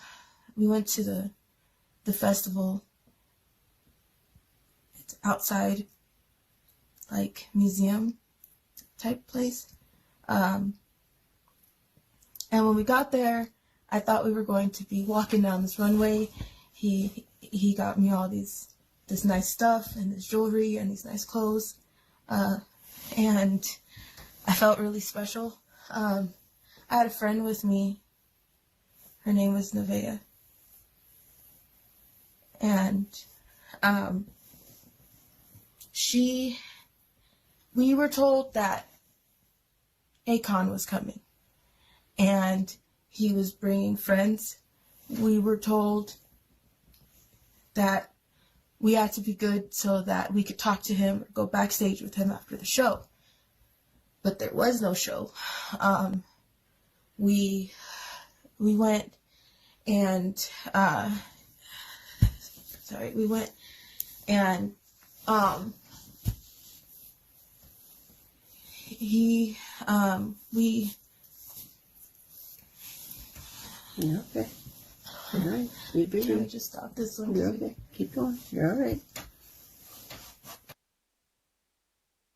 the festival. It's outside, like, museum type place. And when we got there, I thought we were going to be walking down this runway. He got me all this nice stuff and this jewelry and these nice clothes. And I felt really special. I had a friend with me. Her name was Nevaeh. And we were told that Akon was coming. And he was bringing friends. We were told that we had to be good so that we could talk to him or go backstage with him after the show. But there was no show. We went and You're okay. All right. Sweet baby. Can I just stop this one? You're okay. Keep going. You're all right.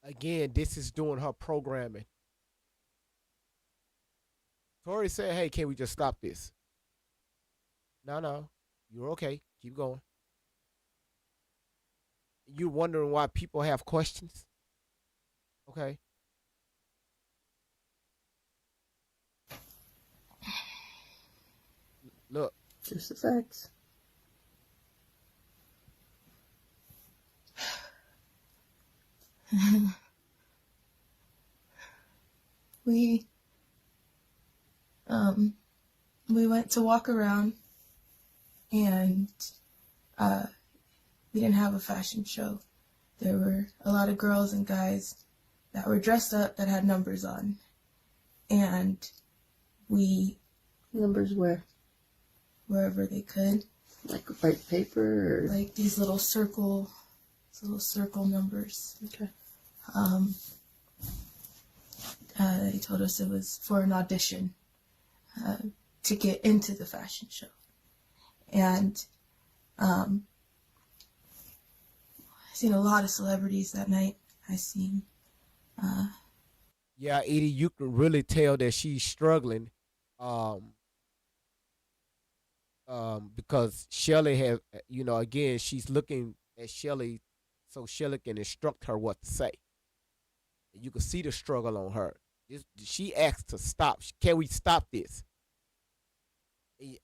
Again, this is doing her programming. Tori said, hey, can we just stop this? No, you're okay. Keep going. You're wondering why people have questions? Okay. Look. Just the facts. We went to walk around, and we didn't have a fashion show. There were a lot of girls and guys that were dressed up that had numbers on, and we Numbers where? wherever they could, Like white paper or? like these little circle numbers. Okay. They told us it was for an audition to get into the fashion show. And I seen a lot of celebrities that night. I seen Yeah, Edie, you can really tell that she's struggling. Because Shelly has, again, she's looking at Shelly so Shelly can instruct her what to say. You can see the struggle on her. She asked to stop. Can we stop this?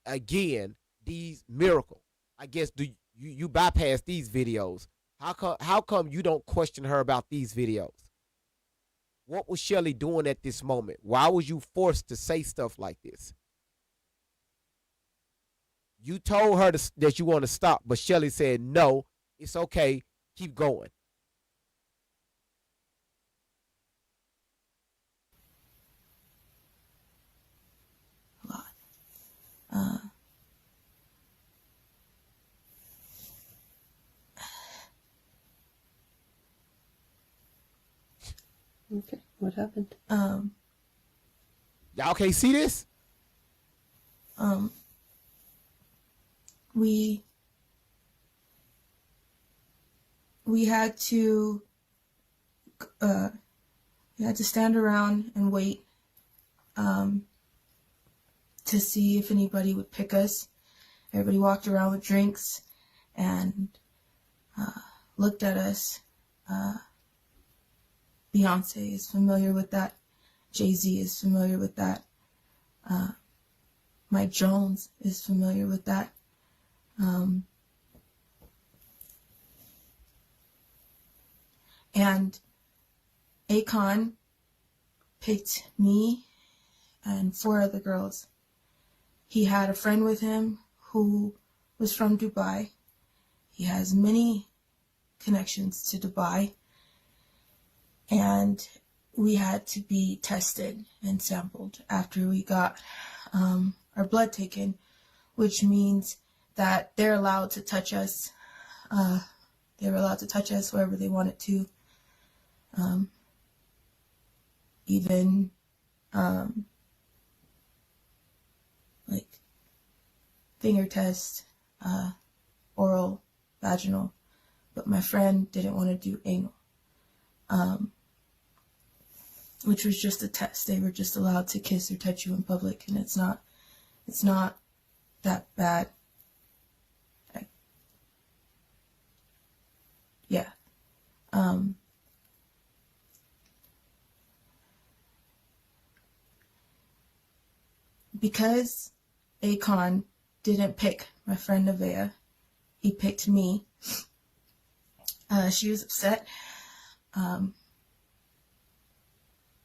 Again, these Miracle. I guess do you bypass these videos? How come you don't question her about these videos? What was Shelly doing at this moment? Why was you forced to say stuff like this? You told her that you want to stop, but Shelly said, no, it's okay, keep going. A lot. Uh, Okay. What happened? Y'all can't see this? We had to stand around and wait to see if anybody would pick us. Everybody walked around with drinks and looked at us. Beyonce is familiar with that. Jay-Z is familiar with that. Mike Jones is familiar with that. And Akon picked me and 4 other girls. He had a friend with him who was from Dubai. He has many connections to Dubai. And we had to be tested and sampled after we got our blood taken, which means that they're allowed to touch us. They were allowed to touch us wherever they wanted to. Even like finger test, oral, vaginal. But my friend didn't want to do anal. Which was just a test. They were just allowed to kiss or touch you in public, and it's not that bad. Yeah. Because Akon didn't pick my friend Nevaeh, he picked me. She was upset.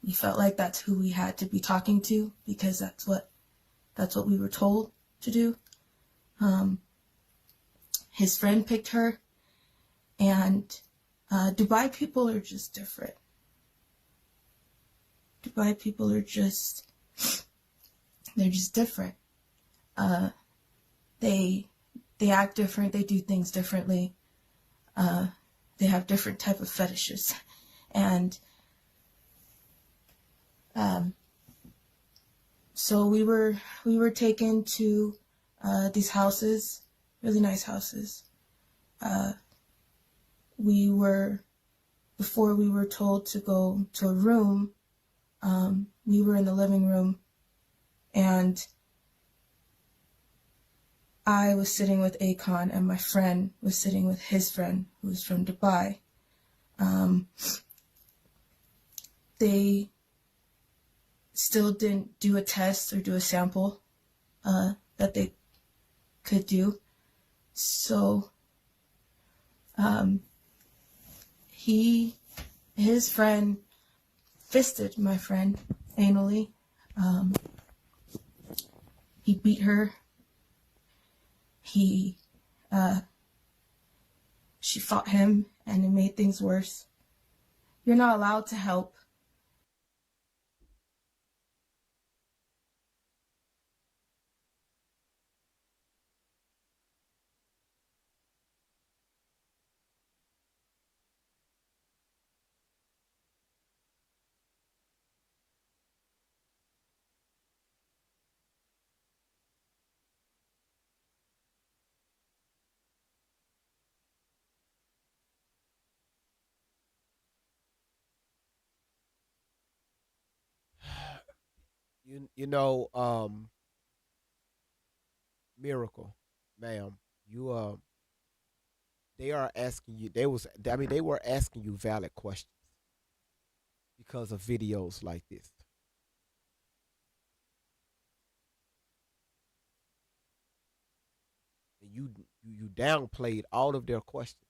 We felt like that's who we had to be talking to because that's what we were told to do. His friend picked her, and Dubai people are just different. Dubai people are they're just different. They act different. They do things differently. They have different type of fetishes, and so we were taken to these houses, really nice houses. Before we were told to go to a room, we were in the living room, and I was sitting with Akon, and my friend was sitting with his friend, who was from Dubai. They still didn't do a test or do a sample that they could do. So his friend fisted my friend anally. He beat her. She fought him, and it made things worse. You're not allowed to help. You know, Miracle, ma'am, you they are asking you. They were asking you valid questions. because of videos like this. And you downplayed all of their questions.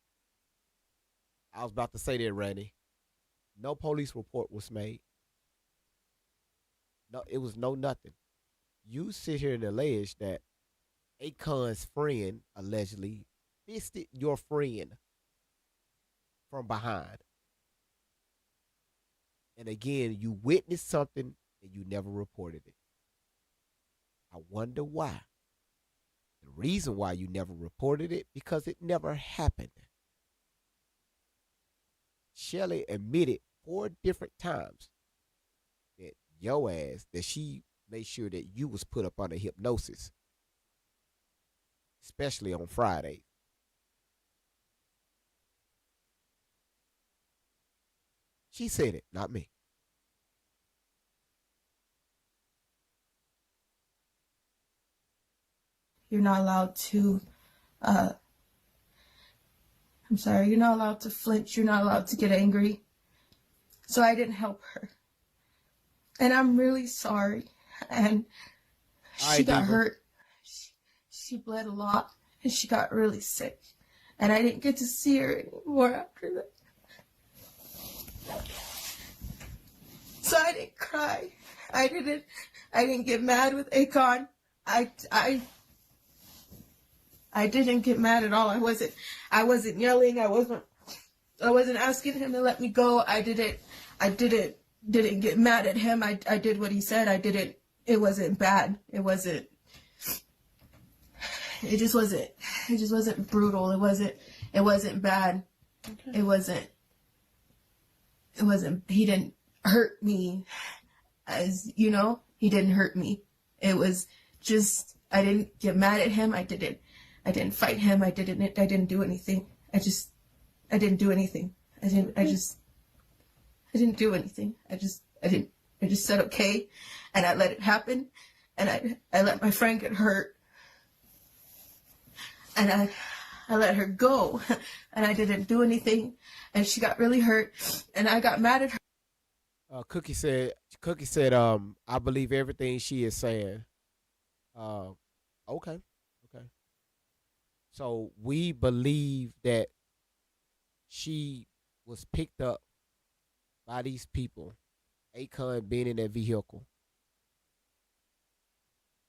I was about to say that, Randy. No police report was made. No, it was no nothing. You sit here and allege that Akon's friend allegedly fisted your friend from behind. And again, you witnessed something and you never reported it. I wonder why. The reason why you never reported it, because it never happened. Shelly admitted 4 different times that your ass, that she made sure that you was put up under hypnosis, especially on Fridays. She said it, not me. You're not allowed to, I'm sorry, you're not allowed to flinch. You're not allowed to get angry. So I didn't help her. And I'm really sorry. And she got hurt. She bled a lot. And she got really sick. And I didn't get to see her anymore after that. So I didn't cry. I didn't get mad with Akon. I didn't get mad at all. I wasn't yelling. I wasn't asking him to let me go. I didn't get mad at him. I did what he said. It wasn't bad. It just wasn't brutal. It wasn't bad. Okay. It wasn't, he didn't hurt me, as you know, he didn't hurt me. It was just, I didn't get mad at him. I didn't fight him. I didn't do anything. I didn't do anything. I didn't do anything. I just said okay, and I let it happen, and I let my friend get hurt, and I let her go, and I didn't do anything, and she got really hurt, and I got mad at her. Cookie said, I believe everything she is saying. Okay. So we believe that she was picked up by these people, Akon being in that vehicle,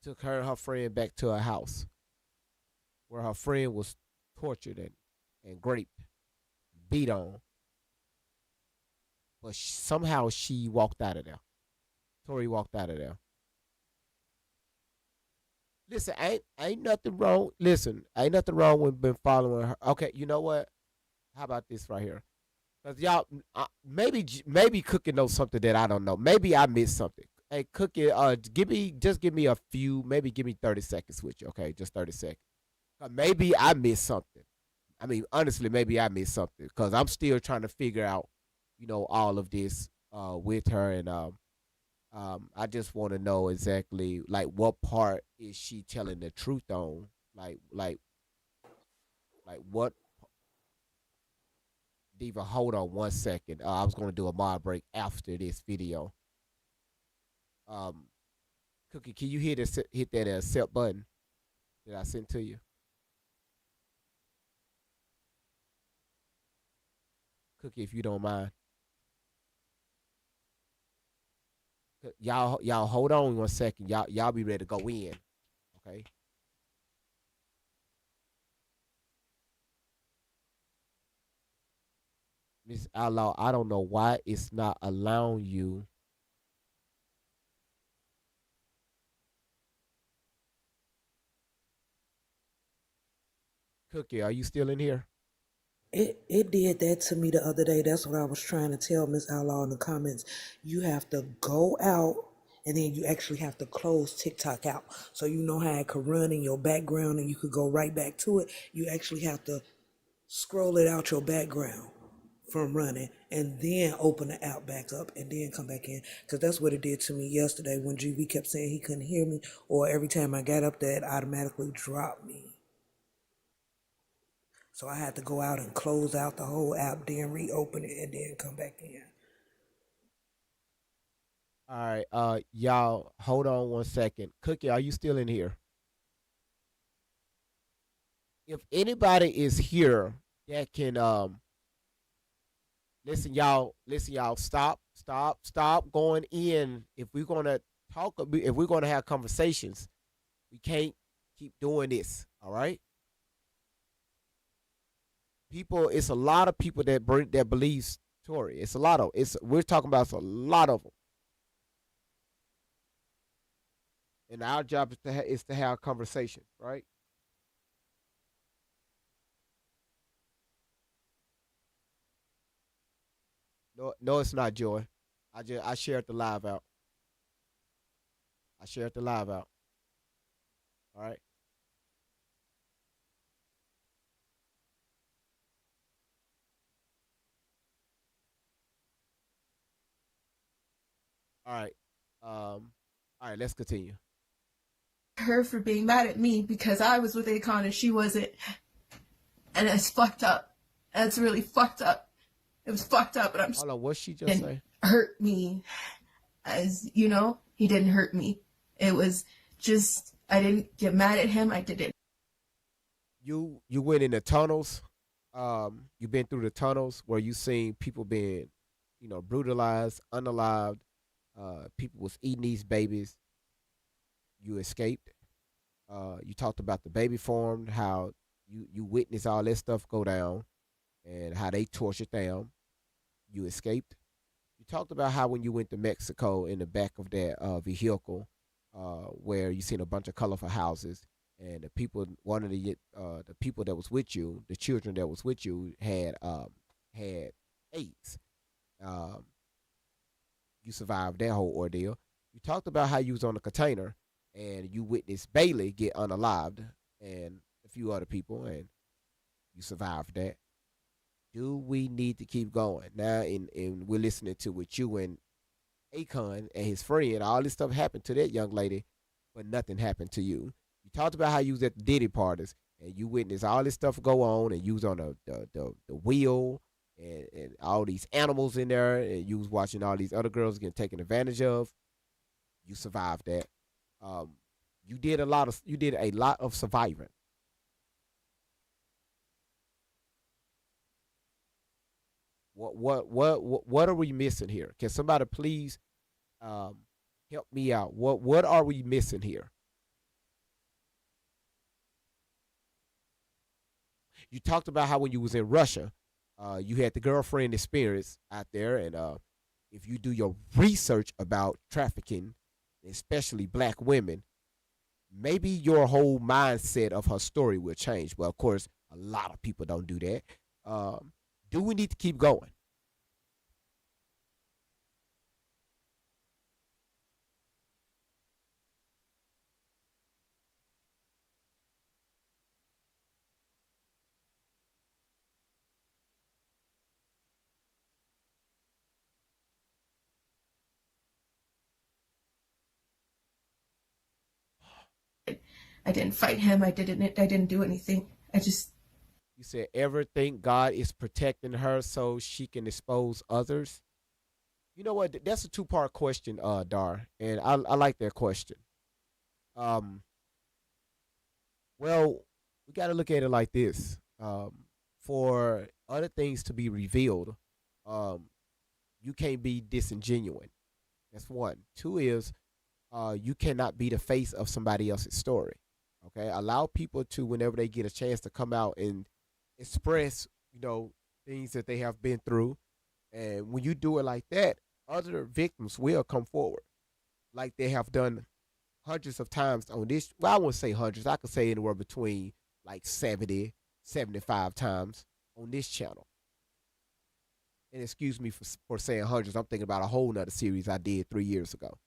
took her and her friend back to her house, where her friend was tortured and raped, beat on. But somehow she walked out of there. Tori walked out of there. Listen, ain't nothing wrong. Listen, ain't nothing wrong with been following her. Okay, you know what? How about this right here? Cause y'all, maybe Cookie knows something that I don't know. Maybe I missed something. Hey, Cookie, give me a few. Maybe give me 30 seconds with you. Okay, just 30 seconds. Maybe I missed something. I mean, honestly, maybe I missed something because I'm still trying to figure out, all of this with her, and I just want to know exactly like what part is she telling the truth on, like what. Diva, hold on 1 second. I was gonna do a mod break after this video. Cookie, can you hit that accept button that I sent to you? Cookie, if you don't mind. Y'all hold on 1 second. Y'all be ready to go in. Okay. Miss Outlaw, I don't know why it's not allowing you. Cookie, are you still in here? It did that to me the other day. That's what I was trying to tell Miss Outlaw in the comments. You have to go out and then you actually have to close TikTok out. So you know how it could run in your background and you could go right back to it. You actually have to scroll it out your background from running and then open the app back up and then come back in, because that's what it did to me yesterday when GV kept saying he couldn't hear me, or every time I got up there it automatically dropped me. So I had to go out and close out the whole app, then reopen it and then come back in. All right. Y'all, hold on one second. Cookie, are you still in here? If anybody is here that can listen, y'all, stop going in. If we're gonna talk, if we're gonna have conversations, we can't keep doing this. All right. People, it's a lot of people that believes Tory. It's a lot of we're talking about a lot of them. And our job is to have conversations, right? No, no, it's not Joy. I shared the live out. I shared the live out. All right. All right. All right. Let's continue. Her for being mad at me because I was with Akon and she wasn't. And it's fucked up. That's really fucked up. It was fucked up, and I'm Hold on. What she just say? hurt me. As you know, he didn't hurt me. It was just I didn't get mad at him. I didn't. You went in the tunnels. You've been through the tunnels where you seen people being, brutalized, unalived. People was eating these babies. You escaped. You talked about the baby farm, how you witnessed all that stuff go down, and how they tortured them. You escaped. You talked about how when you went to Mexico in the back of that vehicle, where you seen a bunch of colorful houses, and the people, one of the people that was with you, the children that was with you had AIDS. Um, you survived that whole ordeal. You talked about how you was on the container and you witnessed Bailey get unalived and a few other people, and you survived that. Do we need to keep going now? And we're listening to with you and Akon and his friend. All this stuff happened to that young lady, but nothing happened to you. You talked about how you was at the Diddy parties and you witnessed all this stuff go on, and you was on the wheel, and all these animals in there, and you was watching all these other girls getting taken advantage of. You survived that. You did a lot of surviving. What are we missing here? Can somebody please um, help me out? What are we missing here? You talked about how when you was in Russia, you had the girlfriend experience out there, and if you do your research about trafficking, especially black women, maybe your whole mindset of her story will change. Well, of course, a lot of people don't do that. Do we need to keep going? I didn't fight him. I didn't do anything. I just You said everything God is protecting her so she can expose others. You know what? That's a two-part question, Dar, and I like that question. Um, well, we got to look at it like this. For other things to be revealed, um, you can't be disingenuous. That's one. Two is you cannot be the face of somebody else's story. Okay, allow people to, whenever they get a chance, to come out and express, things that they have been through. And when you do it like that, other victims will come forward, like they have done hundreds of times on this. Well, I won't say hundreds. I could say anywhere between like 70, 75 times on this channel. And excuse me for saying hundreds. I'm thinking about a whole nother series I did 3 years ago.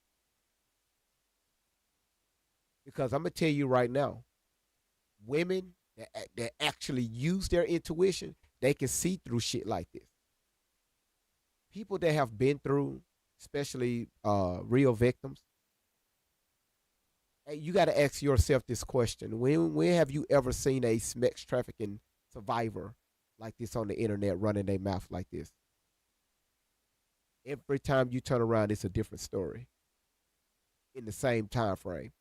Because I'm gonna tell you right now, women that actually use their intuition, they can see through shit like this. People that have been through, especially real victims, hey, you got to ask yourself this question: When have you ever seen a sex trafficking survivor like this on the internet running their mouth like this? Every time you turn around, it's a different story. in the same time frame.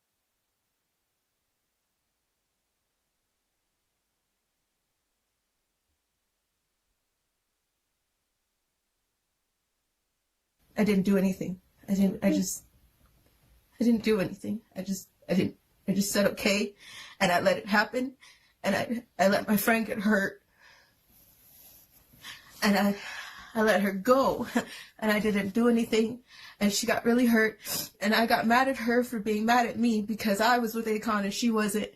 I didn't do anything. I didn't do anything. I just said okay, and I let it happen, and I let my friend get hurt, and I let her go, and I didn't do anything, and she got really hurt, and I got mad at her for being mad at me because I was with Akon and she wasn't,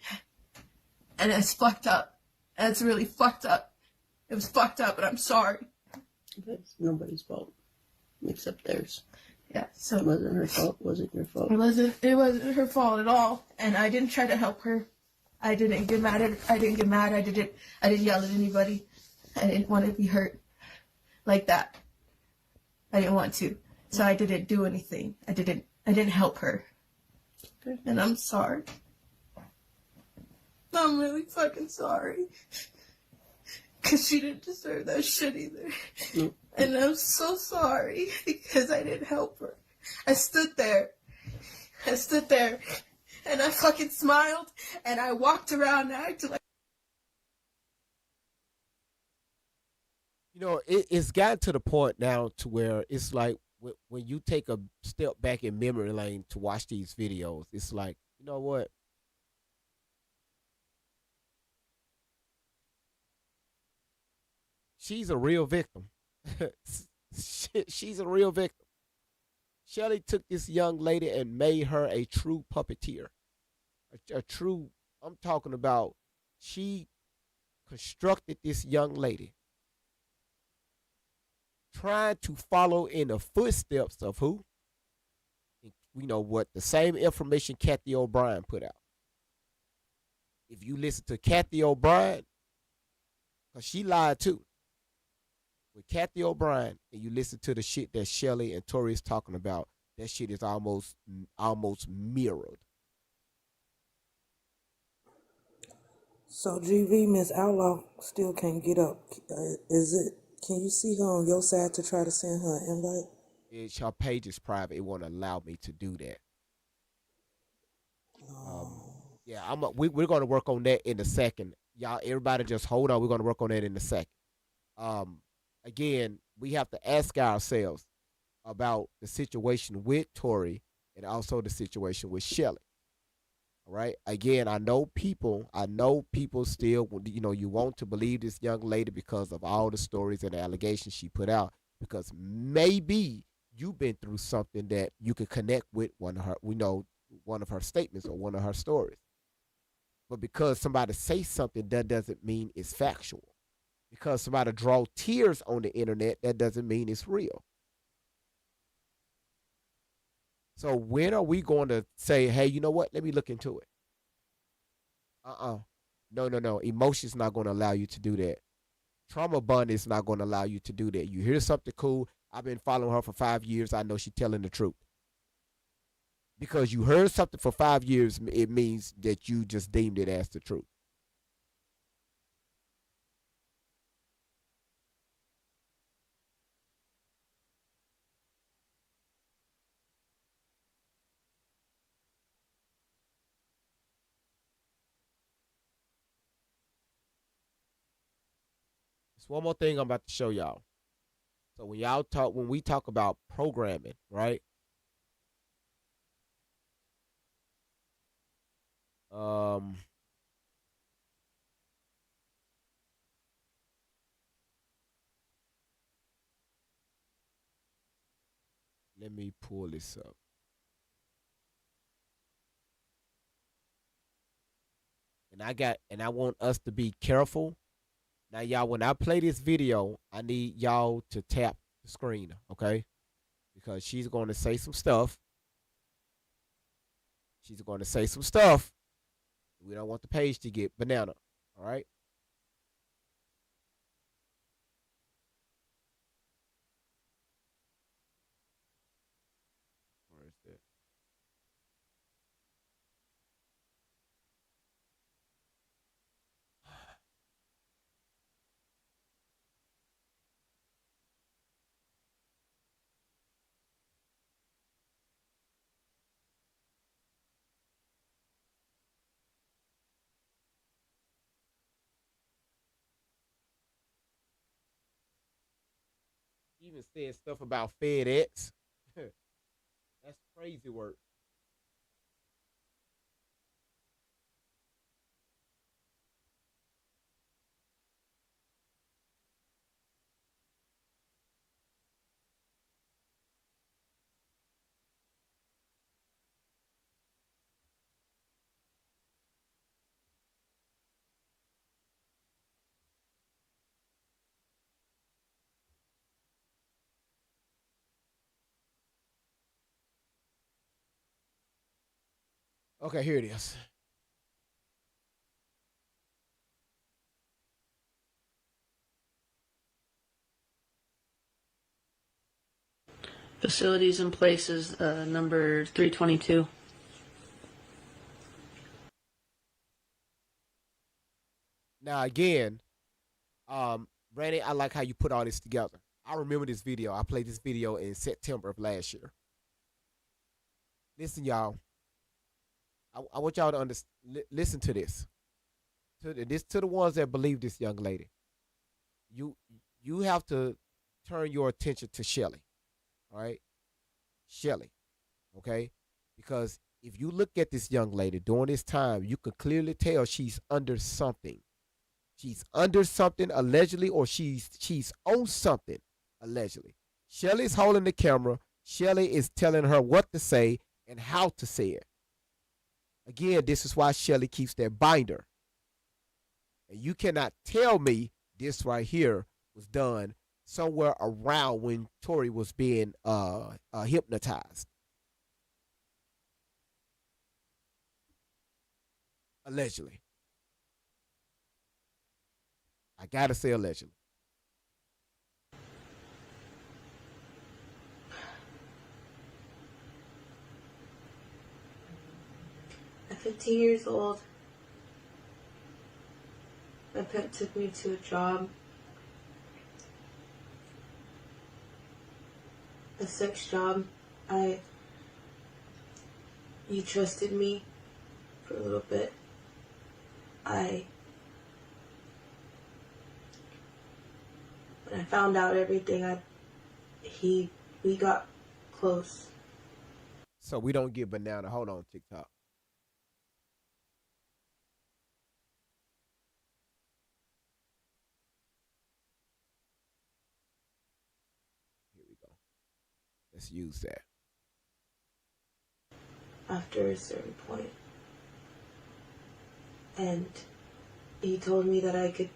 and it's fucked up. And it's really fucked up. It was fucked up, and I'm sorry. It's nobody's fault except theirs. Yeah, so It wasn't her fault. Wasn't your fault. it wasn't her fault at all, and I didn't try to help her. I didn't get mad at her. I didn't get mad. I didn't yell at anybody. I didn't want to be hurt like that. I didn't want to. So I didn't do anything. I didn't help her. Okay. And I'm sorry. I'm really fucking sorry. Cause she didn't deserve that shit either. Nope. And I'm so sorry because I didn't help her. I stood there and I fucking smiled and I walked around and I acted like It's gotten to the point now to where it's like when you take a step back in memory lane to watch these videos, it's like, you know what? She's a real victim. She's a real victim. Shelly took this young lady and made her a true puppeteer. A true, I'm talking about, she constructed this young lady, trying to follow in the footsteps of who? We know what the same information Kathy O'Brien put out. If you listen to Kathy O'Brien, because she lied too. With Kathy O'Brien, and you listen to the shit that Shelly and Tori is talking about, that shit is almost mirrored. So GV, Miss Outlaw still can't get up. Can you see her on your side to try to send her an invite? Her page is private. It won't allow me to do that. Yeah, we're going to work on that in a second. Y'all, everybody just hold on. We're going to work on that in a second. Again, we have to ask ourselves about the situation with Tori and also the situation with Shelly. All right. Again, I know people still, you want to believe this young lady because of all the stories and the allegations she put out, because maybe you've been through something that you could connect with one of her statements or one of her stories. But because somebody says something, that doesn't mean it's factual. Because somebody draw tears on the internet, that doesn't mean it's real. So when are we going to say, hey, you know what? Let me look into it. No. Emotion's not going to allow you to do that. Trauma bond is not going to allow you to do that. You hear something cool. I've been following her for 5 years. I know she's telling the truth. Because you heard something for 5 years, it means that you just deemed it as the truth. There's one more thing I'm about to show y'all. So when we talk about programming, right? Let me pull this up. And I want us to be careful. Now, y'all, when I play this video, I need y'all to tap the screen, okay? Because she's going to say some stuff. She's going to say some stuff. We don't want the page to get banana, all right? Where is that? even said stuff about FedEx. That's crazy work. Okay, here it is. Facilities and places, number 322. Now again, Randy, I like how you put all this together. I remember this video. I played this video in September of last year. Listen, y'all. I want y'all to listen to this. To the ones that believe this young lady. You have to turn your attention to Shelly. All right? Shelly. Okay? Because if you look at this young lady during this time, you can clearly tell she's under something. She's under something allegedly, or she's on something allegedly. Shelly's holding the camera. Shelly is telling her what to say and how to say it. Again, this is why Shelly keeps that binder. And you cannot tell me this right here was done somewhere around when Tory was being hypnotized. Allegedly. I gotta say allegedly. At 15 years old, my pet took me to a job, a sex job. He trusted me for a little bit. When I found out everything, we got close. So we don't get banana. Hold on, TikTok. Here we go. Let's use that. After a certain point. And he told me that I could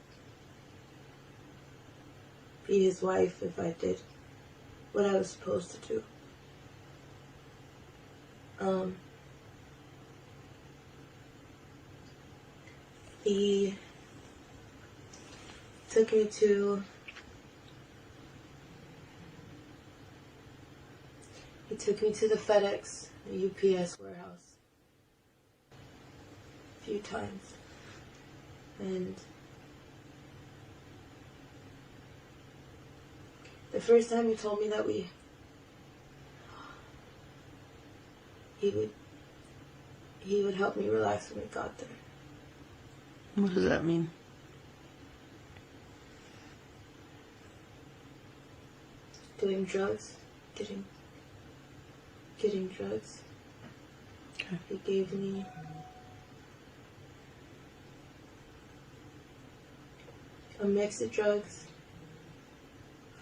be his wife if I did what I was supposed to do. He took me to the FedEx, the UPS warehouse a few times. And the first time he told me that he would help me relax when we got there. What does that mean? Doing drugs, getting drugs. Okay. He gave me a mix of drugs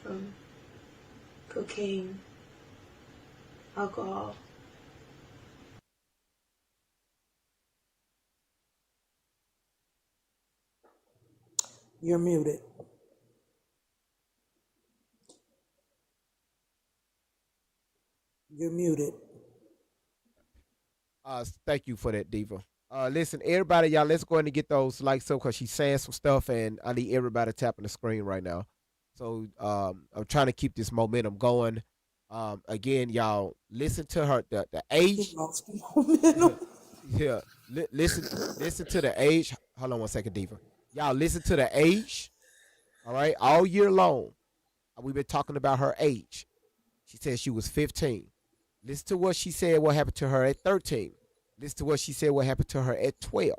from cocaine, alcohol. You're muted. You're muted. Thank you for that, Diva. Listen, everybody, y'all, let's go ahead and get those likes up because she's saying some stuff, and I need everybody tapping the screen right now. So I'm trying to keep this momentum going. Again, y'all, listen to her the age. Yeah, listen to the age. Hold on one second, Diva. Y'all listen to the age. All right, all year long, we've been talking about her age. She said she was 15. Listen to what she said. What happened to her at 13? Listen to what she said. What happened to her at 12?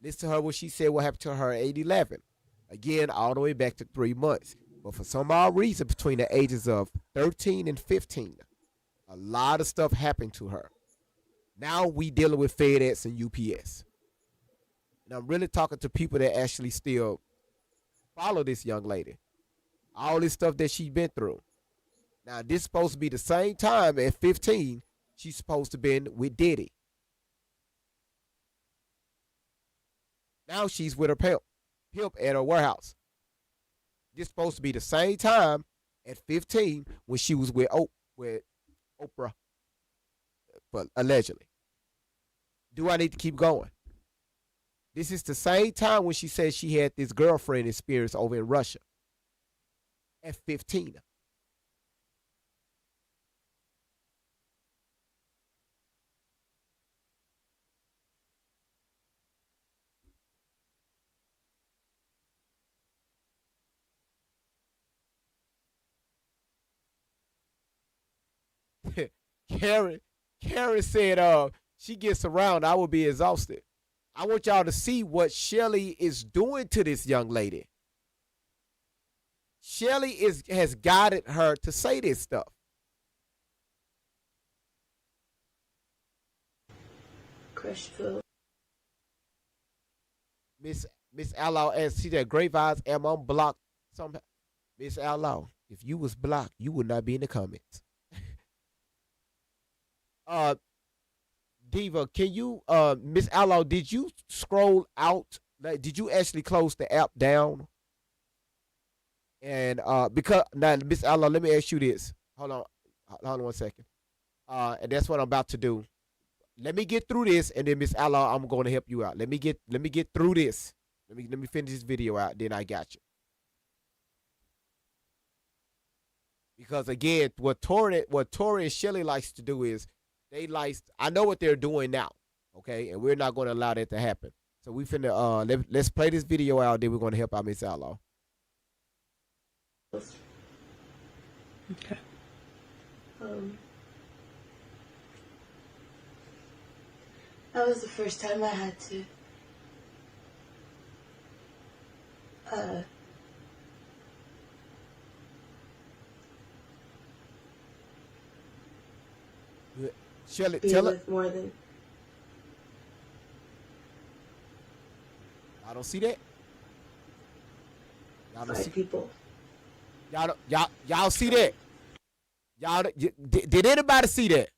Listen to her what she said. What happened to her at 11? Again, all the way back to 3 months. But for some odd reason, between the ages of 13 and 15, a lot of stuff happened to her. Now we dealing with FedEx and UPS. And I'm really talking to people that actually still follow this young lady. All this stuff that she's been through. Now, this is supposed to be the same time at 15 she's supposed to been with Diddy. Now she's with her pimp at her warehouse. This is supposed to be the same time at 15 when she was with Oprah, but allegedly. Do I need to keep going? This is the same time when she said she had this girlfriend experience over in Russia at 15. Karen said, she gets around, I will be exhausted. I want y'all to see what Shelly is doing to this young lady. Shelly has guided her to say this stuff. Crushville. Miss Outlaw and see that great vibes am unblocked somehow. Miss Outlaw, if you was blocked, you would not be in the comments. Diva, can you Miss Outlaw, did you scroll out? Like, did you actually close the app down? And because now Miss Outlaw, let me ask you this. Hold on 1 second. And that's what I'm about to do. Let me get through this, and then Miss Outlaw, I'm going to help you out. Let me get through this. Let me finish this video out, then I got you. Because again, what Tori and Shelly likes to do is I know what they're doing now, okay, and we're not going to allow that to happen. So we finna let's play this video out, then we're going to help out Miss Outlaw. Okay. That was the first time I had to Shelly, be tell her. with more than I don't see that. Y'all don't 5 see. people. Y'all see that? Did anybody see that?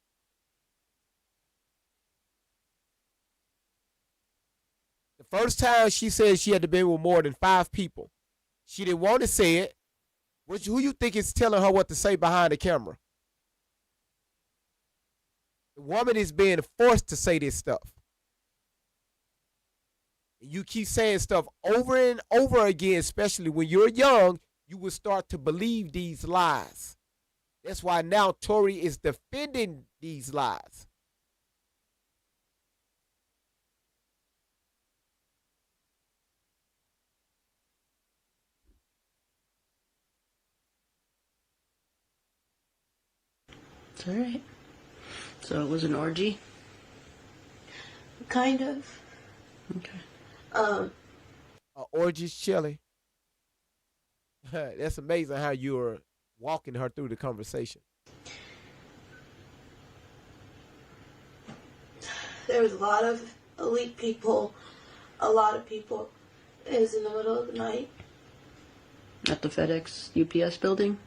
The first time she said she had to be with more than 5 people. She didn't want to say it. Who you think is telling her what to say behind the camera? The woman is being forced to say this stuff. You keep saying stuff over and over again, especially when you're young, you will start to believe these lies. That's why now Tori is defending these lies. It's alright. So it was an orgy? Kind of. Okay. Orgy Shelly. That's amazing how you're walking her through the conversation. There was a lot of elite people, a lot of people. It was in the middle of the night. At the FedEx UPS building?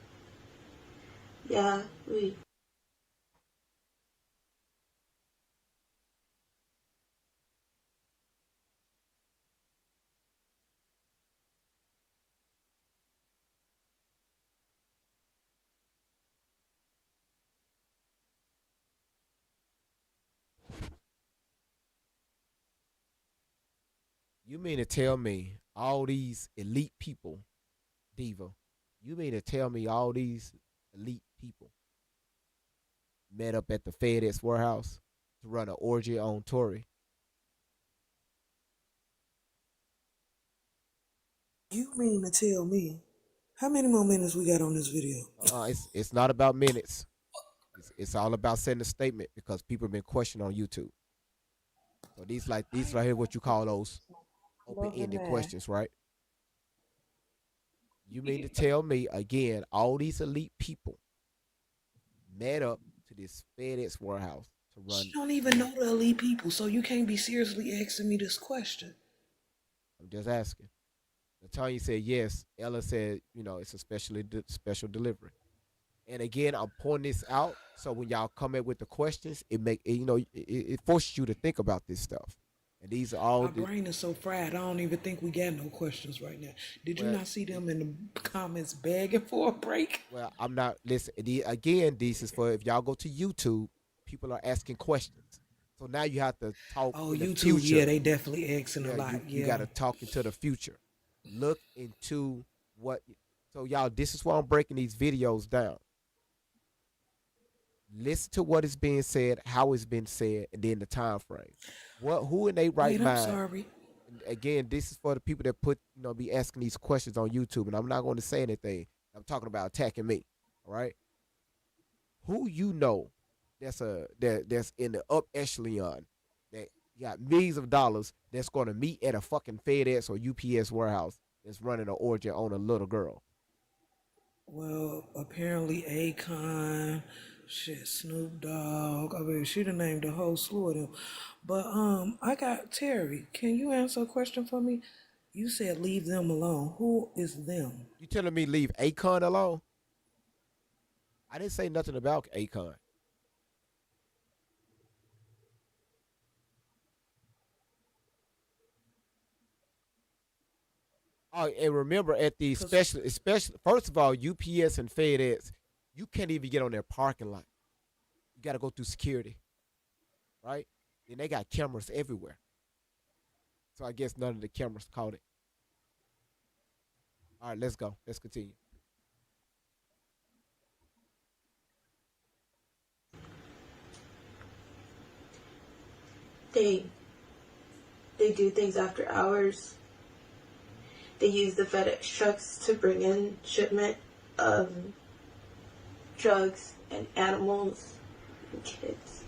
Yeah, You mean to tell me all these elite people, Diva, you mean to tell me all these elite people met up at the FedEx warehouse to run an orgy on Tori? You mean to tell me how many more minutes we got on this video? It's not about minutes. It's all about sending a statement because people have been questioning on YouTube. So these right here what you call those open-ended questions, right? You mean to tell me again, all these elite people met up to this FedEx warehouse to run? She don't even know the elite people, so you can't be seriously asking me this question. I'm just asking. Latanya said yes. Ella said, it's a special delivery. And again, I'm pointing this out so when y'all come in with the questions, it forces you to think about this stuff. And these are all My brain is so fried. I don't even think we got no questions right now. Did you not see them in the comments begging for a break? Well, I'm not. Listen, again, this is for if y'all go to YouTube, people are asking questions. So now you have to talk. Oh, in the YouTube, future. yeah, they definitely asking a lot. You got to talk into the future. Look into what. So y'all, this is why I'm breaking these videos down. Listen to what is being said, how it's been said, and then the time frame. Who in their right mind? I'm sorry. Again, this is for the people that be asking these questions on YouTube, and I'm not going to say anything. I'm talking about attacking me. All right. Who that's in the up echelon that got millions of dollars that's going to meet at a fucking FedEx or UPS warehouse that's running an origin on a little girl? Well, apparently Akon, Snoop Dogg. I mean, she done named a whole slew of them. But I got Terry. Can you answer a question for me? You said leave them alone. Who is them? You telling me leave Akon alone? I didn't say nothing about Akon. Oh, and remember at the especially first of all, UPS and FedEx, you can't even get on their parking lot. You got to go through security, right? And they got cameras everywhere. So I guess none of the cameras caught it. All right, let's go. Let's continue. They do things after hours. They use the FedEx trucks to bring in shipment of drugs and animals and kids.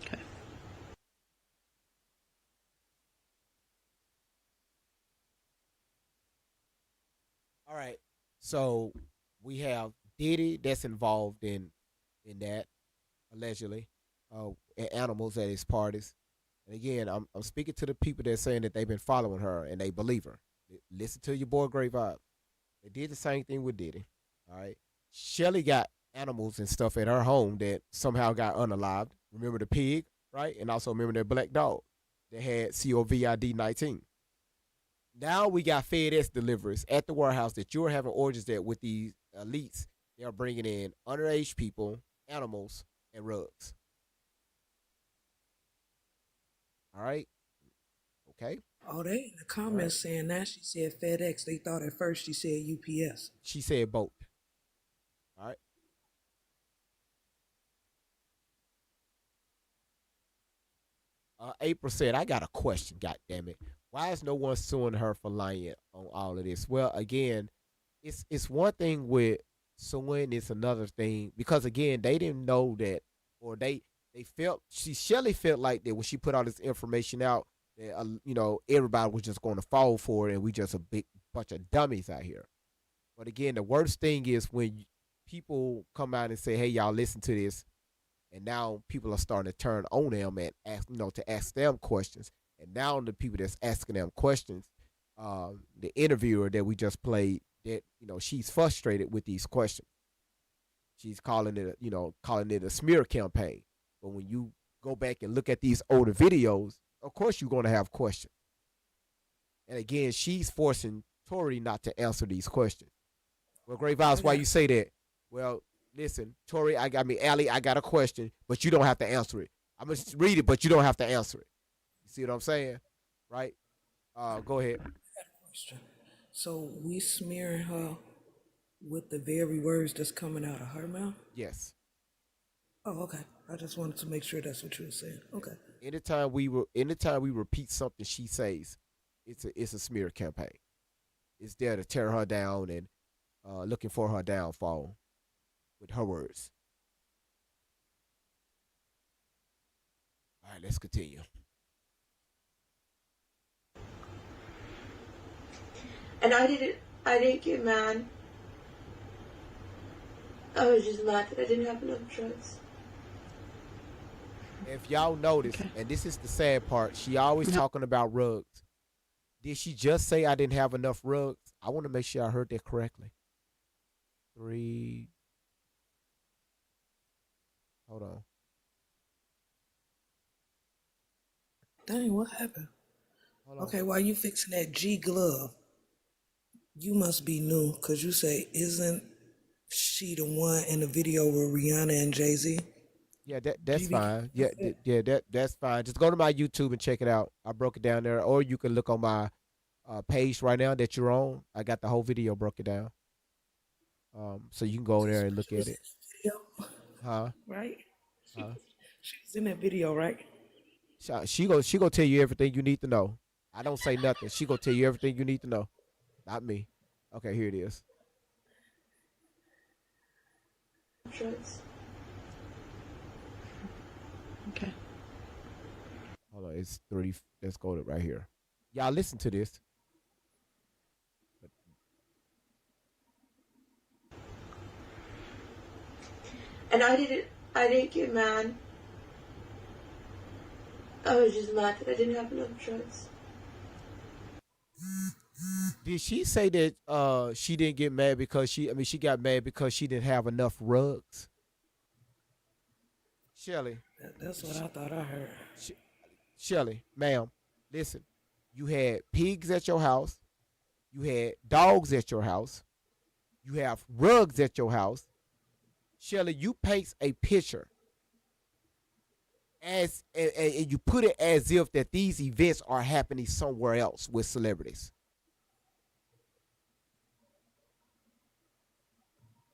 Okay. All right. So we have Diddy that's involved in that, allegedly, animals at his parties. And again, I'm speaking to the people that are saying that they've been following her and they believe her. Listen to your boy Great Vibe. They did the same thing with Diddy. All right. Shelly got animals and stuff at her home that somehow got unalived. Remember the pig, right? And also remember that black dog that had COVID-19. Now we got FedEx deliveries at the warehouse that you're having orgies at with these elites. They are bringing in underage people, animals, and rugs. All right. Okay. Oh, they in the comments saying that she said FedEx. They thought at first she said UPS. She said both. All right. April said, I got a question, God damn it. Why is no one suing her for lying on all of this? Well, again, it's one thing with suing, it's another thing because again, they didn't know that, or they felt Shelly felt like that when she put all this information out that everybody was just going to fall for it and we just a big bunch of dummies out here. But again, the worst thing is when people come out and say, "Hey, y'all, listen to this," and now people are starting to turn on them and ask them questions. And now the people that's asking them questions, the interviewer that we just played, that she's frustrated with these questions. She's calling it a smear campaign. But when you go back and look at these older videos, of course you're going to have questions. And again, she's forcing Tory not to answer these questions. Well, Great Vibes, why you say that? Well, listen, Tory, Allie, I got a question, but you don't have to answer it. I'm going to read it, but you don't have to answer it. You see what I'm saying? Right? Go ahead. I got a question. So we smearing her with the very words that's coming out of her mouth? Yes. Oh, okay. I just wanted to make sure that's what you were saying. Okay. Anytime we repeat something she says, it's a smear campaign. It's there to tear her down and looking for her downfall with her words. All right, let's continue. And I didn't I didn't get mad. I was just mad that I didn't have enough drugs. If y'all notice, and this is the sad part, she always talking about rugs. Did she just say I didn't have enough rugs? I want to make sure I heard that correctly. 3. Hold on. Dang, what happened? Hold on. Okay, while you fixing that G glove, you must be new, cause you say, isn't she the one in the video with Rihanna and Jay-Z? Yeah, that's GB. fine. Yeah, that's fine. Just go to my YouTube and check it out. I broke it down there, or you can look on my page right now that you're on. I got the whole video broken down. So you can go there and look at it. Huh? Right? Huh? She was in that video, right? She gonna tell you everything you need to know. I don't say nothing. She gonna tell you everything you need to know. Not me. Okay, here it is. Drugs. Okay. Hold on, it's 30. Let's go to right here. Y'all listen to this. And I didn't get mad. I was just mad that I didn't have enough drugs. Did she say that she didn't get mad because she got mad because she didn't have enough rugs? Shelly. That's what I thought I heard. Shelly, ma'am, listen. You had pigs at your house. You had dogs at your house. You have rugs at your house. Shelly, you paint a picture and you put it as if that these events are happening somewhere else with celebrities.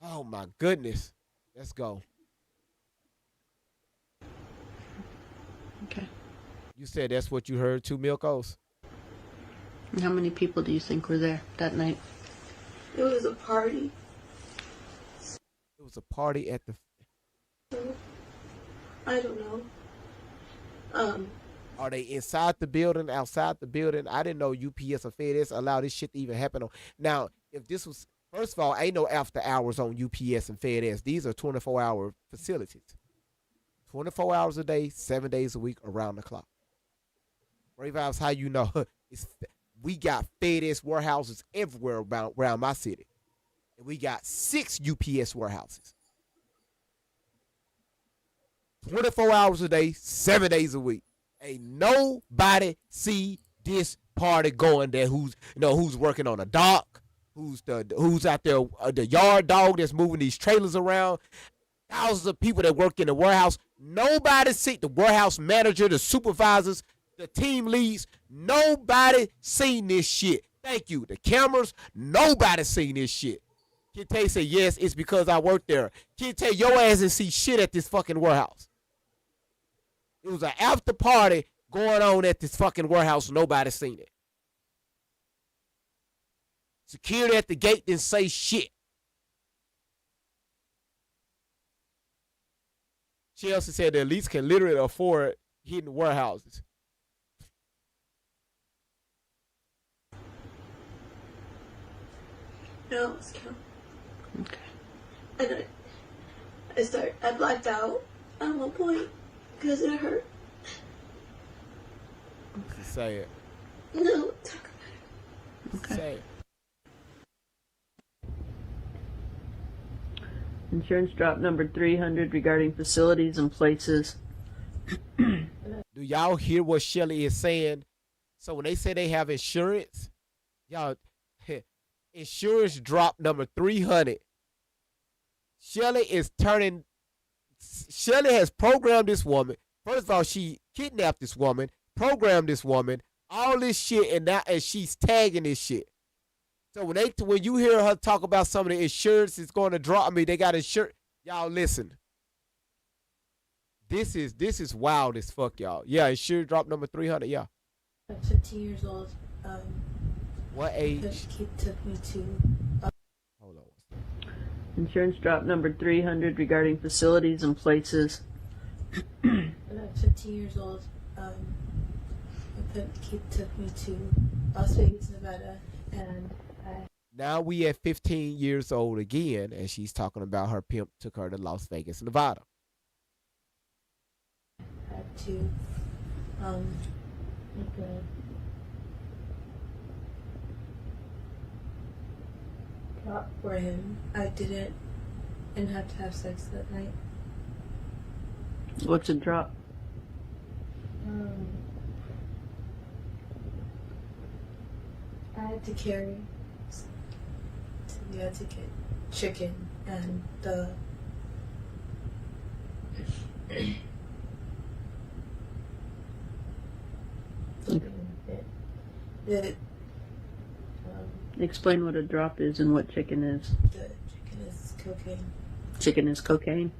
Oh my goodness. Let's go. Okay. You said that's what you heard, 2 Milkos? How many people do you think were there that night? It was a party. It was a party at the... I don't know. Are they inside the building, outside the building? I didn't know UPS or FedEx allowed this shit to even happen on. Now, if this was... First of all, ain't no after hours on UPS and FedEx. These are 24-hour facilities. 24 hours a day, 7 days a week, around the clock. Brave Vibes, how you know? We got FedEx warehouses everywhere around my city. And we got 6 UPS warehouses. 24 hours a day, 7 days a week. Ain't nobody see this party going there who's working on a dock, who's out there, the yard dog that's moving these trailers around. Thousands of people that work in the warehouse. Nobody see the warehouse manager, the supervisors, the team leads. Nobody seen this shit. Thank you. The cameras, nobody seen this shit. Kente said, yes, it's because I work there. Kente, your ass didn't see shit at this fucking warehouse. It was an after party going on at this fucking warehouse. Nobody seen it. Security at the gate didn't say shit. Chelsea said the elites can literally afford hidden warehouses. No, it was count. Okay. And I blacked out at one point because it hurt. Say it. No, talk about Okay. Say it. Insurance drop number 300 regarding facilities and places. Do y'all hear what Shelly is saying? So when they say they have insurance, y'all, insurance drop number 300. Shelly has programmed this woman. First of all, she kidnapped this woman, programmed this woman, all this shit, and she's tagging this shit. So when you hear her talk about some of the insurance is going to drop, they got insurance. Y'all listen. This is wild as fuck, y'all. Yeah, insurance drop number 300. Yeah. I'm 15 years old. What age? He took me to. Hold on. Insurance drop number 300 regarding facilities and places. I'm 15 years old. He took me to Las Vegas, Nevada, and Now we at 15 years old again, and she's talking about her pimp took her to Las Vegas, Nevada. Had to make a drop for him. I didn't have to have sex that night. What's a drop? I had to carry. We had to get chicken and the Explain what a drop is and what chicken is. the chicken is cocaine. Chicken is cocaine.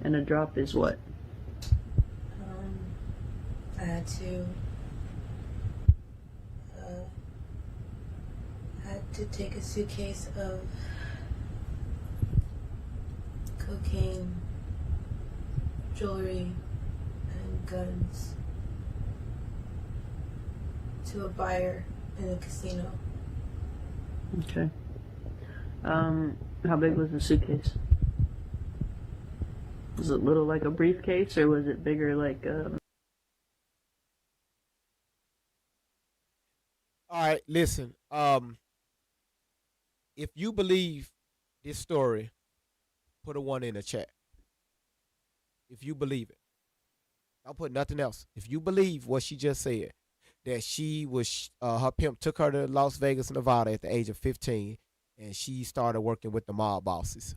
And a drop is what? I had to take a suitcase of cocaine, jewelry, and guns to a buyer in a casino. Okay. How big was the suitcase? Was it little like a briefcase, or was it bigger like All right, listen. If you believe this story, put a 1 in the chat. If you believe it. Don't put nothing else. If you believe what she just said, that she was, her pimp took her to Las Vegas, Nevada at the age of 15, and she started working with the mob bosses.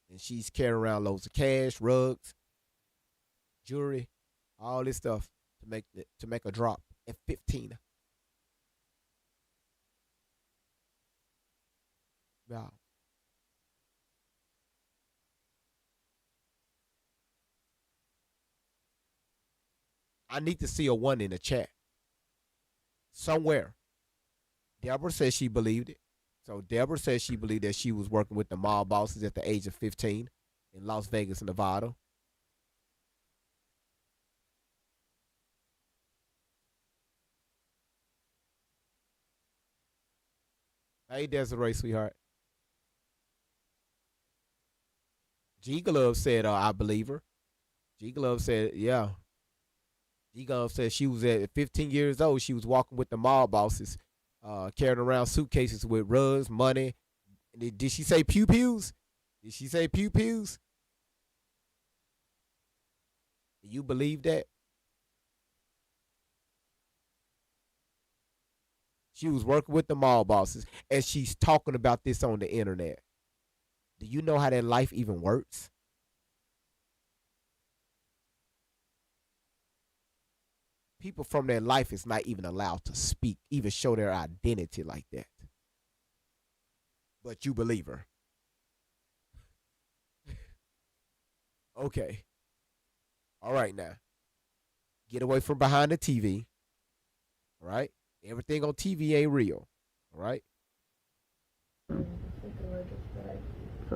And she's carrying around loads of cash, rugs, jewelry, all this stuff to make a drop at 15. Wow. I need to see a 1 in the chat. Somewhere. Deborah says she believed it. So Deborah says she believed that she was working with the mob bosses at the age of 15 in Las Vegas, Nevada. Hey, Desiree, sweetheart. G Glove said, I believe her. G Glove said, yeah. G Glove said she was at 15 years old. She was walking with the mob bosses, carrying around suitcases with rugs, money. Did she say pew pews? Did she say pew pews? Do you believe that? She was working with the mob bosses, and she's talking about this on the internet. Do you know how that life even works? People from that life is not even allowed to speak, even show their identity like that. But you believe her. Okay. All right now. Get away from behind the TV. All right? Everything on TV ain't real. All right? So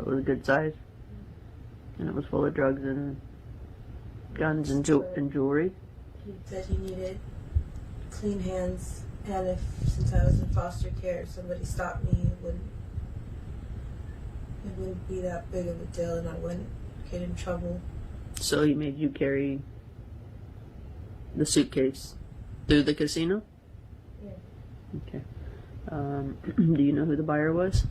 it was a good size, and it was full of drugs and guns and jewelry. He said he needed clean hands, and since I was in foster care, if somebody stopped me, it wouldn't be that big of a deal, and I wouldn't get in trouble. So he made you carry the suitcase through the casino? Yeah. Okay. Do you know who the buyer was?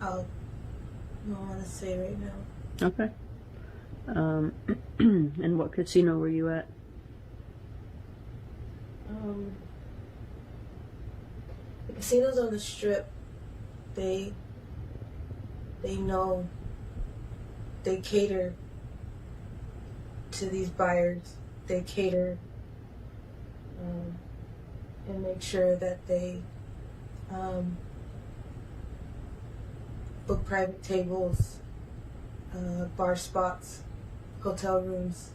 I don't want to say right now. Okay. And what casino were you at? The casinos on the Strip, they know, they cater to these buyers. They cater and make sure that they book private tables, bar spots, hotel rooms.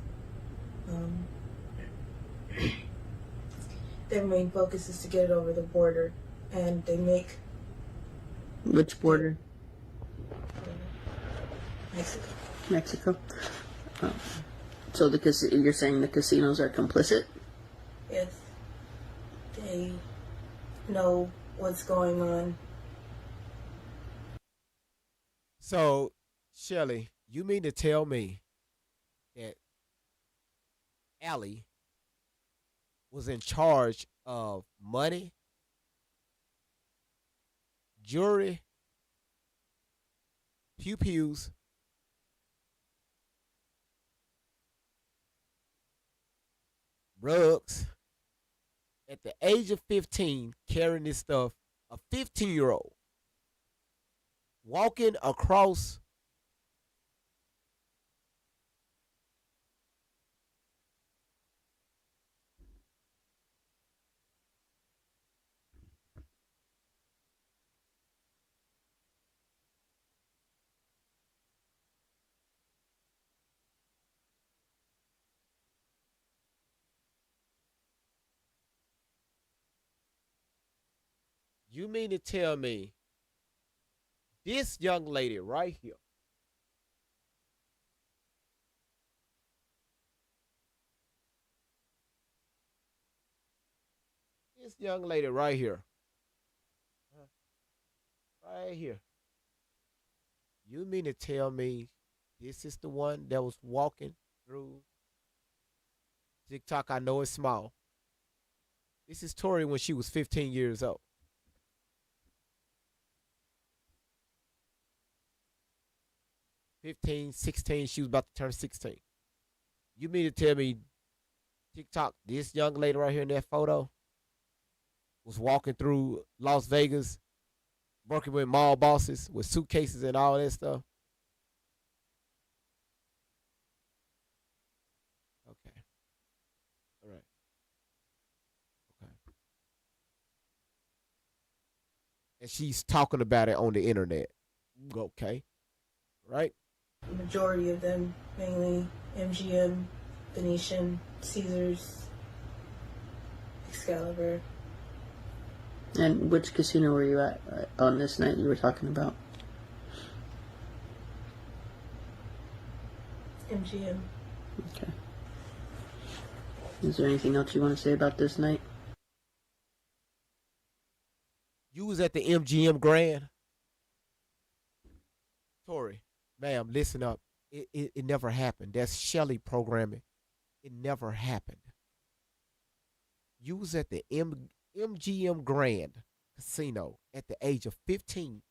Their main focus is to get it over the border, and they make Which border? Mexico. Mexico. So you're saying the casinos are complicit? Yes. They know what's going on. So, Shelly, you mean to tell me that Allie was in charge of money, jewelry, pew-pews, rugs, at the age of 15, carrying this stuff, a 15-year-old walking across You mean to tell me this young lady right here this young lady right here, right here, you mean to tell me this is the one that was walking through TikTok? I know it's small. This is Tori when she was 15 years old. 15, 16, she was about to turn 16. You mean to tell me TikTok, this young lady right here in that photo was walking through Las Vegas, working with mall bosses with suitcases and all that stuff? Okay. All right. Okay. And she's talking about it on the internet. Okay. Right? The majority of them, mainly MGM, Venetian, Caesars, Excalibur. And which casino were you at on this night you were talking about? MGM. Okay. Is there anything else you want to say about this night? You was at the MGM Grand? Tori, ma'am, listen up. It never happened. That's Shelly programming. It never happened. You was at the MGM Grand Casino at the age of 15.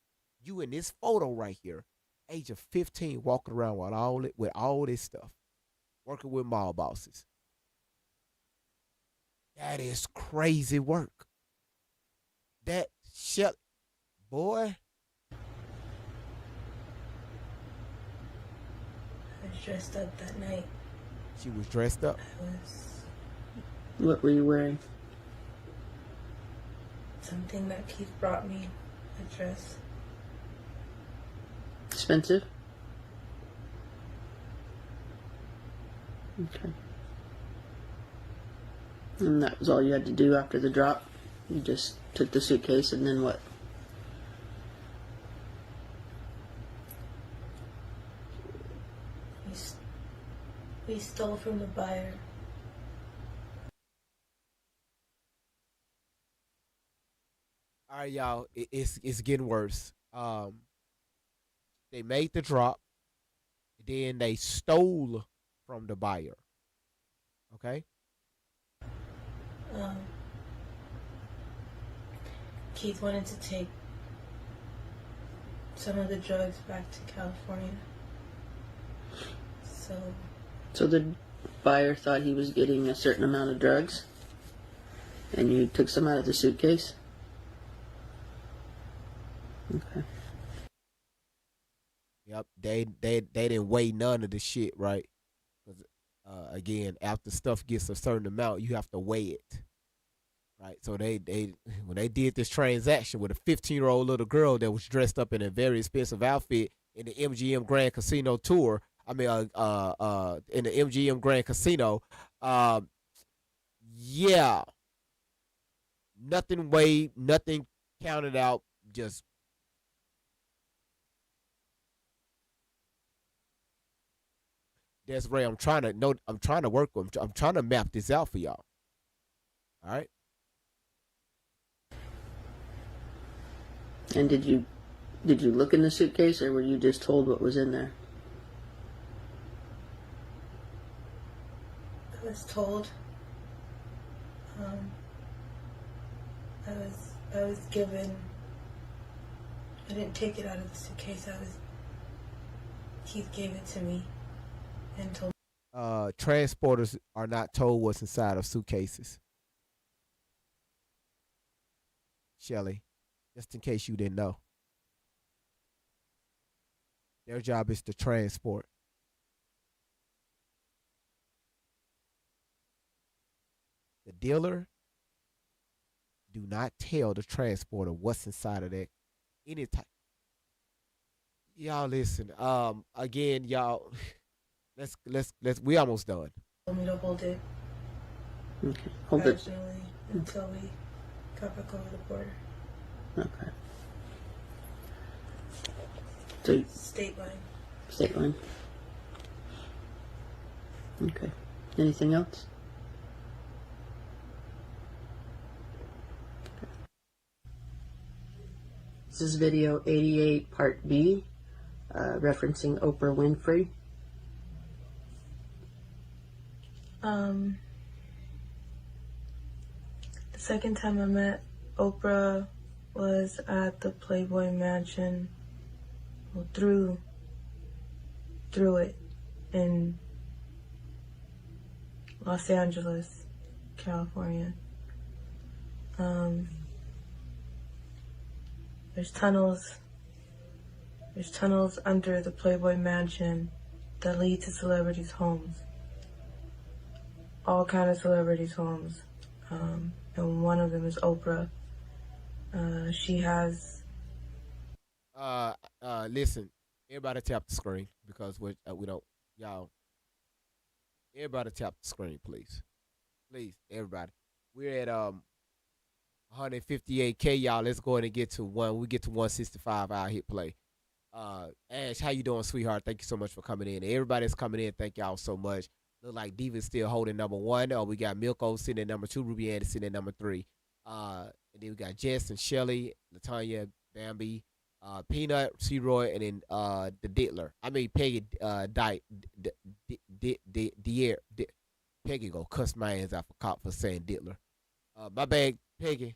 You in this photo right here, age of 15, walking around with all this stuff, working with mall bosses. That is crazy work. That Shelly, boy. I was dressed up that night. She was dressed up. I was What were you wearing? something that Keith brought me, a dress. Expensive? Okay. And that was all you had to do after the drop? You just took the suitcase and then what? We stole from the buyer. All right, y'all. It's getting worse. They made the drop, then they stole from the buyer. Okay. Keith wanted to take some of the drugs back to California. So the buyer thought he was getting a certain amount of drugs, and you took some out of the suitcase? Okay. Yep. They didn't weigh none of the shit, right? Because again, after stuff gets a certain amount, you have to weigh it, right? So they when they did this transaction with a 15-year-old little girl that was dressed up in a very expensive outfit in the MGM Grand Casino tour. In the MGM Grand Casino, yeah, nothing weighed, nothing counted out, just Desiree, I'm trying to know. I'm trying to work with. I'm trying to map this out for y'all. All right. And did you look in the suitcase, or were you just told what was in there? I was told. I was given. I didn't take it out of the suitcase. Keith gave it to me and told. Transporters are not told what's inside of suitcases. Shelly, just in case you didn't know. Their job is to transport. The dealer do not tell the transporter what's inside of that any type. Y'all listen. Again, y'all. Let's. We almost done. Told me to hold it Okay. Hold it. vaginally until we got back over the border. Okay. So State line. state line. Okay. Anything else? This is video 88, part B, referencing Oprah Winfrey. The second time I met Oprah was at the Playboy Mansion, well, through it in Los Angeles, California. There's tunnels under the Playboy Mansion that lead to celebrities' homes. All kind of celebrities' homes. And one of them is Oprah. She has. Listen, everybody tap the screen because we don't, y'all. Everybody tap the screen, please. Please, everybody. We're at 158K, y'all. Let's go ahead and get to one. We get to 165. I'll hit play. Ash, how you doing, sweetheart? Thank you so much for coming in. Everybody that's coming in, thank y'all so much. Look like Diva's still holding number 1. We got Milko sitting at number 2. Ruby Ann sitting at number 3. And then we got Jess and Shelly, Latanya, Bambi, Peanut, C-Roy, and then the Dittler. I mean Peggy, Peggy go cuss my ass out for saying Dittler. My bad, Peggy.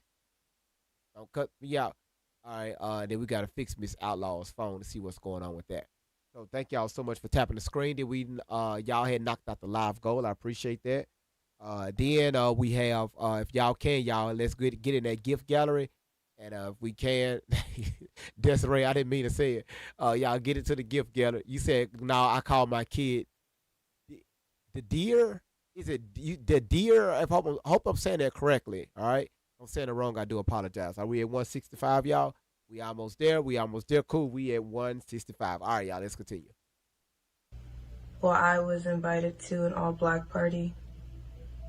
Don't cut me out. All right. Then we gotta fix Miss Outlaw's phone to see what's going on with that. So thank y'all so much for tapping the screen. Did we y'all had knocked out the live goal? I appreciate that. Then we have if y'all can, y'all let's get in that gift gallery, and if we can, Desiree, I didn't mean to say it. Y'all get into the gift gallery. You said no. I call my kid the deer. Is it the deer? I hope I'm saying that correctly. All right. If I'm saying it wrong, I do apologize. Are we at 165, y'all? We almost there. Cool. We at 165. All right, y'all. Let's continue. Well, I was invited to an all-black party.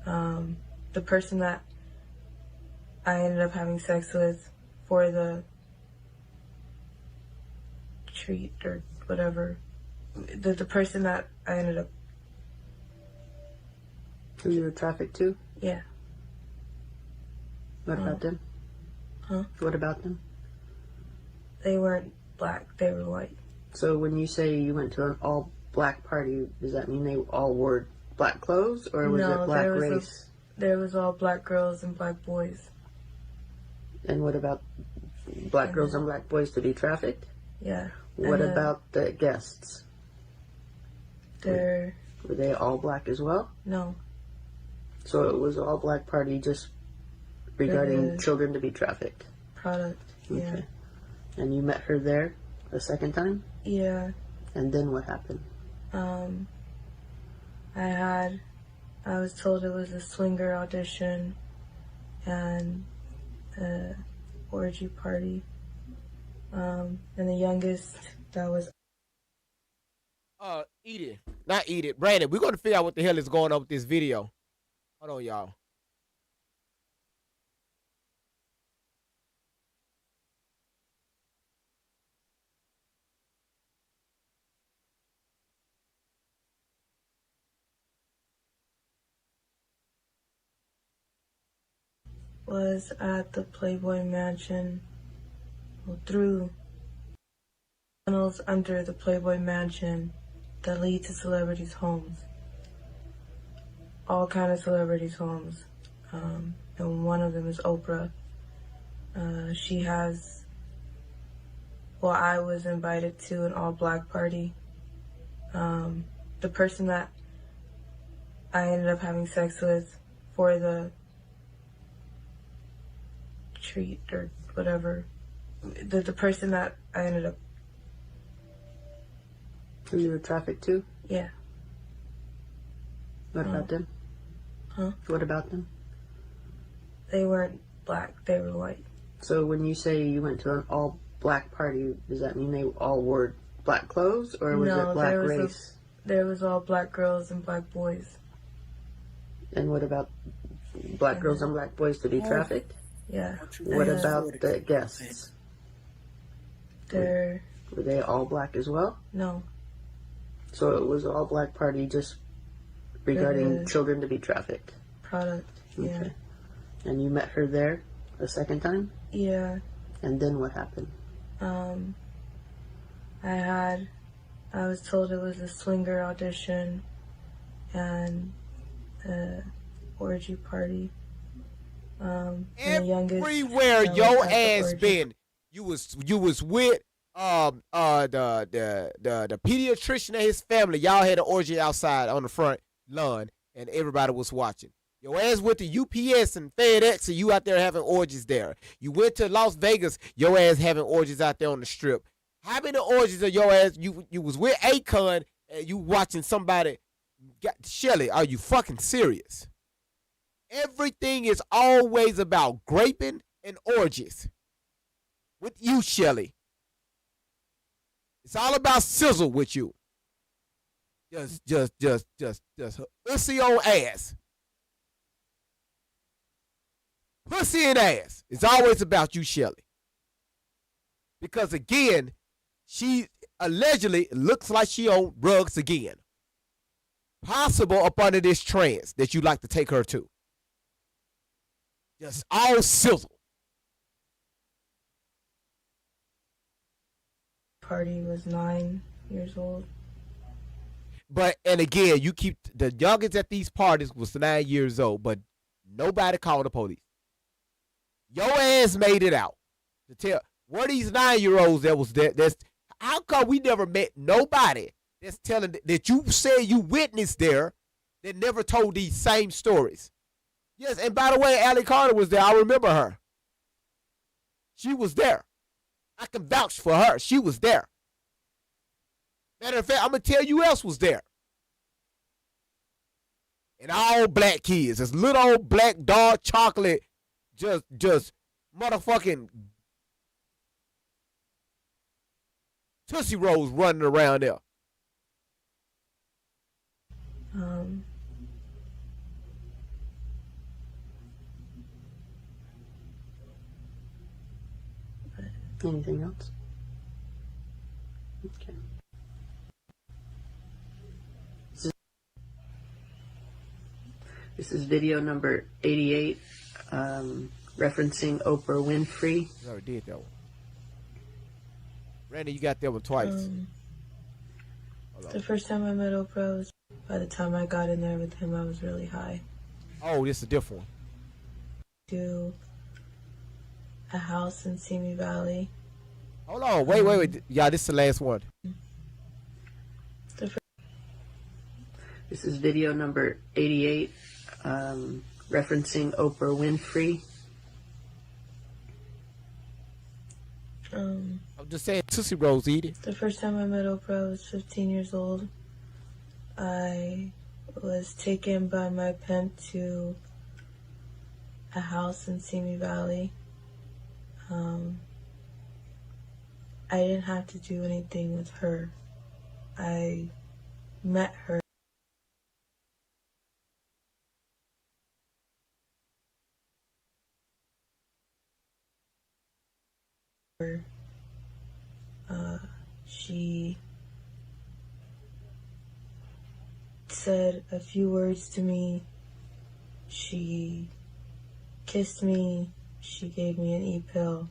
The person that I ended up having sex with for the treat or whatever, the person that I ended up. Who you were trafficked to? Yeah. What about them? Huh? What about them? They weren't black. They were white. So when you say you went to an all-black party, does that mean they all wore black clothes, or was it black race? There was all black girls and black boys. And what about black girls and black boys to be trafficked? Yeah. What about the guests? Were they all black as well? No. So it was all black party just regarding children to be trafficked. Product. Yeah. Okay. And you met her there the second time? Yeah. And then what happened? I was told it was a swinger audition and orgy party. And the youngest that was. Eat it. Not eat it. Brandon, we're going to figure out what the hell is going on with this video. Hold on, y'all. was at the Playboy Mansion, well, through tunnels under the Playboy Mansion that lead to celebrities' homes. All kind of celebrities' homes. And one of them is Oprah. She has, well, I was invited to an all-black party. The person that I ended up having sex with for the treat or whatever, the person that I ended up, Who you were trafficked to? yeah. What about them? Huh? What about them? They weren't black, they were white. So when you say you went to an all black party, does that mean they all wore black clothes, or was No, it black there was race? There was all black girls and black boys. And what about black girls and black boys to be trafficked? Yeah. What And about the guests? They're, Were they all black as well? no, So it was an all black party just regarding Mhm. children to be trafficked. product, yeah. Okay. And you met her there a second time? Yeah. And then what happened? I was told it was a swinger audition and orgy party. And the youngest Everywhere that was your at the ass orgy- been, you was with the pediatrician and his family. Y'all had an orgy outside on the front lawn, and everybody was watching. Your ass went to UPS and FedEx, and you out there having orgies there. You went to Las Vegas, your ass having orgies out there on the strip. How many orgies of your ass you was with Akon and you watching somebody? Shelly, are you fucking serious? Everything is always about graping and orgies. With you, Shelly. It's all about sizzle with you. Just pussy on ass. Pussy and ass. It's always about you, Shelly. Because again, she allegedly looks like she on drugs again. Possible up under this trance that you like to take her to. Just all sizzle. Party was 9 years old. But, and again, you keep, the youngest at these parties was 9 years old, but nobody called the police. Your ass made it out. To tell, what these 9-year-olds that was there, how come we never met nobody that's telling, that you said you witnessed there, that never told these same stories? Yes, and by the way, Allie Carter was there. I remember her. She was there. I can vouch for her. She was there. Matter of fact, I'm going to tell you who else was there. And all black kids. This little old black dark chocolate, just motherfucking Tootsie Rolls running around there. Anything else? Okay. This is video number 88, referencing Oprah Winfrey. We already did that one. Randy, you got that one twice. The first time I met Oprah was, by the time I got in there with him, I was really high. Oh, this is a different one. To a house in Simi Valley. Hold on, wait. Yeah, this is the last one. This is video number 88, referencing Oprah Winfrey. I'm just saying, Tootsie Rolls, eat it. The first time I met Oprah, I was 15 years old. I was taken by my pimp to a house in Simi Valley. I didn't have to do anything with her. I met her. She said a few words to me. She kissed me. She gave me an e-pill.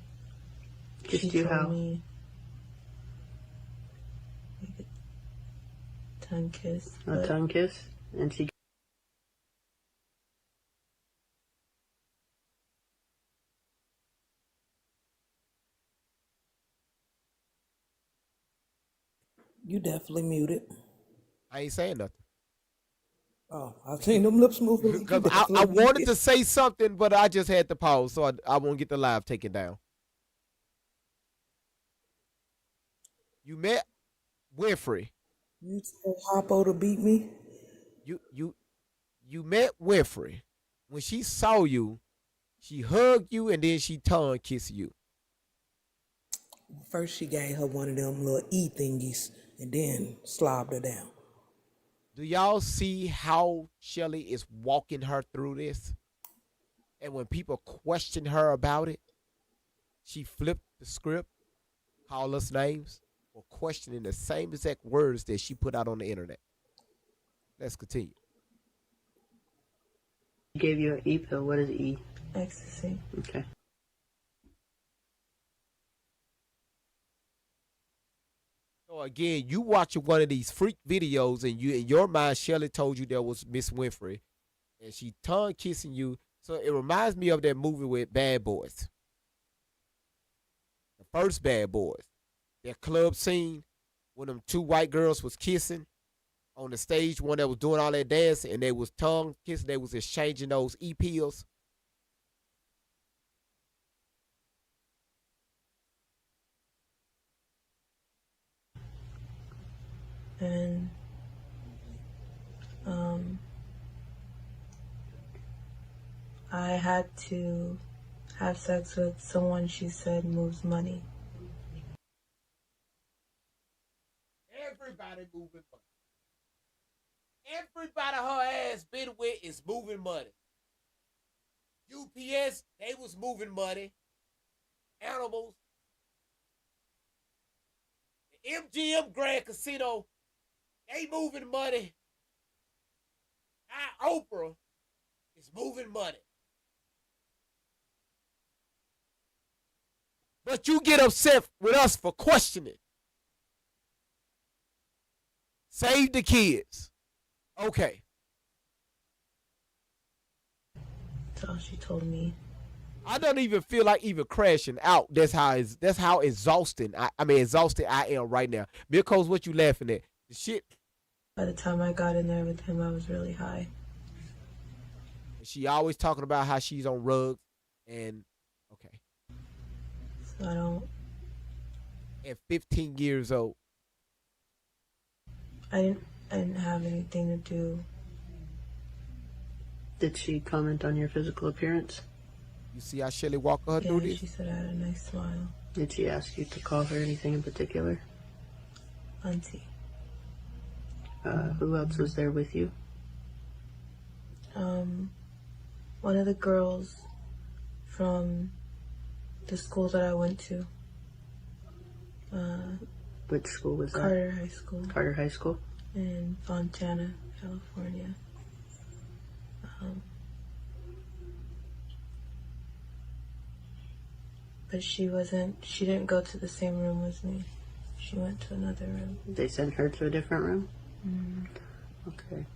Kissed She you told how? me like a tongue kiss. A but tongue kiss? And she You definitely muted. I ain't saying nothing. Oh, I seen them lips moving. You Because I definitely wanted muted. to say something, but I just had to pause, so I won't get the live taken down. You met Winfrey. You told Hoppo to beat me. You met Winfrey. When she saw you, she hugged you and then she tongue kissed you. First, she gave her one of them little E thingies, and then slobbed her down. Do y'all see how Shelly is walking her through this? And when people question her about it, she flipped the script, called us names, for questioning the same exact words that she put out on the internet. Let's continue. gave you an E pill. What is E? ecstasy. Okay. So again, you watching one of these freak videos, and you in your mind, Shelly told you there was Miss Winfrey, and she tongue kissing you. So it reminds me of that movie with Bad Boys, the first Bad Boys, that club scene when them two white girls was kissing on the stage, one that was doing all that dancing, and they was tongue kissing. They was exchanging those E pills. And I had to have sex with someone she said moves money. Everybody moving money. Everybody her ass been with is moving money. UPS, they was moving money. Animals. The MGM Grand Casino, they moving money. Our Oprah is moving money. But you get upset with us for questioning. Save the kids. Okay. That's all she told me. I don't even feel like even crashing out. That's how exhausting. Exhausted I am right now. Mirko's, what you laughing at? The shit. By the time I got in there with him, I was really high. She always talking about how she's on rugs and okay. So I don't. At 15 years old. I didn't have anything to do. Did she comment on your physical appearance? You see how Shelly walked her through this? She said I had a nice smile. Did she ask you to call her anything in particular? Auntie. Who else was there with you? One of the girls from the school that I went to. Which school was that? Carter High School Carter High School? in Fontana, California. But she didn't go to the same room as me. She went to another room. They sent her to a different room? Mm. Okay.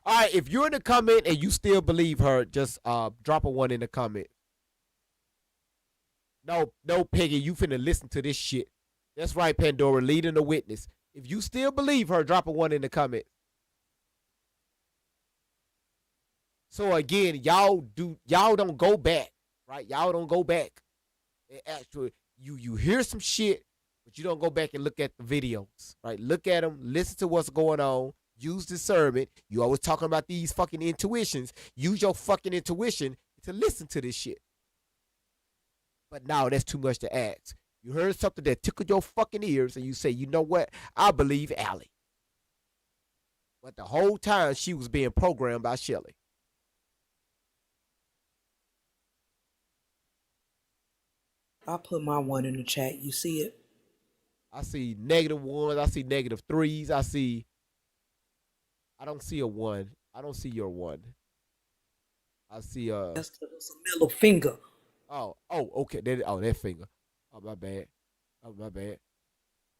All right, if you're in the comment and you still believe her, just drop a 1 in the comment. No, Peggy, you finna listen to this shit. That's right, Pandora, leading the witness. If you still believe her, drop a 1 in the comment. So again, y'all don't go back, right? Y'all don't go back. And actually, you hear some shit, but you don't go back and look at the videos, right? Look at them, listen to what's going on, use discernment. You always talking about these fucking intuitions. Use your fucking intuition to listen to this shit. But now that's too much to ask. You heard something that tickled your fucking ears, and you say, you know what? I believe Allie. But the whole time she was being programmed by Shelly. I put my 1 in the chat. You see it? I see -1s. I see -3s. I don't see a 1. I don't see your 1. I see That's a middle finger. okay. That finger. Oh, my bad. Oh, my bad.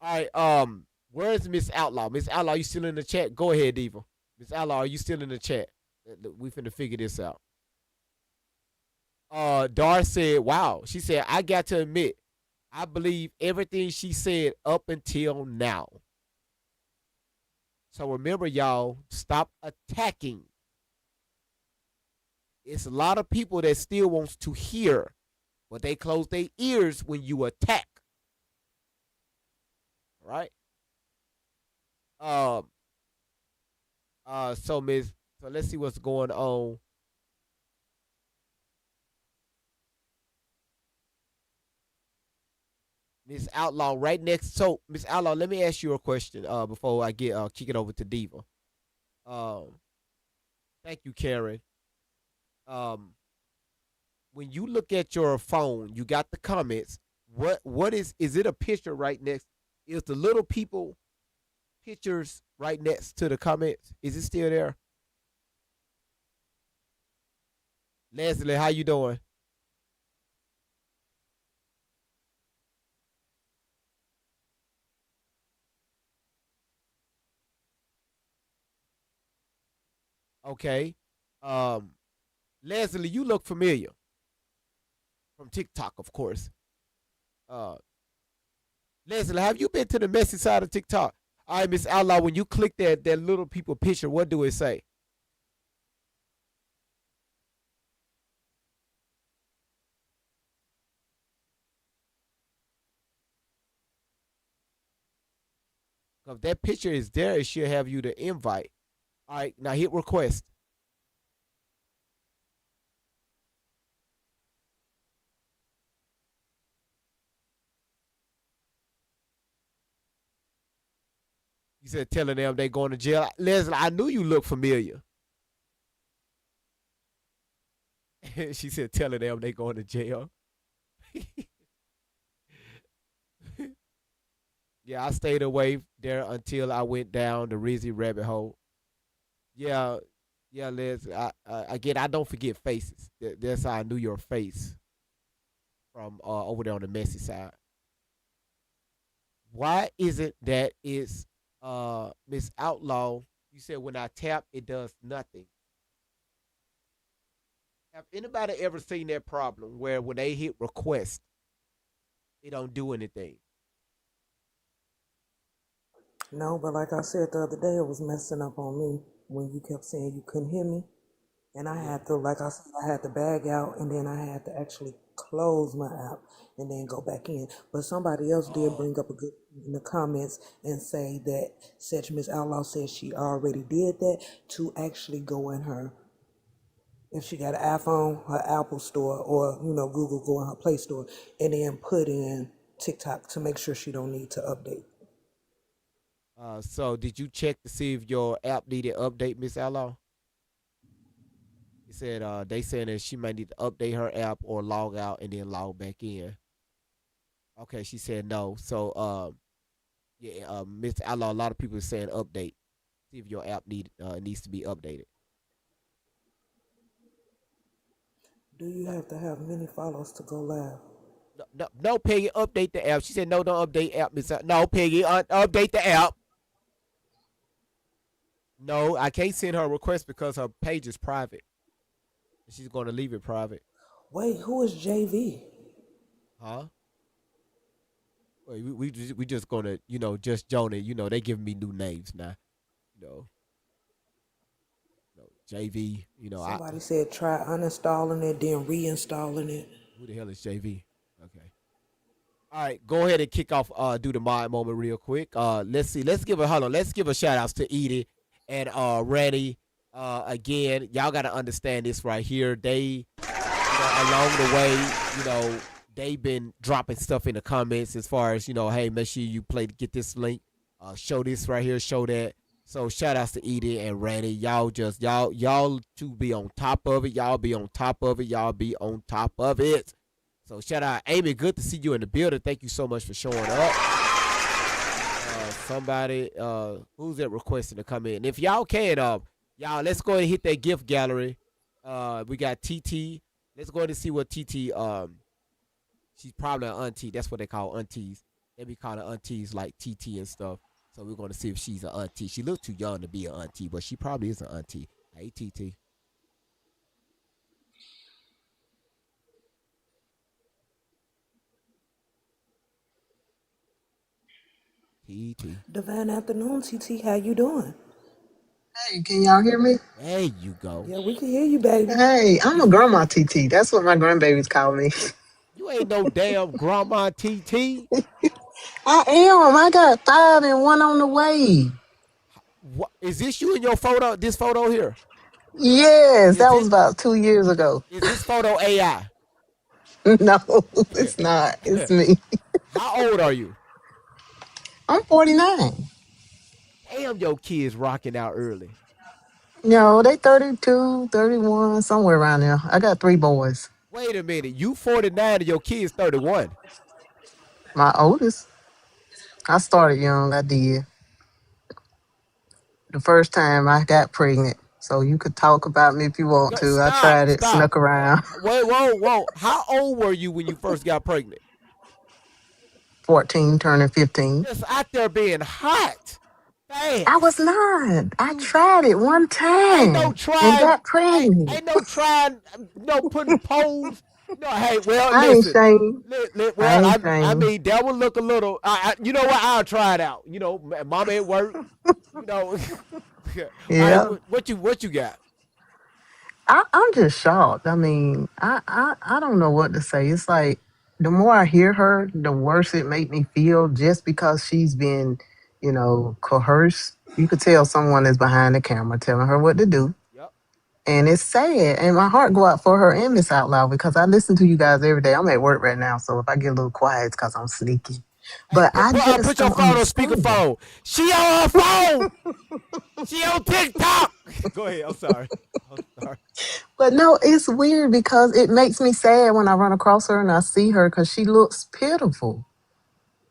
All right, where's Miss Outlaw? Miss Outlaw, you still in the chat? Go ahead, Diva. Miss Outlaw, are you still in the chat? We finna figure this out. Dar said, wow. She said, I got to admit, I believe everything she said up until now. So remember, y'all, stop attacking. It's a lot of people that still wants to hear, but they close their ears when you attack. All right? So let's see what's going on. Miss Outlaw right next. So Miss Outlaw, let me ask you a question before I kick it over to Diva. Thank you, Karen. When you look at your phone, you got the comments. What is it a picture right next? Is the little people pictures right next to the comments? Is it still there? Leslie, how you doing? Okay. Leslie, you look familiar. From TikTok, of course. Leslie, have you been to the messy side of TikTok? All right, Miss Outlaw, when you click that little people picture, what do it say? If that picture is there, it should have you the invite. All right, now hit request. You said telling them they going to jail. Leslie, I knew you look familiar. She said telling them they going to jail. Yeah, I stayed away there until I went down the Rizzy rabbit hole. Yeah, Leslie. Again, I don't forget faces. That's how I knew your face from over there on the messy side. Why is it that it's Miss Outlaw? You said when I tap, it does nothing. Have anybody ever seen that problem where when they hit request, it don't do anything? No, but like I said the other day, it was messing up on me when you kept saying you couldn't hear me. And I had to, like I said, I had to bag out and then I had to actually close my app and then go back in. But somebody else did bring up a good in the comments and say that such Miss Outlaw said she already did that to actually go in her, if she got an iPhone, her Apple store, or, Google, go in her Play Store and then put in TikTok to make sure she don't need to update. So did you check to see if your app needed update, Miss Outlaw? He said they saying that she might need to update her app or log out and then log back in. Okay, she said no. So Mr. Outlaw, a lot of people are saying update. See if your app needs to be updated. Do you have to have many follows to go live? No, Peggy, update the app. She said no, don't update app, Miss. No, Peggy, update the app. No, I can't send her a request because her page is private. She's going to leave it private. Wait, who is JV? Huh? Wait, we just gonna just join it. They giving me new names now. JV. Somebody said try uninstalling it, then reinstalling it. Who the hell is JV? Okay. All right, go ahead and kick off. Do the mod moment real quick. Let's see. Let's give a shout outs to Edie and Randy. Again, y'all got to understand this right here. They, along the way, they've been dropping stuff in the comments as far as, hey, make sure you get this link, show this right here, show that. So shout outs to Edie and Randy. Y'all to be on top of it. Y'all be on top of it. Y'all be on top of it. So shout out Amy. Good to see you in the building. Thank you so much for showing up. somebody who's that requesting to come in. If y'all can, y'all, let's go ahead and hit that gift gallery. We got TT. Let's go ahead and see what TT. She's probably an auntie. That's what they call aunties. They be calling aunties like TT and stuff. So we're going to see if she's an auntie. She looks too young to be an auntie, but she probably is an auntie. Hey, TT. TT. Divine afternoon, TT. How you doing? Hey, can y'all hear me? There you go. Yeah, we can hear you, baby. Hey, I'm a grandma TT. That's what my grandbabies call me. You ain't no damn grandma TT. I am. I got 5 and 1 on the way. What is this? You in your photo? This photo here? Yes, Is that was it? about 2 years ago. Is this photo AI? No, it's not. It's me. How old are you? I'm 49. Damn, your kids rocking out early. No, they 32, 31, somewhere around there. I got 3 boys. Wait a minute. You 49 and your kids 31. My oldest, I started young. I did. The first time I got pregnant. So you could talk about me if you want to. I tried it, Stop. snuck around. Wait, whoa. How old were you when you first got pregnant? 14, turning 15. Just out there being hot. Fast. I was not. I tried it one Ain't time no and trying. got pregnant. Ain't no trying. No putting poles. No, hey, well, I ain't listen. saying. Well, I ain't I saying. mean, that would look a little. You know what? I'll try it out. You know, mama at work. You know. Yeah. All right, what you got? I'm just shocked. I mean, I don't know what to say. It's like the more I hear her, the worse it make me feel just because she's been, coerced. You could tell someone is behind the camera telling her what to do. Yep. And it's sad. And my heart go out for her and Miss Out Loud because I listen to you guys every day. I'm at work right now, so if I get a little quiet, it's because I'm sneaky. But I just Put your don't phone on understand. speakerphone. She on her phone. She on TikTok. Go ahead. I'm sorry. But no, it's weird because it makes me sad when I run across her and I see her because she looks pitiful.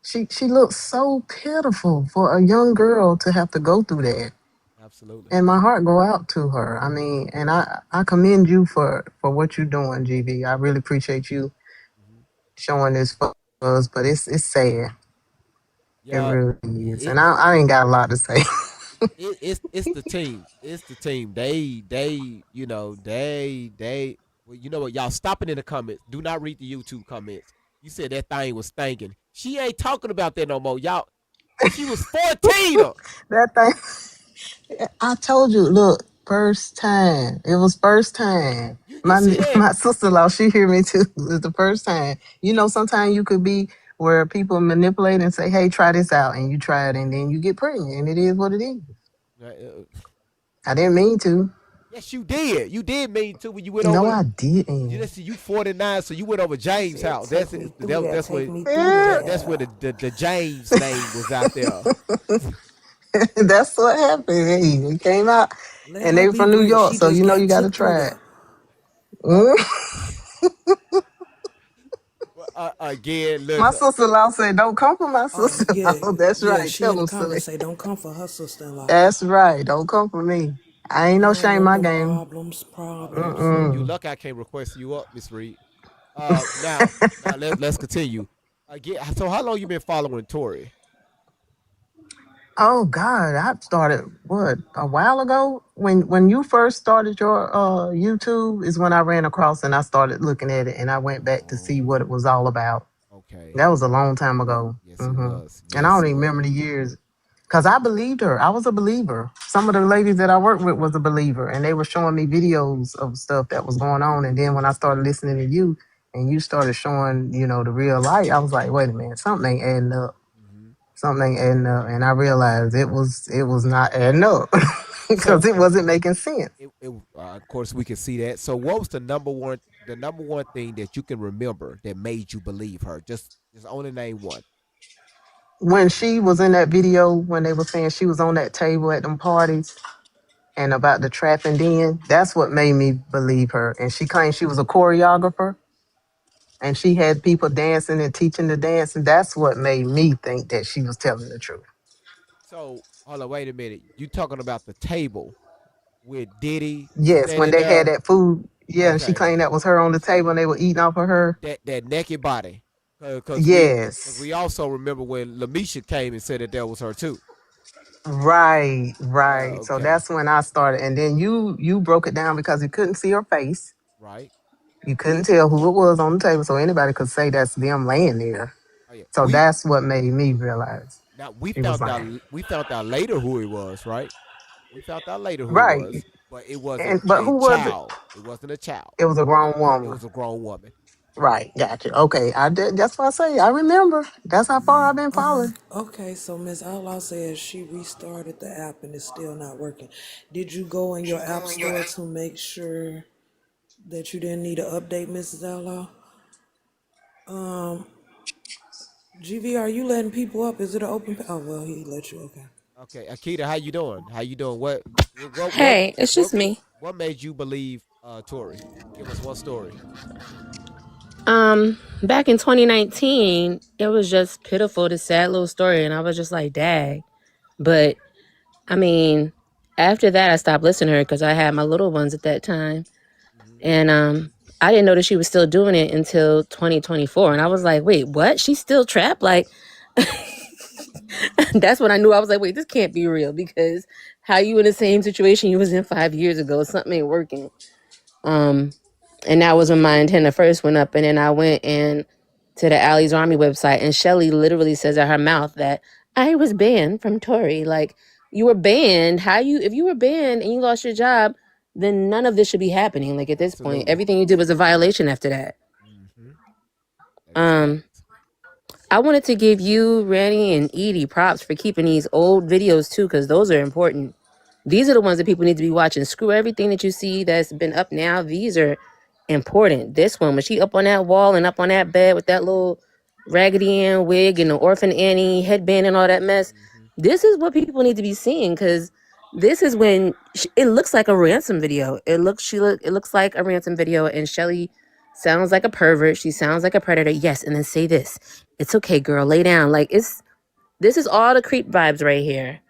She looks so pitiful for a young girl to have to go through that. Absolutely. And my heart go out to her. I mean, and I commend you for what you're doing, GB. I really appreciate you showing this for us, but it's sad. Yeah, it really is. And I ain't got a lot to say. it's the team. It's the team. They well, you know what, y'all stop it in the comments. Do not read the YouTube comments. You said that thing was stinking. She ain't talking about that no more. Y'all, she was 14. That thing, I told you, look, first time. It was first time. My sister-in-law, she hear me too. It's the first time. Sometimes you could be where people manipulate and say, hey, try this out. And you try it and then you get pregnant. And it is what it is. I didn't mean to. Yes, you did. You did mean to when you went over. No, I didn't. You 49, so you went over James' house. That's where the James name was out there. That's what happened. Hey, it came out, and they were from New York, so you got to try it. Again, listen. My sister-in-law said, "Don't come for my sister-in-law." That's right. She in the comments say, "Don't come for her sister-in-law." That's right. Don't come for me. I ain't no shame in my game. Problems. You luck I can't request you up, Miss Reed. Now let's continue. Again, so how long you been following Tori? Oh God, I started a while ago. When you first started your YouTube is when I ran across and I started looking at it and I went back to see what it was all about. Okay. That was a long time ago. Yes, it was. And I don't even remember the years. Because I believed her. I was a believer. Some of the ladies that I worked with was a believer. And they were showing me videos of stuff that was going on. And then when I started listening to you and you started showing, the real light, I was like, wait a minute, something ain't adding up. Something ain't adding up. And I realized it was not adding up. Because it wasn't making sense. Of course, we can see that. So what was the number one thing that you can remember that made you believe her? Just only name one. When she was in that video, when they were saying she was on that table at them parties and about the trapping den, that's what made me believe her. And she claimed she was a choreographer and she had people dancing and teaching the dance. And that's what made me think that she was telling the truth. So hold on, wait a minute. You talking about the table with Diddy Yes, when standing they had there? that food, yeah, and she Okay, claimed that was her on the table and they were eating off of her. that naked body. Cause Yes. we also remember when Lamisha came and said that that was her too. Right, right. So Okay, that's when I started. And then you broke it down because you couldn't see her face. right. You couldn't tell who it was on the table, so anybody could say that's them laying there. Oh yeah, So that's what made me realize we it was found like, out later who it was, right? We found out later who it right. was, but it wasn't And but a who was it? child. It wasn't a child. It was a grown It woman. was a grown woman. Right, gotcha. Okay, I did. That's what I say. I remember. That's how far I've been following. Okay, so Miss Outlaw says she restarted the app and it's still not working. Did you go in your app store to make sure that you didn't need an update, Mrs. Outlaw? GV, are you letting people up? Is it an open? Oh well, he let you. Okay. Okay, Akita, how you doing? How you doing? Hey, it's just me. What made you believe Tori? Give us one story. Back in 2019, it was just pitiful, this sad little story, and I was just like, "Dag." But I mean, after that, I stopped listening to her because I had my little ones at that time, and I didn't know that she was still doing it until 2024, and I was like, "Wait, what? She's still trapped?" Like, that's when I knew. I was like, "Wait, this can't be real," because how you in the same situation you was in 5 years ago? Something ain't working. And that was when my antenna first went up. And then I went in to the Allie's Army website, and Shelly literally says out her mouth that I was banned from Tory. Like, you were banned. If you were banned and you lost your job, then none of this should be happening. Like, at this point, Absolutely. everything you did was a violation after that. That is facts. I wanted to give you, Randy, and Edie props for keeping these old videos too, because those are important. These are the ones that people need to be watching. Screw everything that you see that's been up now. These are important. This one, was she up on that wall and up on that bed with that little Raggedy Ann wig and the Orphan Annie headband and all that mess? This is what people need to be seeing, because this is when it looks like a ransom video. It looks like a ransom video, and Shelly sounds like a pervert. She sounds like a predator. Yes, and then say this. It's okay, girl. Lay down. Like, this is all the creep vibes right here.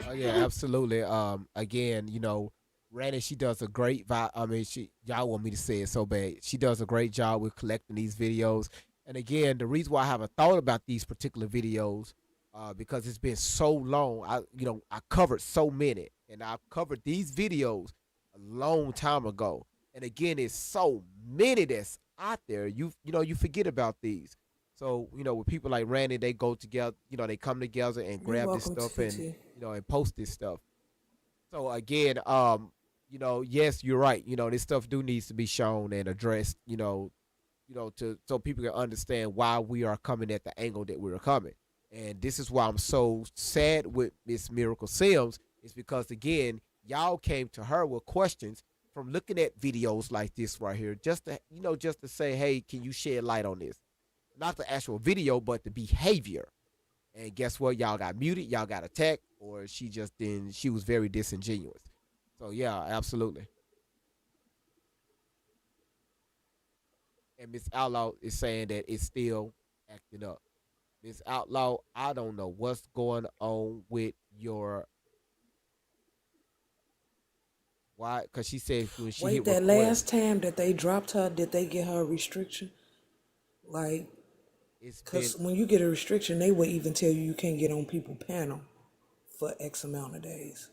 Oh yeah, absolutely. Again, Randy, she does a great vibe. I mean, y'all want me to say it so bad. She does a great job with collecting these videos. And again, the reason why I haven't thought about these particular videos, because it's been so long. I covered so many, and I covered these videos a long time ago. And again, it's so many that's out there. You forget about these. So, with people like Randy, they go together, they come together and You're grab this welcome, stuff and, TT. and post this stuff. So again, yes, you're right. This stuff do needs to be shown and addressed, so people can understand why we are coming at the angle that we're coming. And this is why I'm so sad with Miss Miracle Sims, is because again, y'all came to her with questions from looking at videos like this right here, just to say, hey, can you shed light on this? Not the actual video, but the behavior. And guess what? Y'all got muted, y'all got attacked, or she was very disingenuous. So yeah, absolutely. And Miss Outlaw is saying that it's still acting up. Miss Outlaw, I don't know what's going on with your why, because she said when she Wait, hit that request, last time that they dropped her, did they get her a restriction? Like, it's been because when you get a restriction, they will even tell you can't get on people panel for X amount of days.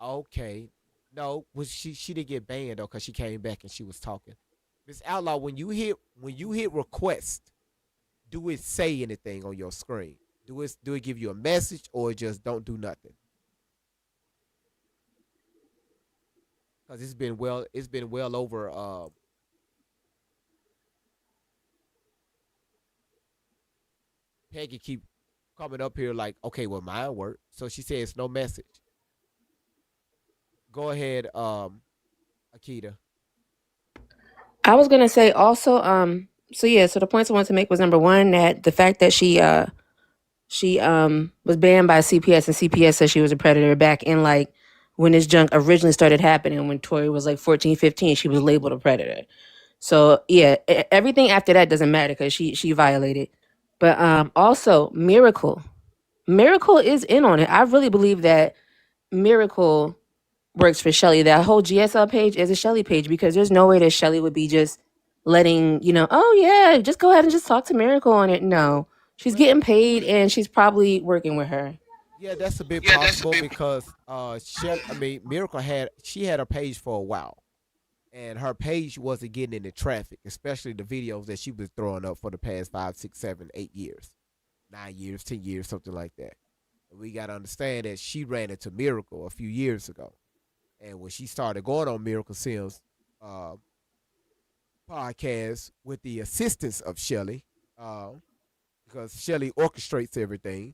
okay. No, she didn't get banned though, because she came back and she was talking. Miss Outlaw, when you hit request, do it say anything on your screen? Do it give you a message, or just don't do nothing? Because it's been well over Peggy keep coming up here like, okay, well, mine worked. So she says no message. Go ahead, Akita. I was gonna say also, so the points I wanted to make was, number one, that the fact that she was banned by CPS, and CPS said she was a predator back in, like, when this junk originally started happening, when Tori was like 14, 15, she was labeled a predator. So yeah, everything after that doesn't matter because she violated. But also, Miracle, Miracle is in on it. I really believe that Miracle works for Shelly. That whole GSL page is a Shelly page because there's no way that Shelly would be just letting, oh yeah, just go ahead and just talk to Miracle on it. No. She's getting paid and she's probably working with her. Yeah, that's a bit possible because Miracle had a page for a while. And her page wasn't getting into traffic, especially the videos that she was throwing up for the past 5, 6, 7, 8 years, 9 years, 10 years, something like that. And we got to understand that she ran into Miracle a few years ago. And when she started going on Miracle Sims podcast with the assistance of Shelly, because Shelly orchestrates everything,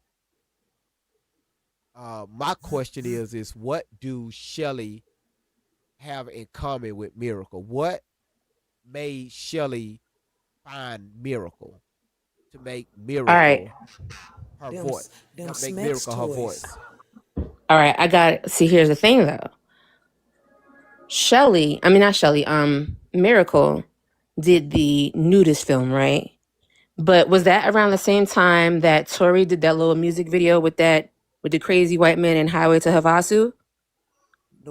my question is what do Shelly have in common with Miracle? What made Shelly find Miracle to make Miracle her voice? Make Miracle her voice. All right, I got it. See, here's the thing though. Miracle did the nudist film, right? But was that around the same time that Tori did that little music video with the crazy white man in Highway to Havasu?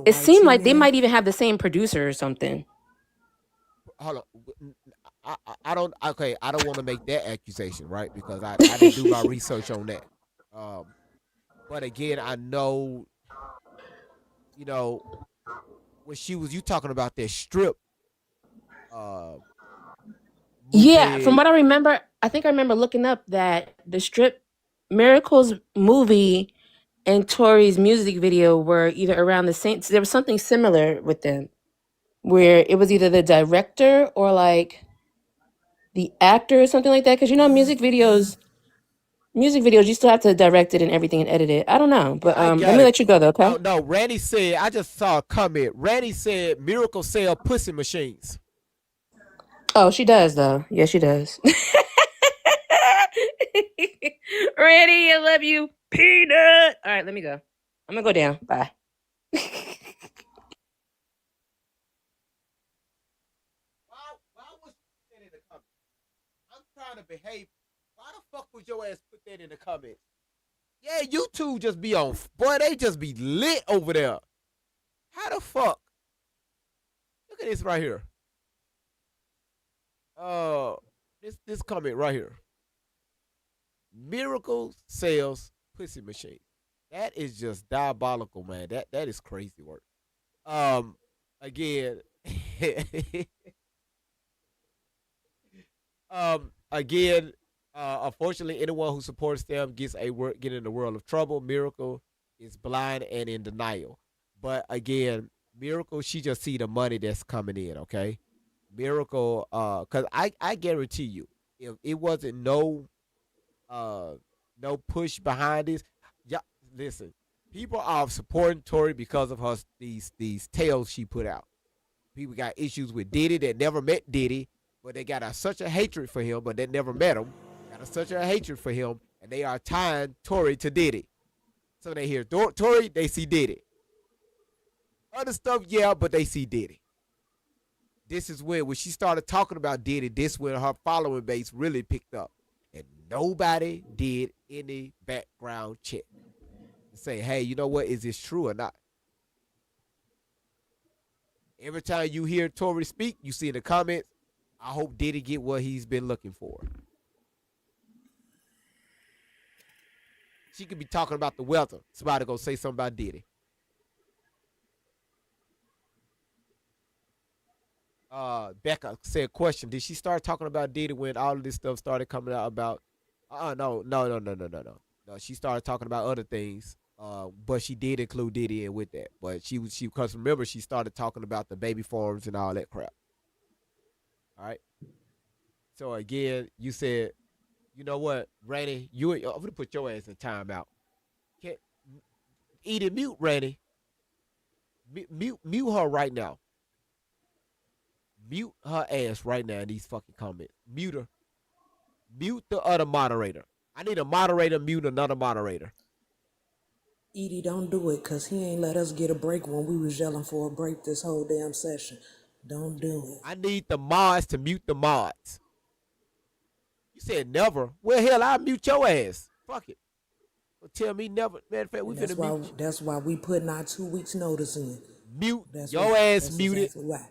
It seemed like they might even have the same producer or something. Hold on. I don't want to make that accusation, right? Because I didn't do my research on that. But again, I know, when you talking about that strip. Yeah, from what I remember, I think I remember looking up that the strip Miracle's movie and Tori's music video were either around the same. There was something similar with them, where it was either the director or like the actor or something like that. Because music videos, you still have to direct it and everything and edit it. I don't know, but let me let you go though. Okay. No, Randy said. I just saw a comment. Randy said Miracle sell pussy machines. Oh, she does though. Yeah, she does. Randy, I love you. Peanut. All right, let me go. I'm gonna go down. Bye. Why was that in the comments? I'm trying to behave. Why the fuck would your ass put that in the comments? Yeah, you two just be on. Boy, they just be lit over there. How the fuck? Look at this right here. This comment right here. Miracle sells pussy machine. That is just diabolical, man. That is crazy work. Again, unfortunately, anyone who supports them get in the world of trouble. Miracle is blind and in denial. But again, Miracle, she just see the money that's coming in. Okay, Miracle, because I guarantee you, if it wasn't no push behind this, yeah, listen, people are supporting Tori because of her these tales she put out. People got issues with Diddy that never met Diddy, but they got such a hatred for him, but they never met him. Got such a hatred for him, and they are tying Tori to Diddy. So they hear Tori, they see Diddy. Other stuff, yeah, but they see Diddy. This is when she started talking about Diddy, this when her following base really picked up. And nobody did any background check to say, hey, you know what? Is this true or not? Every time you hear Tori speak, you see in the comments, I hope Diddy get what he's been looking for. She could be talking about the weather. Somebody go say something about Diddy. Becca said, question, did she start talking about Diddy when all of this stuff started coming out about no, she started talking about other things, but she did include Diddy in with that. But she because remember, she started talking about the baby farms and all that crap. All right, so again, you said, you know what, Randy, I'm gonna put your ass in timeout. Can't Edie, mute Randy. Mute her right now. Mute her ass right now in these fucking comments. Mute her. Mute the other moderator. I need a moderator mute another moderator. Edie, don't do it, because he ain't let us get a break when we was yelling for a break this whole damn session. Don't do it. I need the mods to mute the mods. You said never. Well, hell, I'll mute your ass. Fuck it. Tell me never. Matter of fact, we And finna mute you. that's why we putting our 2 weeks notice in. Mute That's your why. ass That's muted. exactly why.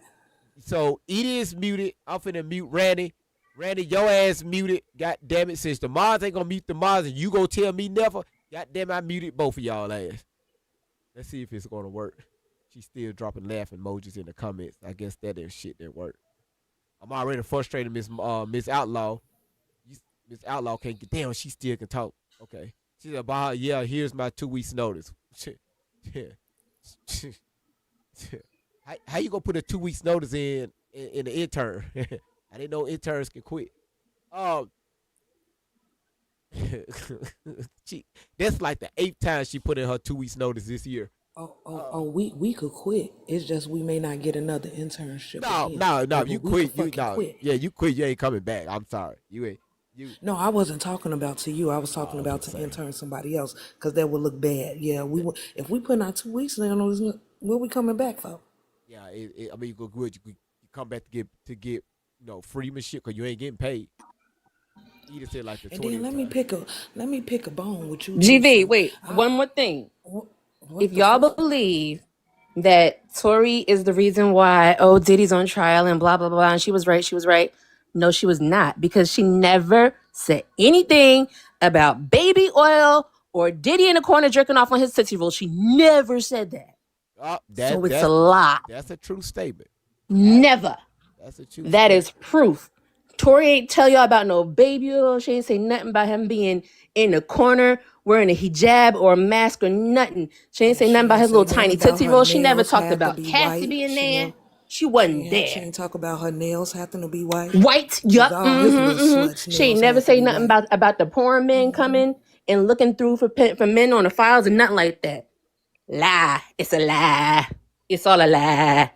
So Edie is muted. I'm finna mute Randy. Randy, your ass muted. God damn it. Since the mods ain't gonna mute the mods and you gonna tell me never, god damn it, I muted both of y'all ass. Let's see if it's gonna work. She's still dropping laugh emojis in the comments. I guess that shit didn't work. I'm already frustrated, Miss Outlaw. Miss Outlaw can't get damn. She still can talk. Okay. She said, "Bah, yeah. Here's my 2 weeks notice." How you gonna put a 2 weeks notice in the intern? I didn't know interns can quit. That's like the 8th time she put in her 2 weeks notice this year. We could quit. It's just we may not get another internship. No. You quit. Quit. Yeah, you quit. You ain't coming back. I'm sorry. You ain't. No, I wasn't talking about to you. I was talking about to intern somebody else because that would look bad. Yeah, if we put out 2 weeks, then what we coming back for? Yeah, I mean, you go good. You come back to get free shit because you ain't getting paid. Edith said like the And 20th then let me pick a bone with you. GV, wait, one more thing. If y'all believe that Tory is the reason why, Diddy's on trial and blah, blah, blah, and she was right. No, she was not, because she never said anything about baby oil or Diddy in the corner jerking off on his Tootsie Roll. She never said that. So it's a lie. That's a true statement. Never. That's a true That statement. is proof. Tory ain't tell y'all about no baby oil. She ain't say nothing about him being in the corner wearing a hijab or a mask or nothing. She ain't say nothing about his little tiny Tootsie Roll. She never talked about Cassie being there. She wasn't there. She ain't talk about her nails having to be white. White, yup. She ain't never say nothing about the porn men coming and looking through for men on the files and nothing like that. Lie. It's a lie. It's all a lie.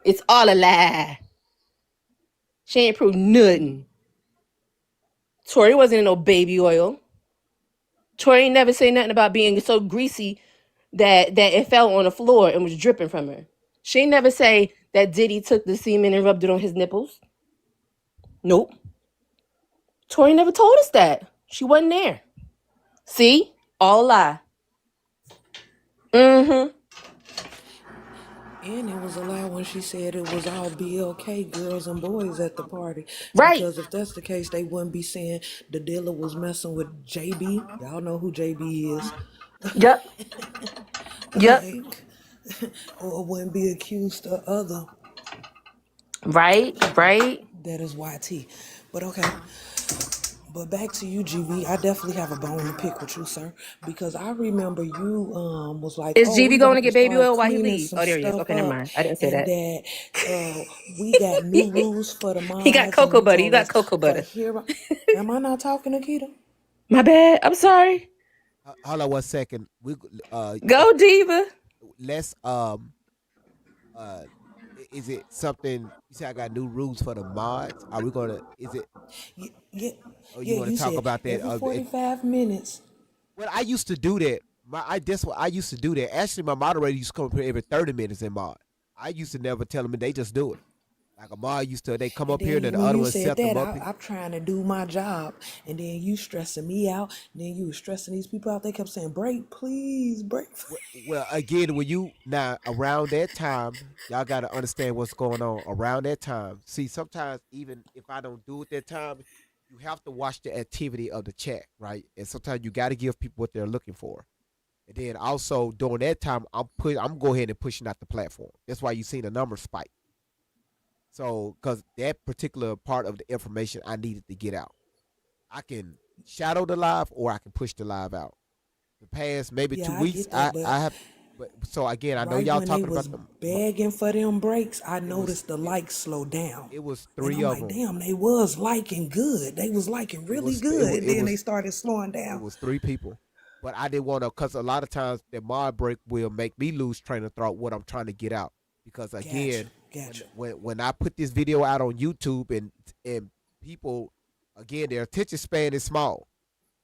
It's all a lie. She ain't proved nothing. Tory wasn't in no baby oil. Tory ain't never say nothing about being so greasy that it fell on the floor and was dripping from her. She ain't never say that Diddy took the semen and rubbed it on his nipples. Nope. Tory never told us that. She wasn't there. See? All a lie. Mm-hmm. And it was a lie when she said it was all BLK girls and boys at the party. Right. Because if that's the case, they wouldn't be saying the dealer was messing with JB. Y'all know who JB is. Yep. Yep. Or wouldn't be accused of other. Right. That is YT. But okay. But back to you, GV. I definitely have a bone to pick with you, sir, because I remember you was like, Is GV going to get baby oil while he leaves? leaves? Oh, there he is. Okay, never mind. I didn't say that. That we got new rules for the moms. He got cocoa butter. You got cocoa butter. Am I not talking, Nikita? My bad. I'm sorry. Hold on 1 second. Go Diva. Let's is it something? You said I got new rules for the mods. Are we gonna? Is it? Yeah. Or you want to talk about that? Every 45 minutes. Well, I used to do that. That's what I used to do that. Actually, my moderator used to come up here every 30 minutes in mod. I used to never tell them, and they just do it. Like a mod used to, they come up here, and then the other one set them up. I'm trying to do my job, and then you stressing me out. And then you were stressing these people out. They kept saying, "Break, please, break." Well, again, around that time, y'all got to understand what's going on. Around that time, see, sometimes even if I don't do it that time, you have to watch the activity of the chat, right? And sometimes you got to give people what they're looking for. And then also during that time, I'm go ahead and pushing out the platform. That's why you seen the numbers spike. So, because that particular part of the information I needed to get out, I can shadow the live or I can push the live out. The past maybe 2 weeks, I have. But so again, I know y'all talking about them begging for them breaks. I noticed the likes slow down. It was 3 of them. Damn, they was liking good. They was liking really good, and then they started slowing down. It was 3 people, but I didn't want to, because a lot of times the mod break will make me lose train of thought what I'm trying to get out. Because again, Gotcha. When I put this video out on YouTube and people, again, their attention span is small.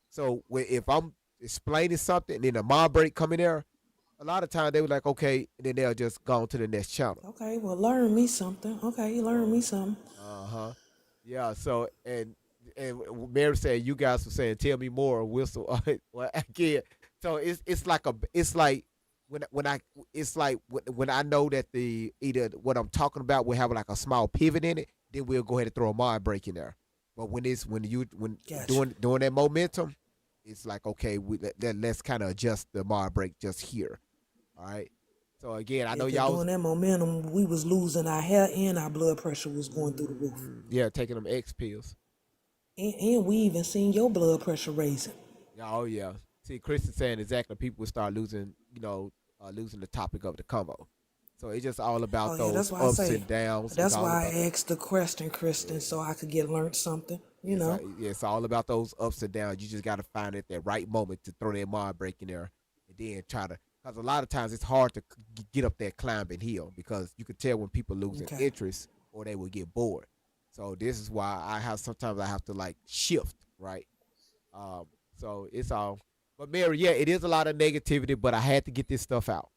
So if I'm explaining something and then a mod break come in there, a lot of times they were like, okay, and then they'll just go on to the next channel. Okay, well, learn me something. Okay, learn me something. Yeah. So and and Mary said, "You guys were saying, tell me more." Whistle. Well, again, so it's like when I know that the either what I'm talking about will have like a small pivot in it, then we'll go ahead and throw a mind break in there. But when Gotcha. doing that momentum, it's like okay, let's kind of adjust the mind break just here. All right. So again, I know y'all Doing that momentum, we was losing our hair and our blood pressure was going through the roof. yeah taking them X pills. And we even seen your blood pressure raising. Oh yeah. See, Chris is saying exactly. People will start losing, losing the topic of the convo. So it's just all about Yeah, those that's why I ups say. and downs. That's why I asked the question, Kristen, so I could get learned something. It's all about those ups and downs. You just got to find it at that right moment to throw that mind break in there, and then try to. Because a lot of times it's hard to get up that climbing hill because you could tell when people losing interest or they will get bored. So this is why sometimes I have to like shift, right? So it's all. But Mary, yeah, it is a lot of negativity, but I had to get this stuff out.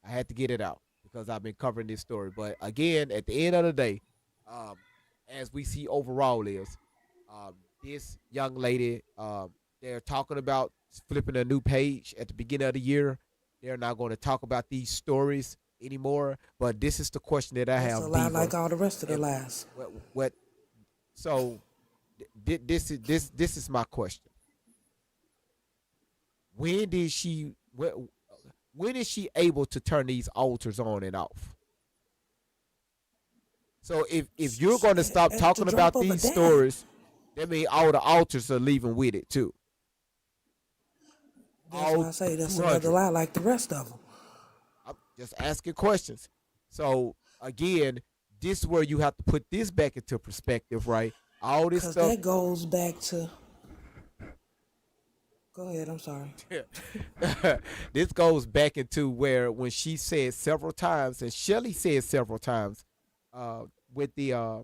I had to get it out because I've been covering this story. But again, at the end of the day, as we see overall is this young lady, they're talking about flipping a new page at the beginning of the year. They're not going to talk about these stories anymore. But this is the question that I have. It's a lot like all the rest of the lies. What? So this is my question. When is she able to turn these altars on and off? So if you're going to stop talking about these stories, that means all the altars are leaving with it too. That's why I say that's another lie like the rest of them. I'm just asking questions. So again, this is where you have to put this back into perspective, right? All this stuff that goes back to. Go ahead. I'm sorry. This goes back into where when she said several times, and Shelly said several times, with the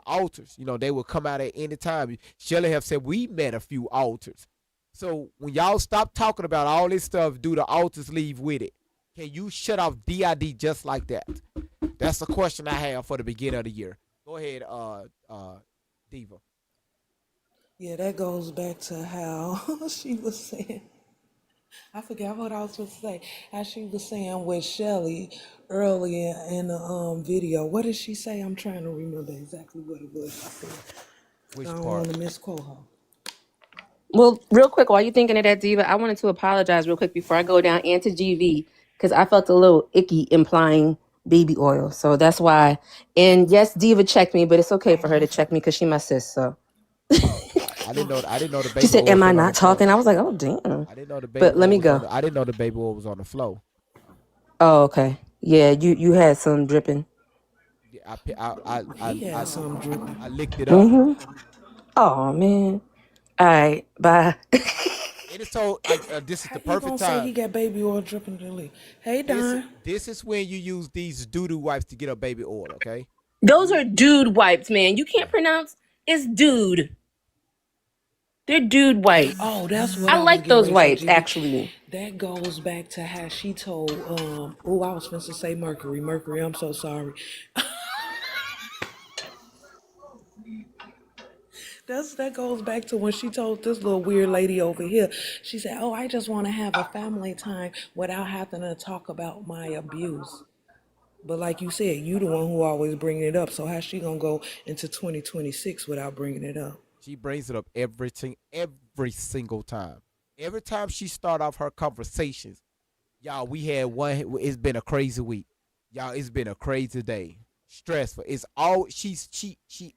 altars, they will come out at any time. Shelly have said we met a few altars. So when y'all stop talking about all this stuff, do the altars leave with it? Can you shut off DID just like that? That's the question I have for the beginning of the year. Go ahead, Diva. Yeah, that goes back to how she was saying. I forgot what I was supposed to say. How she was saying with Shelly earlier in the video. What did she say? I'm trying to remember exactly what it was I said. Which I don't part? want to misquote her. Well, real quick, while you're thinking of that, Diva, I wanted to apologize real quick before I go down and to GV because I felt a little icky implying baby oil. So that's why. And yes, Diva checked me, but it's okay for her to check me because she my sis. So I didn't know the baby. she said, oil "Am was I on not the floor. talking?" I was like, "Oh damn." I didn't know the baby. But let oil me was go. on I didn't know the baby oil was on the floor. Oh, okay. Yeah, you had some dripping. Yeah, He had some dripping. I licked it up. Oh man. All right. Bye. It is so. This is the He gonna perfect say he time. got baby oil dripping to leave. Hey, Don. This is when you use these doo-doo wipes to get a baby oil. Okay. Those are dude wipes, man. You can't pronounce. It's dude. They're dude wipes. Oh, that's what I was like getting those ready to wipes, say, Jimmy. actually. That goes back to how she told. I was supposed to say Mercury. Mercury, I'm so sorry. That goes back to when she told this little weird lady over here. She said, "Oh, I just want to have a family time without having to talk about my abuse." But like you said, you the one who always bringing it up. So how's she gonna go into 2026 without bringing it up? She brings it up every single time. Every time she start off her conversations, y'all, we had one. It's been a crazy week, y'all. It's been a crazy day, stressful. It's all she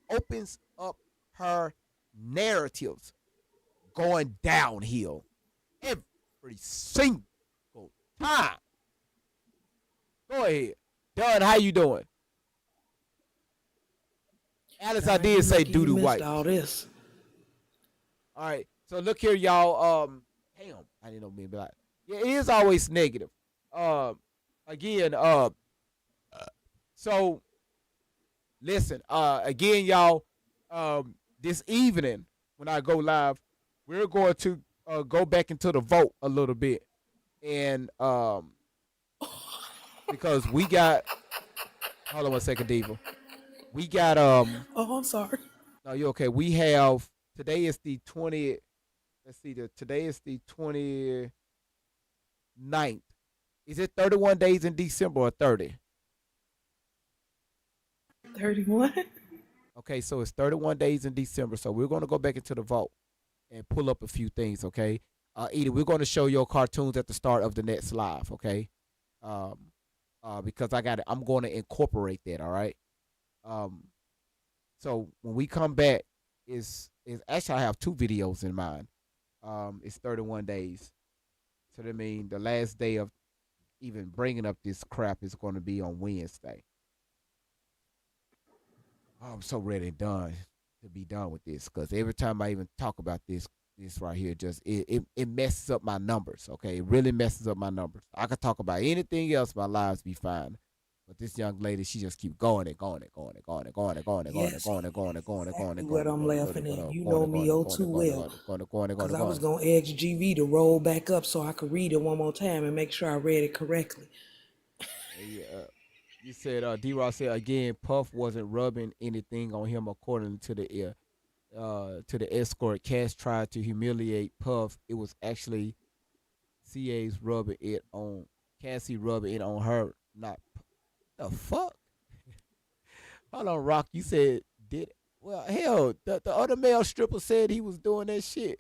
opens up her narratives going downhill every single time. Go ahead, Don. How you doing? Alice, I did say doo-doo wipes. All this. All right, so look here, y'all. Damn, I didn't know me but yeah, it is always negative. Again, so listen, again, y'all. This evening when I go live, we're going to go back into the vote a little bit, and because we got. Hold on 1 second, Diva. We got Oh, I'm sorry. No, you're okay. We have Today is the 20th. Let's see. Today is the 29th. Is it 31 days in December or 30? 31. Okay, so it's 31 days in December. So we're going to go back into the vault and pull up a few things, okay? Edie, we're going to show your cartoons at the start of the next live, okay? Because I'm going to incorporate that, all right? So when we come back, is actually I have 2 videos in mind. It's 31 days. So that means the last day of even bringing up this crap is going to be on Wednesday. I'm so ready and done to be done with this, because every time I even talk about this right here, just it messes up my numbers. Okay, it really messes up my numbers. I could talk about anything else, my lives be fine. But this young lady, she just keep going and going and going and going and going and going and going and going and going and going and going and What I'm laughing at. You know me oh too well. Because I was going to ask GV to roll back up so I could read it one more time and make sure I read it correctly. You said, D-Rock said, again, Puff wasn't rubbing anything on him according to the escort. Cass tried to humiliate Puff. It was actually CA's rubbing it on, Cassie rubbing it on her, not the fuck? Hold on, Rock. You said did it? Well, hell, the other male stripper said he was doing that shit.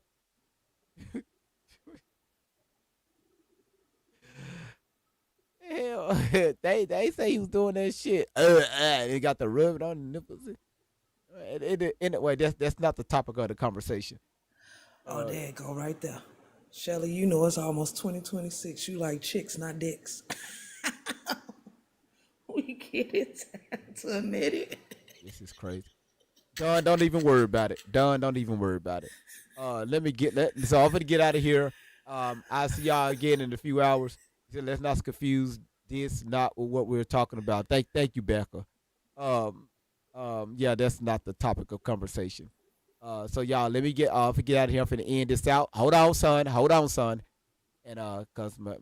Hell, they say he was doing that shit. They got the rubbing on the nipples. Anyway, that's not the topic of the conversation. Oh, there it go right there. Shelly, you know it's almost 2026. You like chicks, not dicks. We get it to admit it. This is crazy. Don, don't even worry about it. Don, don't even worry about it. So I'm gonna get out of here. I'll see y'all again in a few hours. So let's not confuse this not with what we're talking about. Thank you, Becca. Yeah, that's not the topic of conversation. So y'all, let me get out of here. I'm finna end this out. Hold on, son. And cause my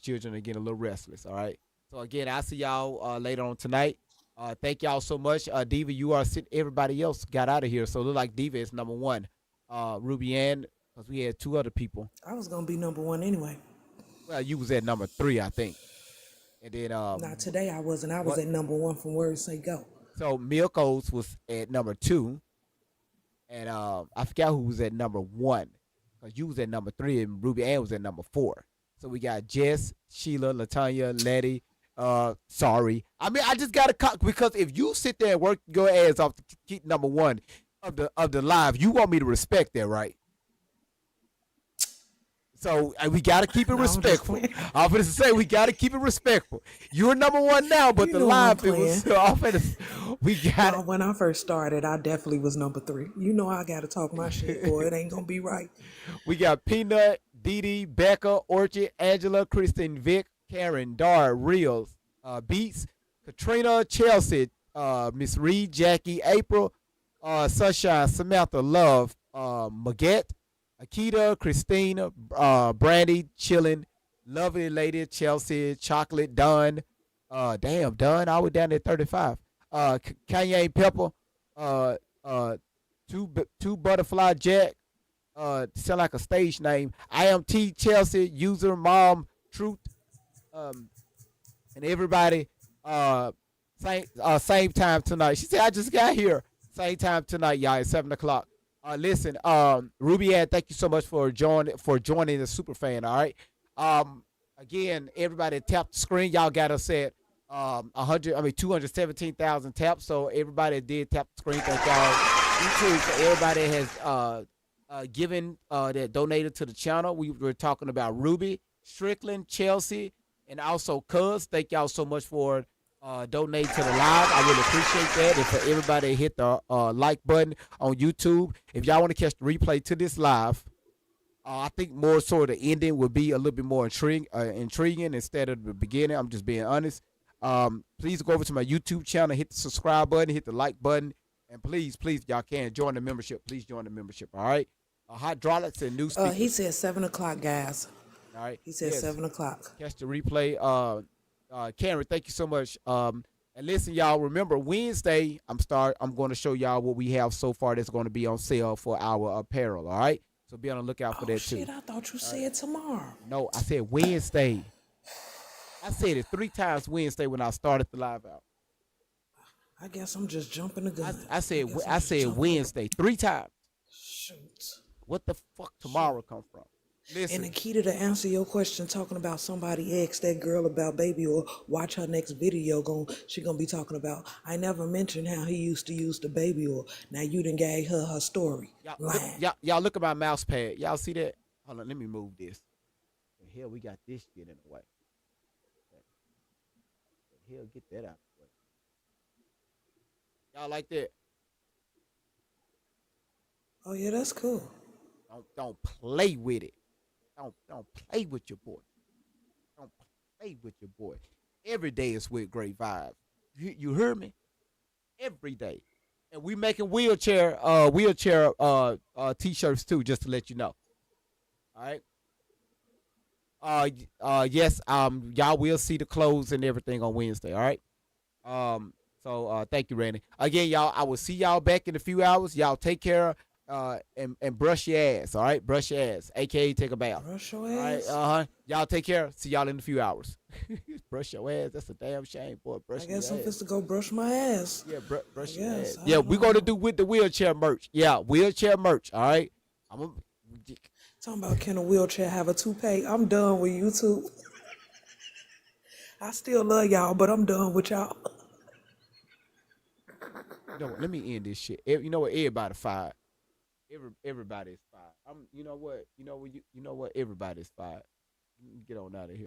children are getting a little restless. All right. So again, I'll see y'all later on tonight. Thank y'all so much. Diva, you are sitting. Everybody else got out of here, so it look like Diva is number 1. Ruby Ann, because we had 2 other people. I was gonna be number 1 anyway. Well, you was at number 3, I think. And then not today. I wasn't. I was at number 1 from Words Say Go. So Milkos was at number 2, and I forgot who was at number 1, because you was at number 3 and Ruby Ann was at number 4. So we got Jess, Sheila, Latanya, Letty. Sorry. I mean, I just gotta because if you sit there and work your ass off to keep number 1 of the live, you want me to respect that, right? So we gotta keep it respectful. I'm gonna say we gotta keep it respectful. You're number 1 now, but the live it was we got it. When I first started, I definitely was number 3. You know I gotta talk my shit, boy. It ain't gonna be right. We got Peanut, Dee Dee, Becca, Orchid, Angela, Kristen, Vic, Karen, Dar, Reels, Beats, Katrina, Chelsea, Miss Reed, Jackie, April, Sunshine, Samantha, Love, Maggette, Akita, Christina, Brandy, Chillin, Lovely Lady, Chelsea, Chocolate, Dunn, damn, Dunn, I was down at 35. Kanye Pepper, two Butterfly Jack, sound like a stage name. I am T, Chelsea, User, Mom, Truth, and everybody, same time tonight. She said, I just got here. Same time tonight, y'all, at 7 o'clock. Listen, Ruby Ann, thank you so much for joining the super fan. All right. Again, everybody tap the screen. Y'all got us at 217,000 taps. So everybody did tap the screen. Thank y'all. YouTube for everybody has given that donated to the channel. We were talking about Ruby, Strickland, Chelsea, and also Cuz. Thank y'all so much for donate to the live. I really appreciate that. And for everybody hit the like button on YouTube. If y'all want to catch the replay to this live, I think more so the ending would be a little bit more intriguing instead of the beginning. I'm just being honest. Please go over to my YouTube channel, hit the subscribe button, hit the like button, and please, if y'all can join the membership. Please join the membership. All right. Hydraulics and new speakers. He said 7 o'clock, guys. All right. He said 7 o'clock. Catch the replay. Karen, thank you so much. And And listen, y'all, remember Wednesday, I'm going to show y'all what we have so far that's going to be on sale for our apparel, all right? So be on the lookout for that too. Shit, I thought you said tomorrow. No, I said Wednesday. I said it 3 times Wednesday when I started the live out. I guess I'm just jumping the gun. I said Wednesday 3 times. Shoot. What the fuck tomorrow come from? And Nikita, to answer your question, talking about somebody asked that girl about baby or watch her next video, she gonna be talking about, I never mentioned how he used to use the baby or now you done gave her story. Y'all look at my mouse pad. Y'all see that? Hold on, let me move this. The hell, we got this shit in the way. The hell, get that out of the way. Y'all like that? Oh yeah, that's cool. Don't play with it. Don't play with your boy. Don't play with your boy. Every day is with great vibes. You heard me? Every day. And we making wheelchair t-shirts too, just to let you know. All right. Yes, y'all will see the clothes and everything on Wednesday, all right? So thank you, Randy. Again, y'all, I will see y'all back in a few hours. Y'all take care and brush your ass, all right? Brush your ass, aka take a bath. Brush your ass. All right, y'all take care. See y'all in a few hours. Brush your ass. That's a damn shame, boy. Brush your ass. I guess I'm supposed to go brush my ass. Yeah, brush your ass. Yeah, we're gonna do with the wheelchair merch. Yeah, wheelchair merch. All right. Talking about can a wheelchair have a toupee? I'm done with YouTube. I still love y'all, but I'm done with y'all. You know what, let me end this shit. You know what? Everybody fired. Everybody's fired. You know what? Everybody's fired. Get on out of here.